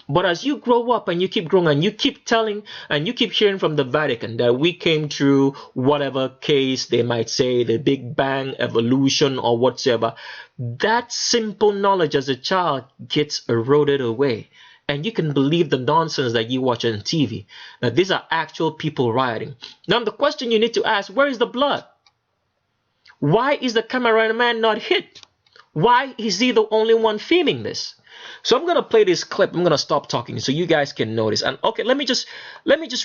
But as you grow up and you keep growing and you keep telling and you keep hearing from the Vatican that we came through whatever case they might say, the Big Bang, evolution, or whatsoever, that simple knowledge as a child gets eroded away. And you can believe the nonsense that you watch on TV. Now, these are actual people rioting. Now, the question you need to ask, where is the blood? Why is the cameraman not hit? Why is he the only one filming this? So I'm going to play this clip. I'm going to stop talking so you guys can notice. And okay, let me just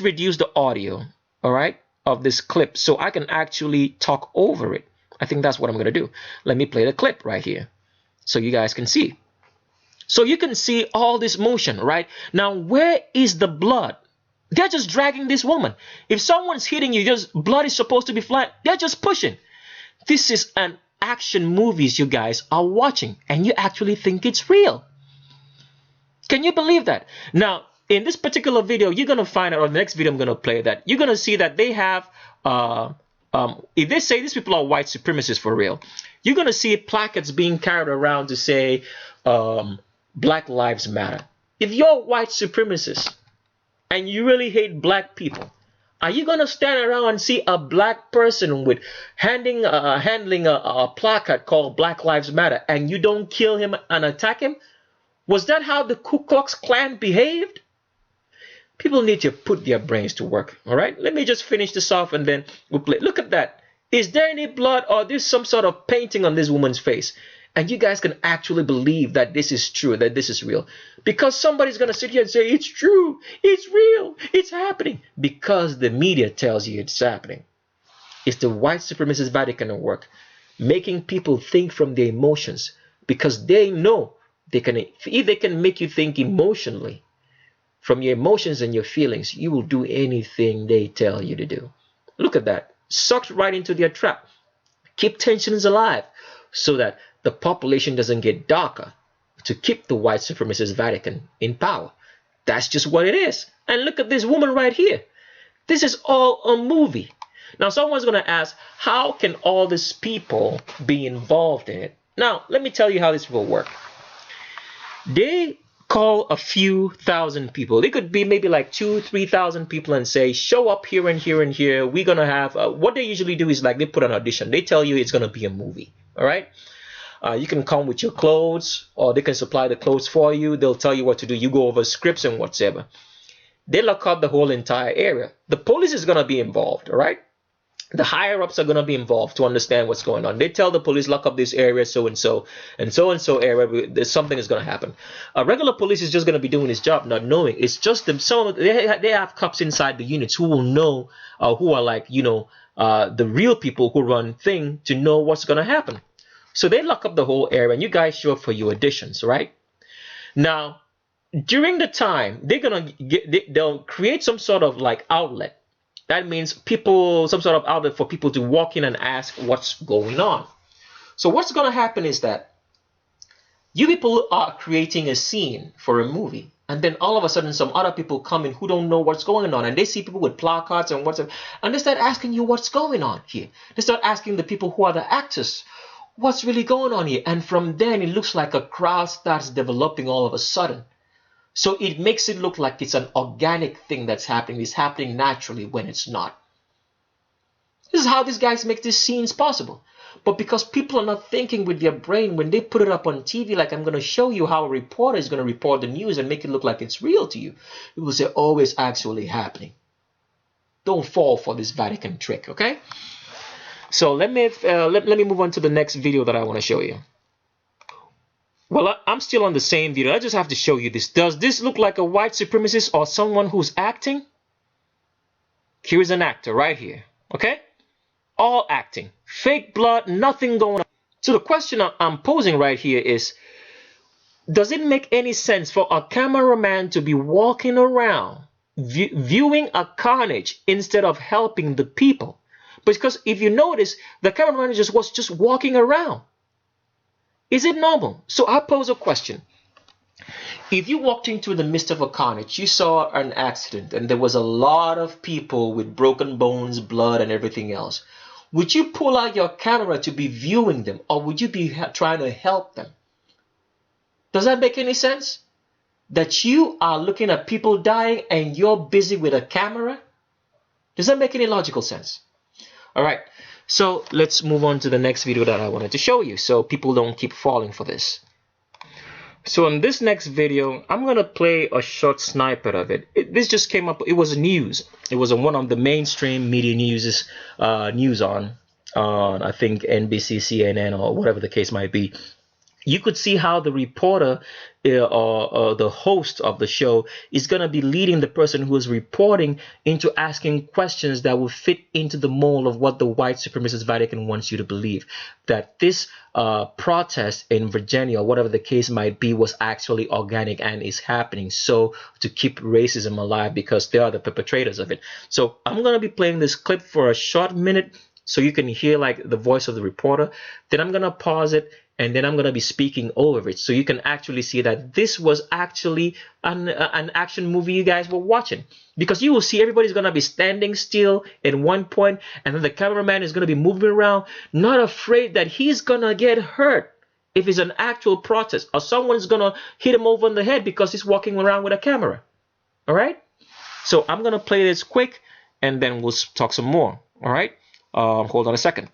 reduce the audio, all right, of this clip so I can actually talk over it. I think that's what I'm going to do. Let me play the clip right here so you guys can see. So you can see all this motion, right? Now, where is the blood? They're just dragging this woman. If someone's hitting you, blood is supposed to be flying. They're just pushing. This is an action movies you guys are watching, and you actually think it's real. Can you believe that? Now, in this particular video, you're going to find out, or the next video I'm going to play, that you're going to see that they have, if they say these people are white supremacists for real, you're going to see placards being carried around to say, Black Lives Matter. If you're white supremacist and you really hate black people, are you going to stand around and see a black person with handling a placard called Black Lives Matter and you don't kill him and attack him? Was that how the Ku Klux Klan behaved? People need to put their brains to work, all right? Let me just finish this off and then we'll play. Look at that. Is there any blood or there's some sort of painting on this woman's face? And you guys can actually believe that this is true, that this is real. Because somebody's going to sit here and say, it's true, it's real, it's happening. Because the media tells you it's happening. It's the white supremacist Vatican at work, making people think from their emotions. Because they know if they can make you think emotionally, from your emotions and your feelings, you will do anything they tell you to do. Look at that. Sucked right into their trap. Keep tensions alive so that the population doesn't get darker, to keep the white supremacist Vatican in power. That's just what it is. And look at this woman right here. This is all a movie. Now, someone's going to ask, how can all these people be involved in it? Now, let me tell you how this will work. They call a few thousand people. They could be maybe like 2,000-3,000 people and say, show up here and here and here. We're going to have, what they usually do is like they put an audition. They tell you it's going to be a movie. All right. You can come with your clothes, or they can supply the clothes for you. They'll tell you what to do. You go over scripts and whatever. They lock up the whole entire area. The police is going to be involved. All right. The higher ups are going to be involved to understand what's going on. They tell the police, lock up this area, so and so area. There's something is going to happen. A regular police is just going to be doing his job, not knowing. It's just them. So they have cops inside the units who will know, who are like, the real people who run thing to know what's going to happen. So they lock up the whole area, and you guys show up for your auditions, right? Now, during the time, they'll create some sort of like outlet. That means some sort of outlet for people to walk in and ask what's going on. So what's going to happen is that you people are creating a scene for a movie, and then all of a sudden some other people come in who don't know what's going on, and they see people with placards and whatever, and they start asking you what's going on here. They start asking the people who are the actors, what's really going on here? And from then it looks like a crowd starts developing all of a sudden. So it makes it look like it's an organic thing that's happening. It's happening naturally when it's not. This is how these guys make these scenes possible. But because people are not thinking with their brain, when they put it up on TV, like I'm going to show you how a reporter is going to report the news and make it look like it's real to you, you will say, oh, it's actually happening. Don't fall for this Vatican trick, okay? So let me move on to the next video that I want to show you. Well, I'm still on the same video. I just have to show you this. Does this look like a white supremacist or someone who's acting? Here's an actor right here. Okay? All acting. Fake blood, nothing going on. So the question I'm posing right here is, does it make any sense for a cameraman to be walking around viewing a carnage instead of helping the people? Because if you notice, the cameraman was just walking around. Is it normal? So I pose a question. If you walked into the midst of a carnage, you saw an accident, and there was a lot of people with broken bones, blood, and everything else, would you pull out your camera to be viewing them, or would you be trying to help them? Does that make any sense? That you are looking at people dying and you're busy with a camera? Does that make any logical sense? All right. So let's move on to the next video that I wanted to show you so people don't keep falling for this. So in this next video, I'm going to play a short snippet of it. This just came up. It was news. It was on one of the mainstream media news on I think NBC, CNN, or whatever the case might be. You could see how the reporter or the host of the show is going to be leading the person who is reporting into asking questions that will fit into the mold of what the white supremacist Vatican wants you to believe. That this protest in Virginia, or whatever the case might be, was actually organic and is happening. So to keep racism alive, because they are the perpetrators of it. So I'm going to be playing this clip for a short minute so you can hear like the voice of the reporter. Then I'm going to pause it and then I'm going to be speaking over it so you can actually see that this was actually an action movie you guys were watching. Because you will see everybody's going to be standing still at one point, and then the cameraman is going to be moving around, not afraid that he's going to get hurt if it's an actual protest, or someone's going to hit him over in the head because he's walking around with a camera. All right? So I'm going to play this quick, and then we'll talk some more. All right? Hold on a second.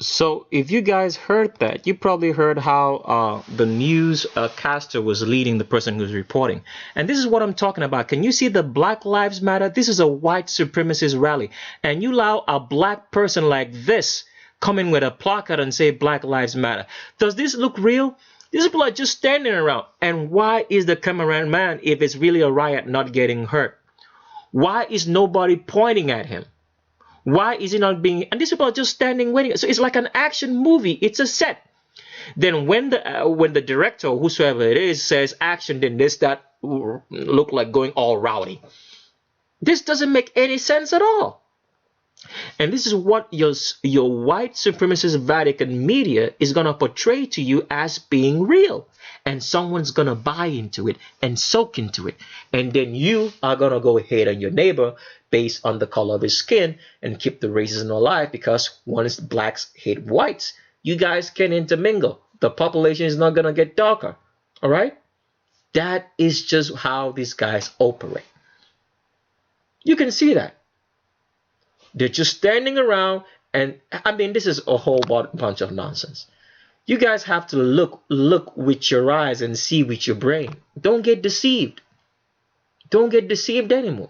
So if you guys heard that, you probably heard how the news caster was leading the person who's reporting. And this is what I'm talking about. Can you see the Black Lives Matter? This is a white supremacist rally. And you allow a black person like this come in with a placard and say Black Lives Matter. Does this look real? These people are just standing around. And why is the cameraman, if it's really a riot, not getting hurt? Why is nobody pointing at him? Why is he not being? And these people are just standing waiting. So it's like an action movie. It's a set. Then when the director, whosoever it is, says action, then this that look like going all rowdy. This doesn't make any sense at all. And this is what your white supremacist Vatican media is going to portray to you as being real. And someone's going to buy into it and soak into it. And then you are going to go hate on your neighbor based on the color of his skin and keep the racism alive, because once blacks hate whites, you guys can intermingle. The population is not going to get darker. All right? That is just how these guys operate. You can see that. They're just standing around, and I mean, this is a whole bunch of nonsense. You guys have to look with your eyes and see with your brain. Don't get deceived. Don't get deceived anymore.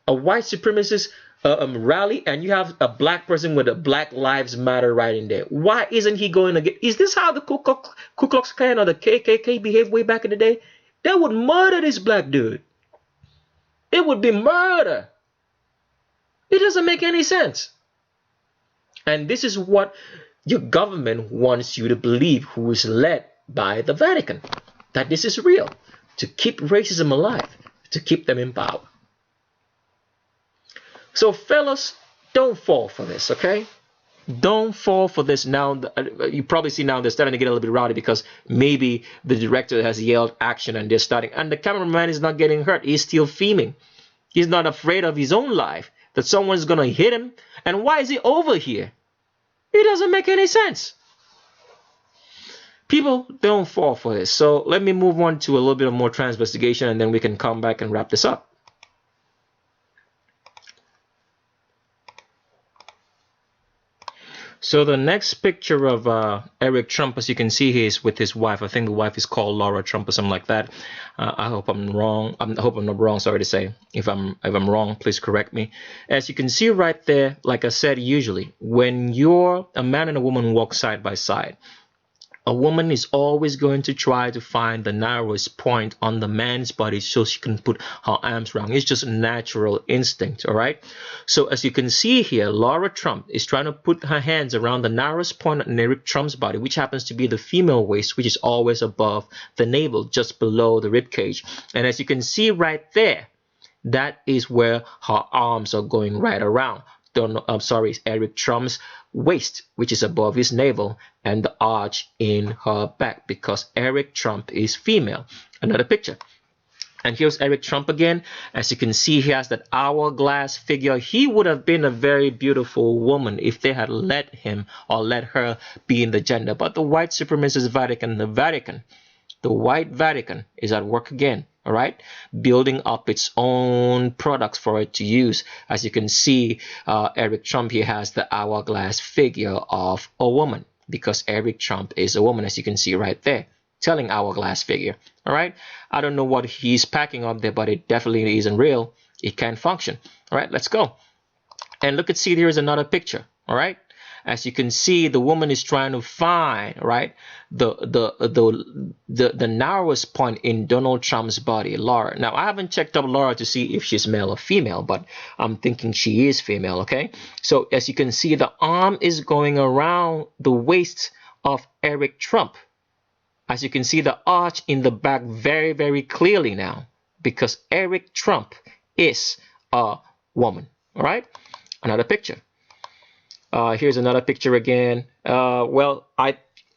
A white supremacist rally, and you have a black person with a Black Lives Matter right in there. Why isn't he going to get? Is this how the Ku Klux Klan or the KKK behaved way back in the day? They would murder this black dude. It would be murder. It doesn't make any sense. And this is what your government wants you to believe, who is led by the Vatican, that this is real, to keep racism alive, to keep them in power. So fellas, don't fall for this, okay? Don't fall for this. Now, you probably see now they're starting to get a little bit rowdy because maybe the director has yelled action and they're starting, and the cameraman is not getting hurt. He's still filming. He's not afraid of his own life, that someone's going to hit him. And why is he over here? It doesn't make any sense. People don't fall for this. So let me move on to a little bit of more transvestigation, and then we can come back and wrap this up. So the next picture of Eric Trump, as you can see, he is with his wife. I think the wife is called Laura Trump or something like that. I hope I'm wrong. I hope I'm not wrong. Sorry to say. If I'm wrong, please correct me. As you can see right there, like I said, usually when you're a man and a woman walk side by side, A woman is always going to try to find the narrowest point on the man's body so she can put her arms around. It's just a natural instinct, all right? So as you can see here, Laura Trump is trying to put her hands around the narrowest point on Eric Trump's body, which happens to be the female waist, which is always above the navel, just below the rib cage. And as you can see right there, that is where her arms are going right around. I'm sorry, Eric Trump's waist, which is above his navel, and the arch in her back, because Eric Trump is female. Another picture. And here's Eric Trump again. As you can see, he has that hourglass figure. He would have been a very beautiful woman if they had let him or let her be in the gender. But the white supremacist Vatican, the white Vatican is at work again, all right, building up its own products for it to use. As you can see, Eric Trump here has the hourglass figure of a woman, because Eric Trump is a woman, as you can see right there, telling hourglass figure. All right, I don't know what he's packing up there, but it definitely isn't real. It can't function. All right, let's go. And look at, see, here's another picture. All right, as you can see, the woman is trying to find, right, the narrowest point in Donald Trump's body, Laura. Now, I haven't checked up Laura to see if she's male or female, but I'm thinking she is female. Okay, so as you can see, the arm is going around the waist of Eric Trump. As you can see, the arch in the back very, very clearly now, because Eric Trump is a woman. All right, another picture. Here's another picture again. Well,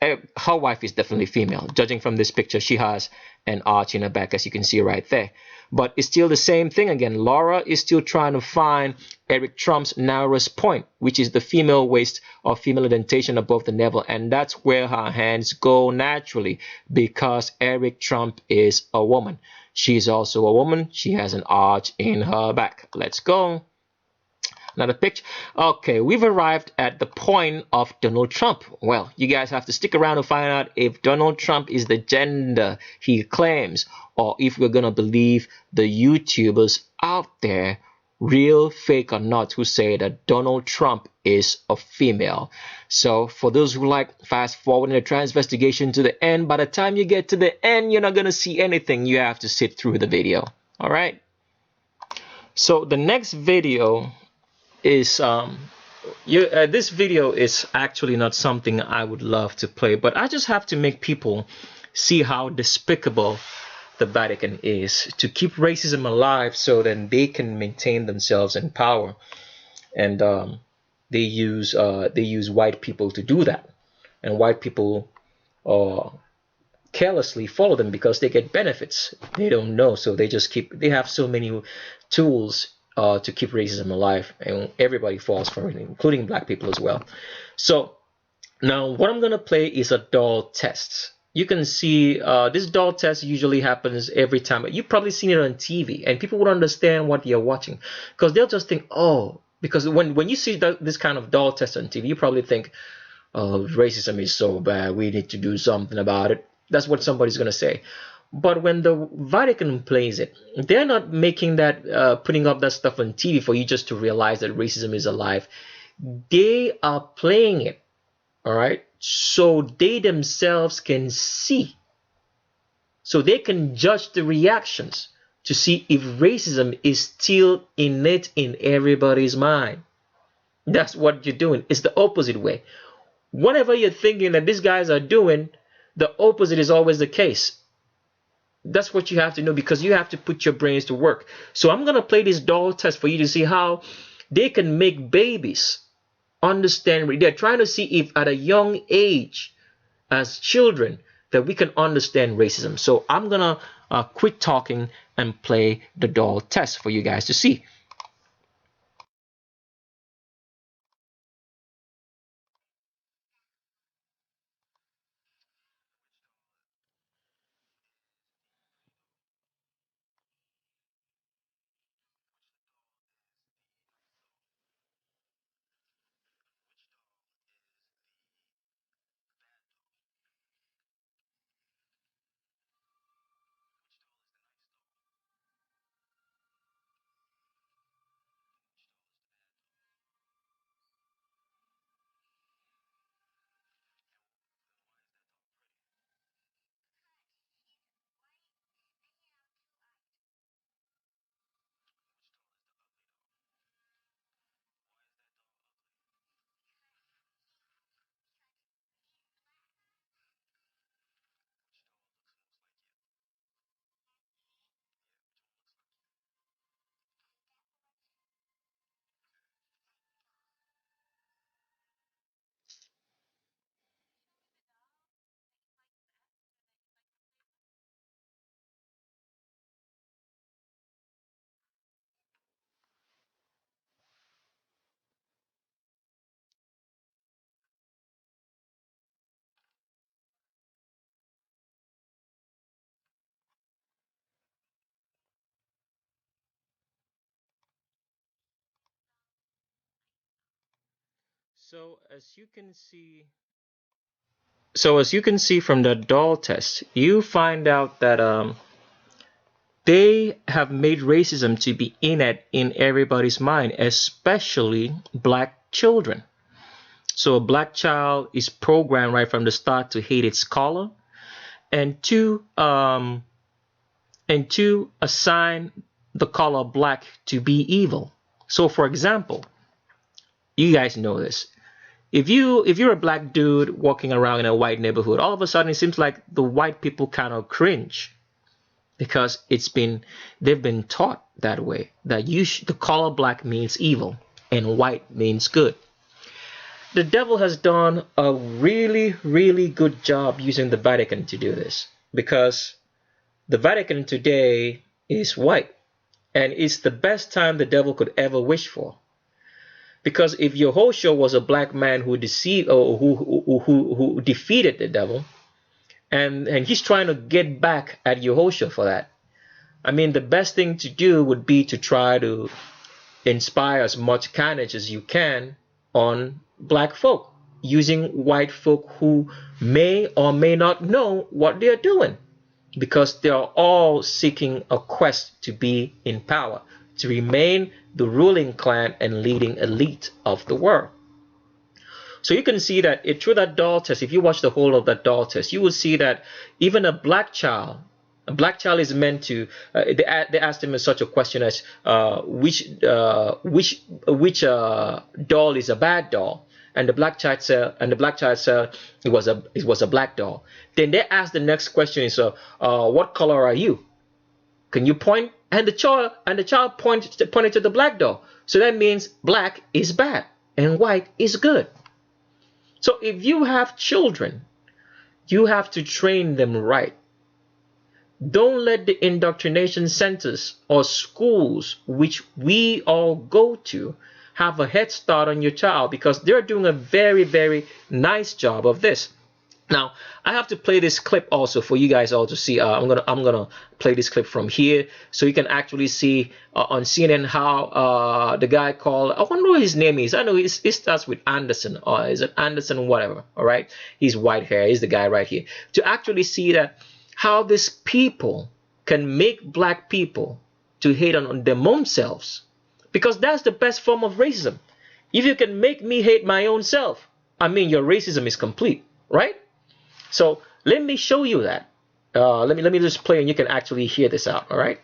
her wife is definitely female. Judging from this picture, she has an arch in her back, as you can see right there. But it's still the same thing again. Laura is still trying to find Eric Trump's narrowest point, which is the female waist or female indentation above the navel. And that's where her hands go naturally, because Eric Trump is a woman. She's also a woman. She has an arch in her back. Let's go. Another picture. Okay, we've arrived at the point of Donald Trump. Well, you guys have to stick around to find out if Donald Trump is the gender he claims, or if we're going to believe the YouTubers out there, real, fake or not, who say that Donald Trump is a female. So for those who like fast forwarding the transvestigation to the end, by the time you get to the end, you're not going to see anything. You have to sit through the video. All right. So the next video is this video is actually not something I would love to play, but I just have to make people see how despicable the Vatican is to keep racism alive, so then they can maintain themselves in power. And they use white people to do that, and white people carelessly follow them because they get benefits. They don't know, so they have so many tools to keep racism alive, and everybody falls for it, including black people as well. So now what I'm gonna play is a doll test. You can see this doll test usually happens every time. You've probably seen it on TV, and people would understand what you're watching, because they'll just think, oh, because when you see this kind of doll test on TV, you probably think, oh, racism is so bad, we need to do something about it. That's what somebody's gonna say. But when the Vatican plays it, they're not making that, putting up that stuff on TV for you just to realize that racism is alive. They are playing it, all right, so they themselves can see, so they can judge the reactions to see if racism is still innate in everybody's mind. That's what you're doing. It's the opposite way. Whatever you're thinking that these guys are doing, the opposite is always the case. That's what you have to know, because you have to put your brains to work. So I'm going to play this doll test for you to see how they can make babies understand. They're trying to see if at a young age, as children, that we can understand racism. So I'm going to quit talking and play the doll test for you guys to see. So as you can see, from the doll test, you find out that they have made racism to be innate in everybody's mind, especially black children. So a black child is programmed right from the start to hate its color, and to assign the color black to be evil. So for example, you guys know this. If you're a black dude walking around in a white neighborhood, all of a sudden it seems like the white people kind of cringe because they've been taught that way, that the color black means evil and white means good. The devil has done a really, really good job using the Vatican to do this, because the Vatican today is white, and it's the best time the devil could ever wish for. Because if Yehoshua was a black man who deceived, or who defeated the devil, and he's trying to get back at Yehoshua for that, I mean, the best thing to do would be to try to inspire as much carnage as you can on black folk, using white folk who may or may not know what they're doing, because they are all seeking a quest to be in power, to remain the ruling clan and leading elite of the world. So you can see that through that doll test, if you watch the whole of that doll test, you will see that even a black child is meant to. They asked him such a question as which doll is a bad doll, and the black child said it was a black doll. Then they asked the next question is what color are you? Can you point? And the child pointed to the black doll. So that means black is bad and white is good. So if you have children, you have to train them right. Don't let the indoctrination centers or schools which we all go to have a head start on your child, because they're doing a very, very nice job of this. Now, I have to play this clip also for you guys all to see. I'm gonna play this clip from here so you can actually see on CNN how the guy called, I wonder what his name is. I know it starts with Anderson, or is it Anderson, whatever. All right, he's white hair. He's the guy right here. To actually see that how these people can make black people to hate on their own selves, because that's the best form of racism. If you can make me hate my own self, I mean your racism is complete, right? So let me show you that. Let me just play and you can actually hear this out. All right.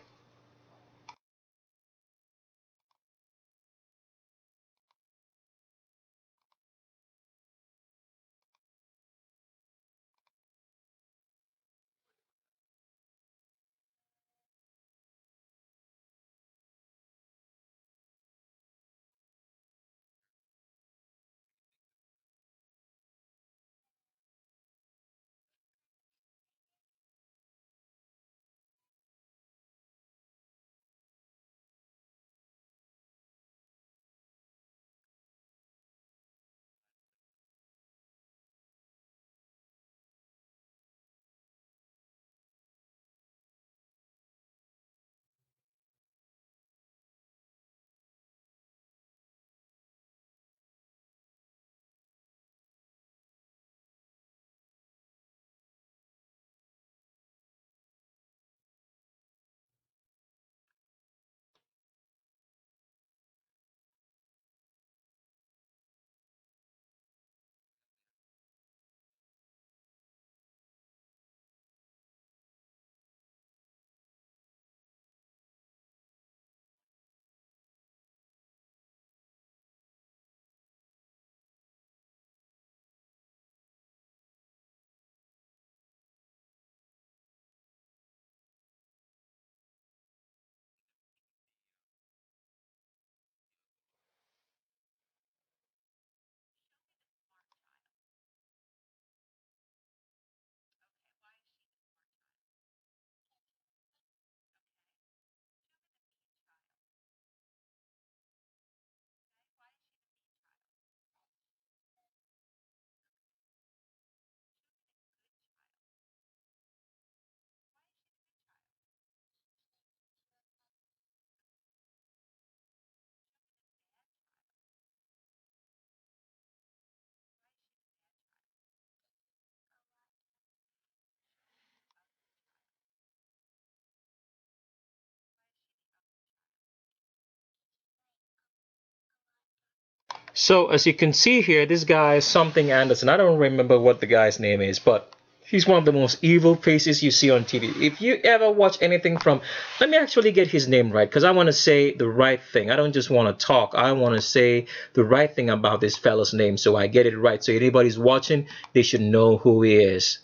So as you can see here, this guy is something Anderson. I don't remember what the guy's name is, but he's one of the most evil faces you see on TV. If you ever watch anything from, let me actually get his name right, because I want to say the right thing. I don't just want to talk. I want to say the right thing about this fellow's name, so I get it right. So anybody's watching, they should know who he is.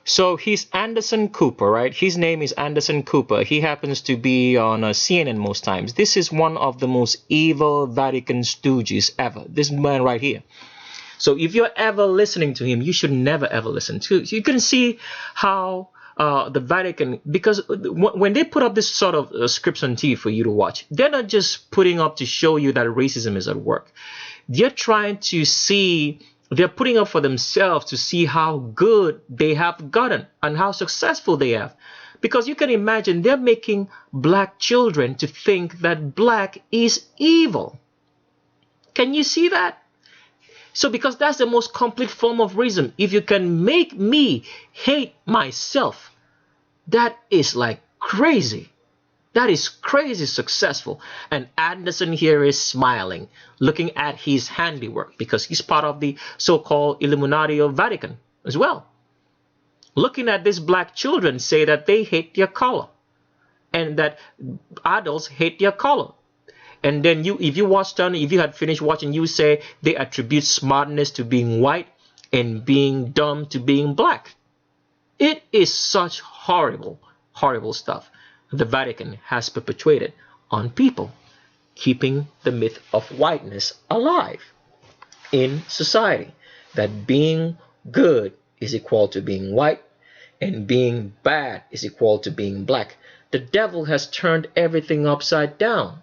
So he's Anderson Cooper, right? His name is Anderson Cooper. He happens to be on CNN most times. This is one of the most evil Vatican stooges ever. This man right here. So if you're ever listening to him, you should never ever listen to. You can see how the Vatican, because when they put up this sort of scripts on TV for you to watch, they're not just putting up to show you that racism is at work. They're trying to see. They're putting up for themselves to see how good they have gotten and how successful they have. Because you can imagine they're making black children to think that black is evil. Can you see that? So because that's the most complete form of racism. If you can make me hate myself, that is like crazy. That is crazy successful. And Anderson here is smiling, looking at his handiwork, because he's part of the so-called Illuminati of Vatican as well. Looking at these black children say that they hate their color and that adults hate their color. And then if you had finished watching, you say they attribute smartness to being white and being dumb to being black. It is such horrible, horrible stuff the Vatican has perpetuated on people, keeping the myth of whiteness alive in society, that being good is equal to being white and being bad is equal to being black. The devil has turned everything upside down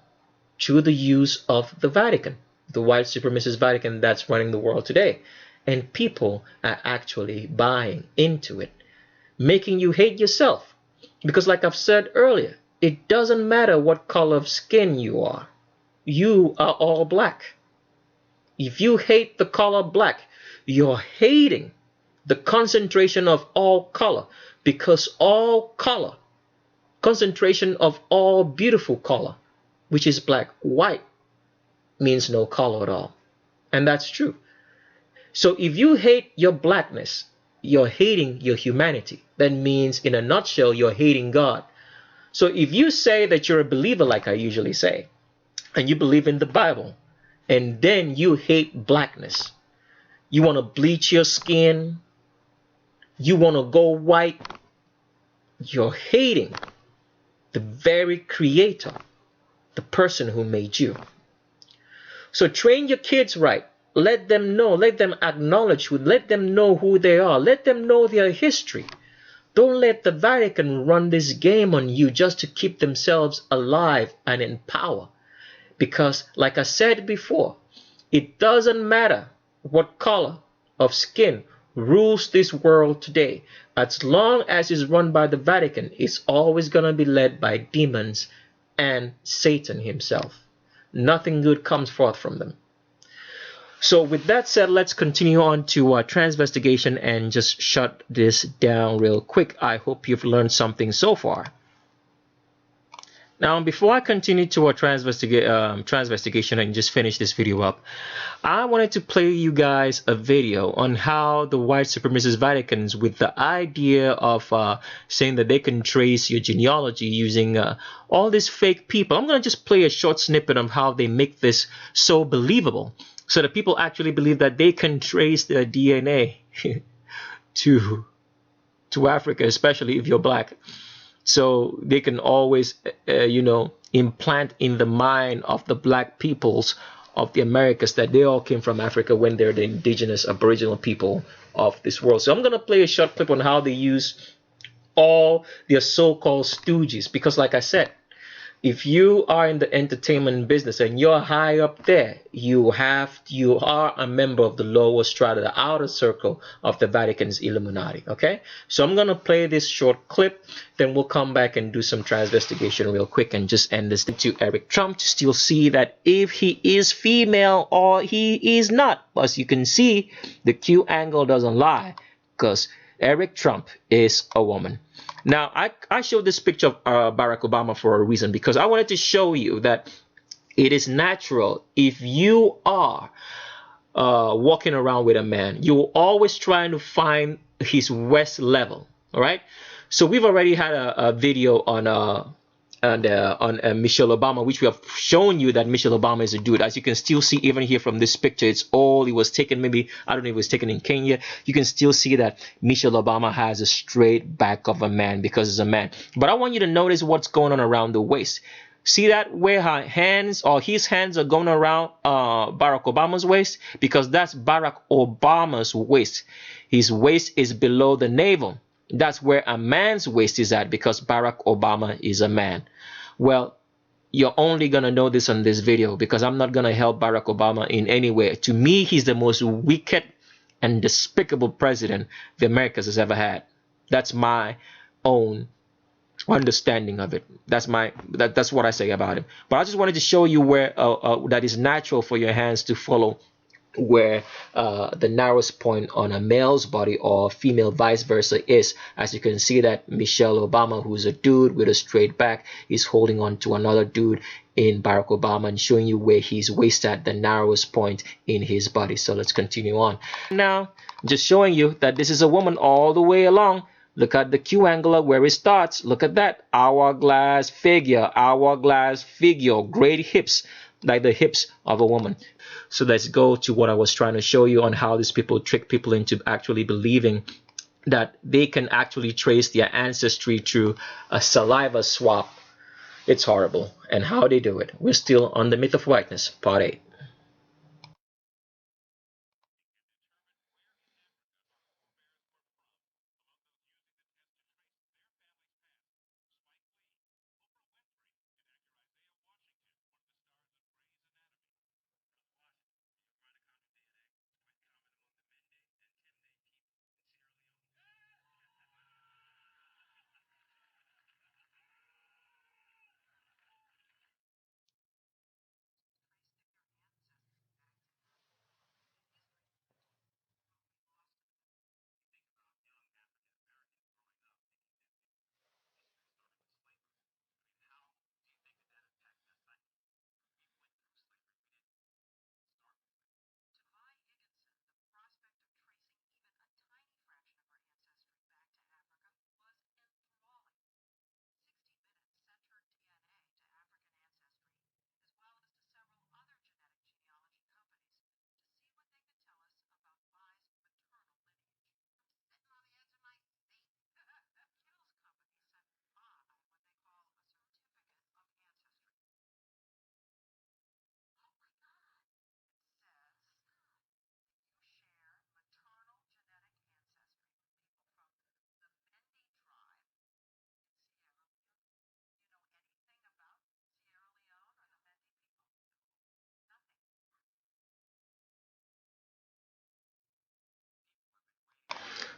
through the use of the Vatican, the white supremacist Vatican that's running the world today. And people are actually buying into it, making you hate yourself. Because like I've said earlier, it doesn't matter what color of skin you are. You are all black. If you hate the color black, you're hating the concentration of all color, because all color, concentration of all beautiful color, which is black, white, means no color at all. And that's true. So if you hate your blackness, you're hating your humanity. That means, in a nutshell, you're hating God. So if you say that you're a believer, like I usually say, and you believe in the Bible, and then you hate blackness, you want to bleach your skin, you want to go white, you're hating the very creator, the person who made you. So train your kids right. Let them know, let them acknowledge, let them know who they are, let them know their history. Don't let the Vatican run this game on you just to keep themselves alive and in power. Because, like I said before, it doesn't matter what color of skin rules this world today. As long as it's run by the Vatican, it's always going to be led by demons and Satan himself. Nothing good comes forth from them. So with that said, let's continue on to Transvestigation and just shut this down real quick. I hope you've learned something so far. Now, before I continue to Transvestigation and just finish this video up, I wanted to play you guys a video on how the white supremacist Vaticans, with the idea of saying that they can trace your genealogy using all these fake people. I'm going to just play a short snippet of how they make this so believable, so that people actually believe that they can trace their DNA to Africa, especially if you're black. So they can always, implant in the mind of the black peoples of the Americas that they all came from Africa when they're the indigenous aboriginal people of this world. So I'm going to play a short clip on how they use all their so-called stooges. Because like I said, if you are in the entertainment business and you're high up there, you are a member of the lower strata, the outer circle of the Vatican's Illuminati. Okay, so I'm gonna play this short clip, then we'll come back and do some transvestigation real quick and just end this to Eric Trump to still see that if he is female or he is not. As you can see, the Q angle doesn't lie, because Eric Trump is a woman. Now, I showed this picture of Barack Obama for a reason, because I wanted to show you that It is natural. If you are walking around with a man, you're always trying to find his waist level. All right. So we've already had a video on Michelle Obama, which we have shown you that Michelle Obama is a dude. As you can still see, even here from this picture, it was taken, maybe, I don't know if it was taken in Kenya. You can still see that Michelle Obama has a straight back of a man because it's a man. But I want you to notice what's going on around the waist. See that where her hands or his hands are going around Barack Obama's waist? Because that's Barack Obama's waist. His waist is below the navel. That's where a man's waist is at, because Barack Obama is a man. Well, you're only going to know this on this video, because I'm not going to help Barack Obama in any way. To me, he's the most wicked and despicable president the Americas has ever had. That's my own understanding of it. That's what I say about him. But I just wanted to show you where that is natural for your hands to follow where the narrowest point on a male's body, or female vice versa, is. As you can see that Michelle Obama, who's a dude with a straight back, is holding on to another dude in Barack Obama and showing you where he's waist at, the narrowest point in his body. So let's continue on. Now, just showing you that this is a woman all the way along. Look at the Q angle where it starts. Look at that hourglass figure, great hips, like the hips of a woman. So let's go to what I was trying to show you on how these people trick people into actually believing that they can actually trace their ancestry through a saliva swap. It's horrible. And how they do it. We're still on the myth of whiteness, part 8.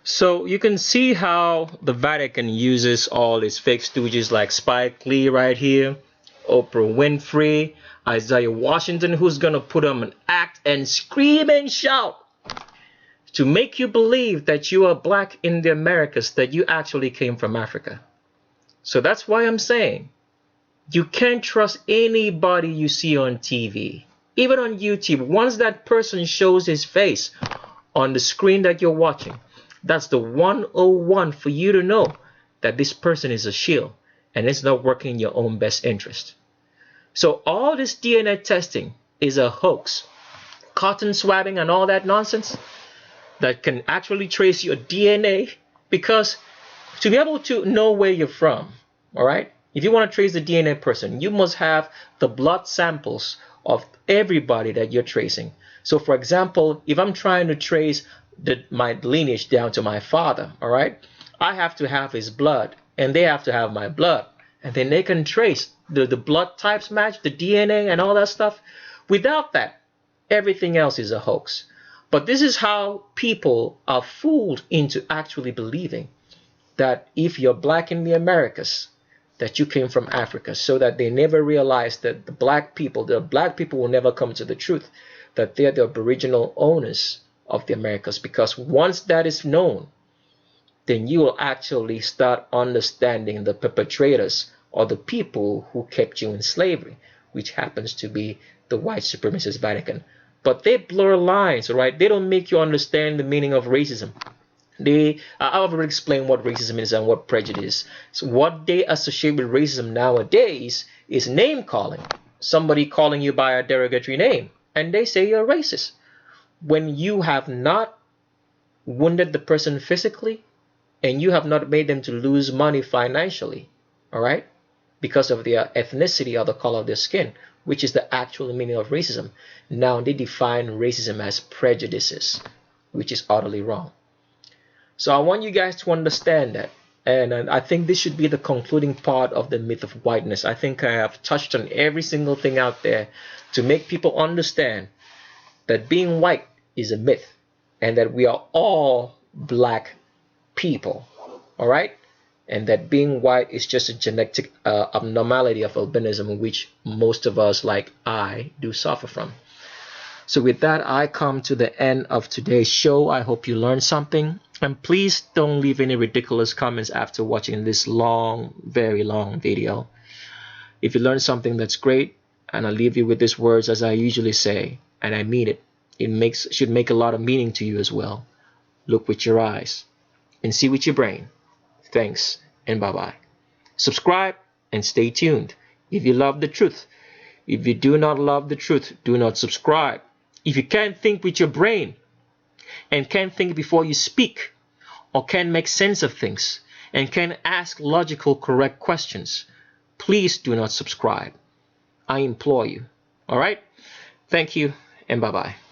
So you can see how the Vatican uses all its fake stooges like Spike Lee right here, Oprah Winfrey, Isaiah Washington, who's gonna put on an act and scream and shout to make you believe that you are black in the Americas, that you actually came from Africa. So that's why I'm saying you can't trust anybody you see on TV, even on YouTube. Once that person shows his face on the screen that you're watching, that's the 101 for you to know that this person is a shill and it's not working in your own best interest. So all this DNA testing is a hoax. Cotton swabbing and all that nonsense that can actually trace your DNA, because to be able to know where you're from, all right, if you want to trace the DNA person, you must have the blood samples of everybody that you're tracing. So for example, if I'm trying to trace my lineage down to my father, all right, I have to have his blood and they have to have my blood, and then they can trace the blood types match, the DNA and all that stuff. Without that, everything else is a hoax. But this is how people are fooled into actually believing that if you're black in the Americas, that you came from Africa, so that they never realize that the black people will never come to the truth, that they're the original owners of the Americas. Because once that is known, then you will actually start understanding the perpetrators, or the people who kept you in slavery, which happens to be the white supremacist Vatican. But they blur lines, all right? They don't make you understand the meaning of racism. I've already explained what racism is and what prejudice. So what they associate with racism nowadays is name calling. Somebody calling you by a derogatory name, and they say you're racist. When you have not wounded the person physically, and you have not made them to lose money financially, all right, because of their ethnicity or the color of their skin, which is the actual meaning of racism. Now they define racism as prejudices, which is utterly wrong. So I want you guys to understand that. And I think this should be the concluding part of the myth of whiteness. I think I have touched on every single thing out there to make people understand that being white is a myth and that we are all black people. All right? And that being white is just a genetic abnormality of albinism, which most of us, like I, do suffer from. So with that, I come to the end of today's show. I hope you learned something. And please don't leave any ridiculous comments after watching this long, very long video. If you learned something, that's great. And I'll leave you with these words as I usually say, and I mean it. It should make a lot of meaning to you as well. Look with your eyes and see with your brain. Thanks and bye-bye. Subscribe and stay tuned. If you love the truth. If you do not love the truth, do not subscribe. If you can't think with your brain and can't think before you speak, or can't make sense of things and can't ask logical, correct questions, please do not subscribe. I implore you. All right? Thank you and bye-bye.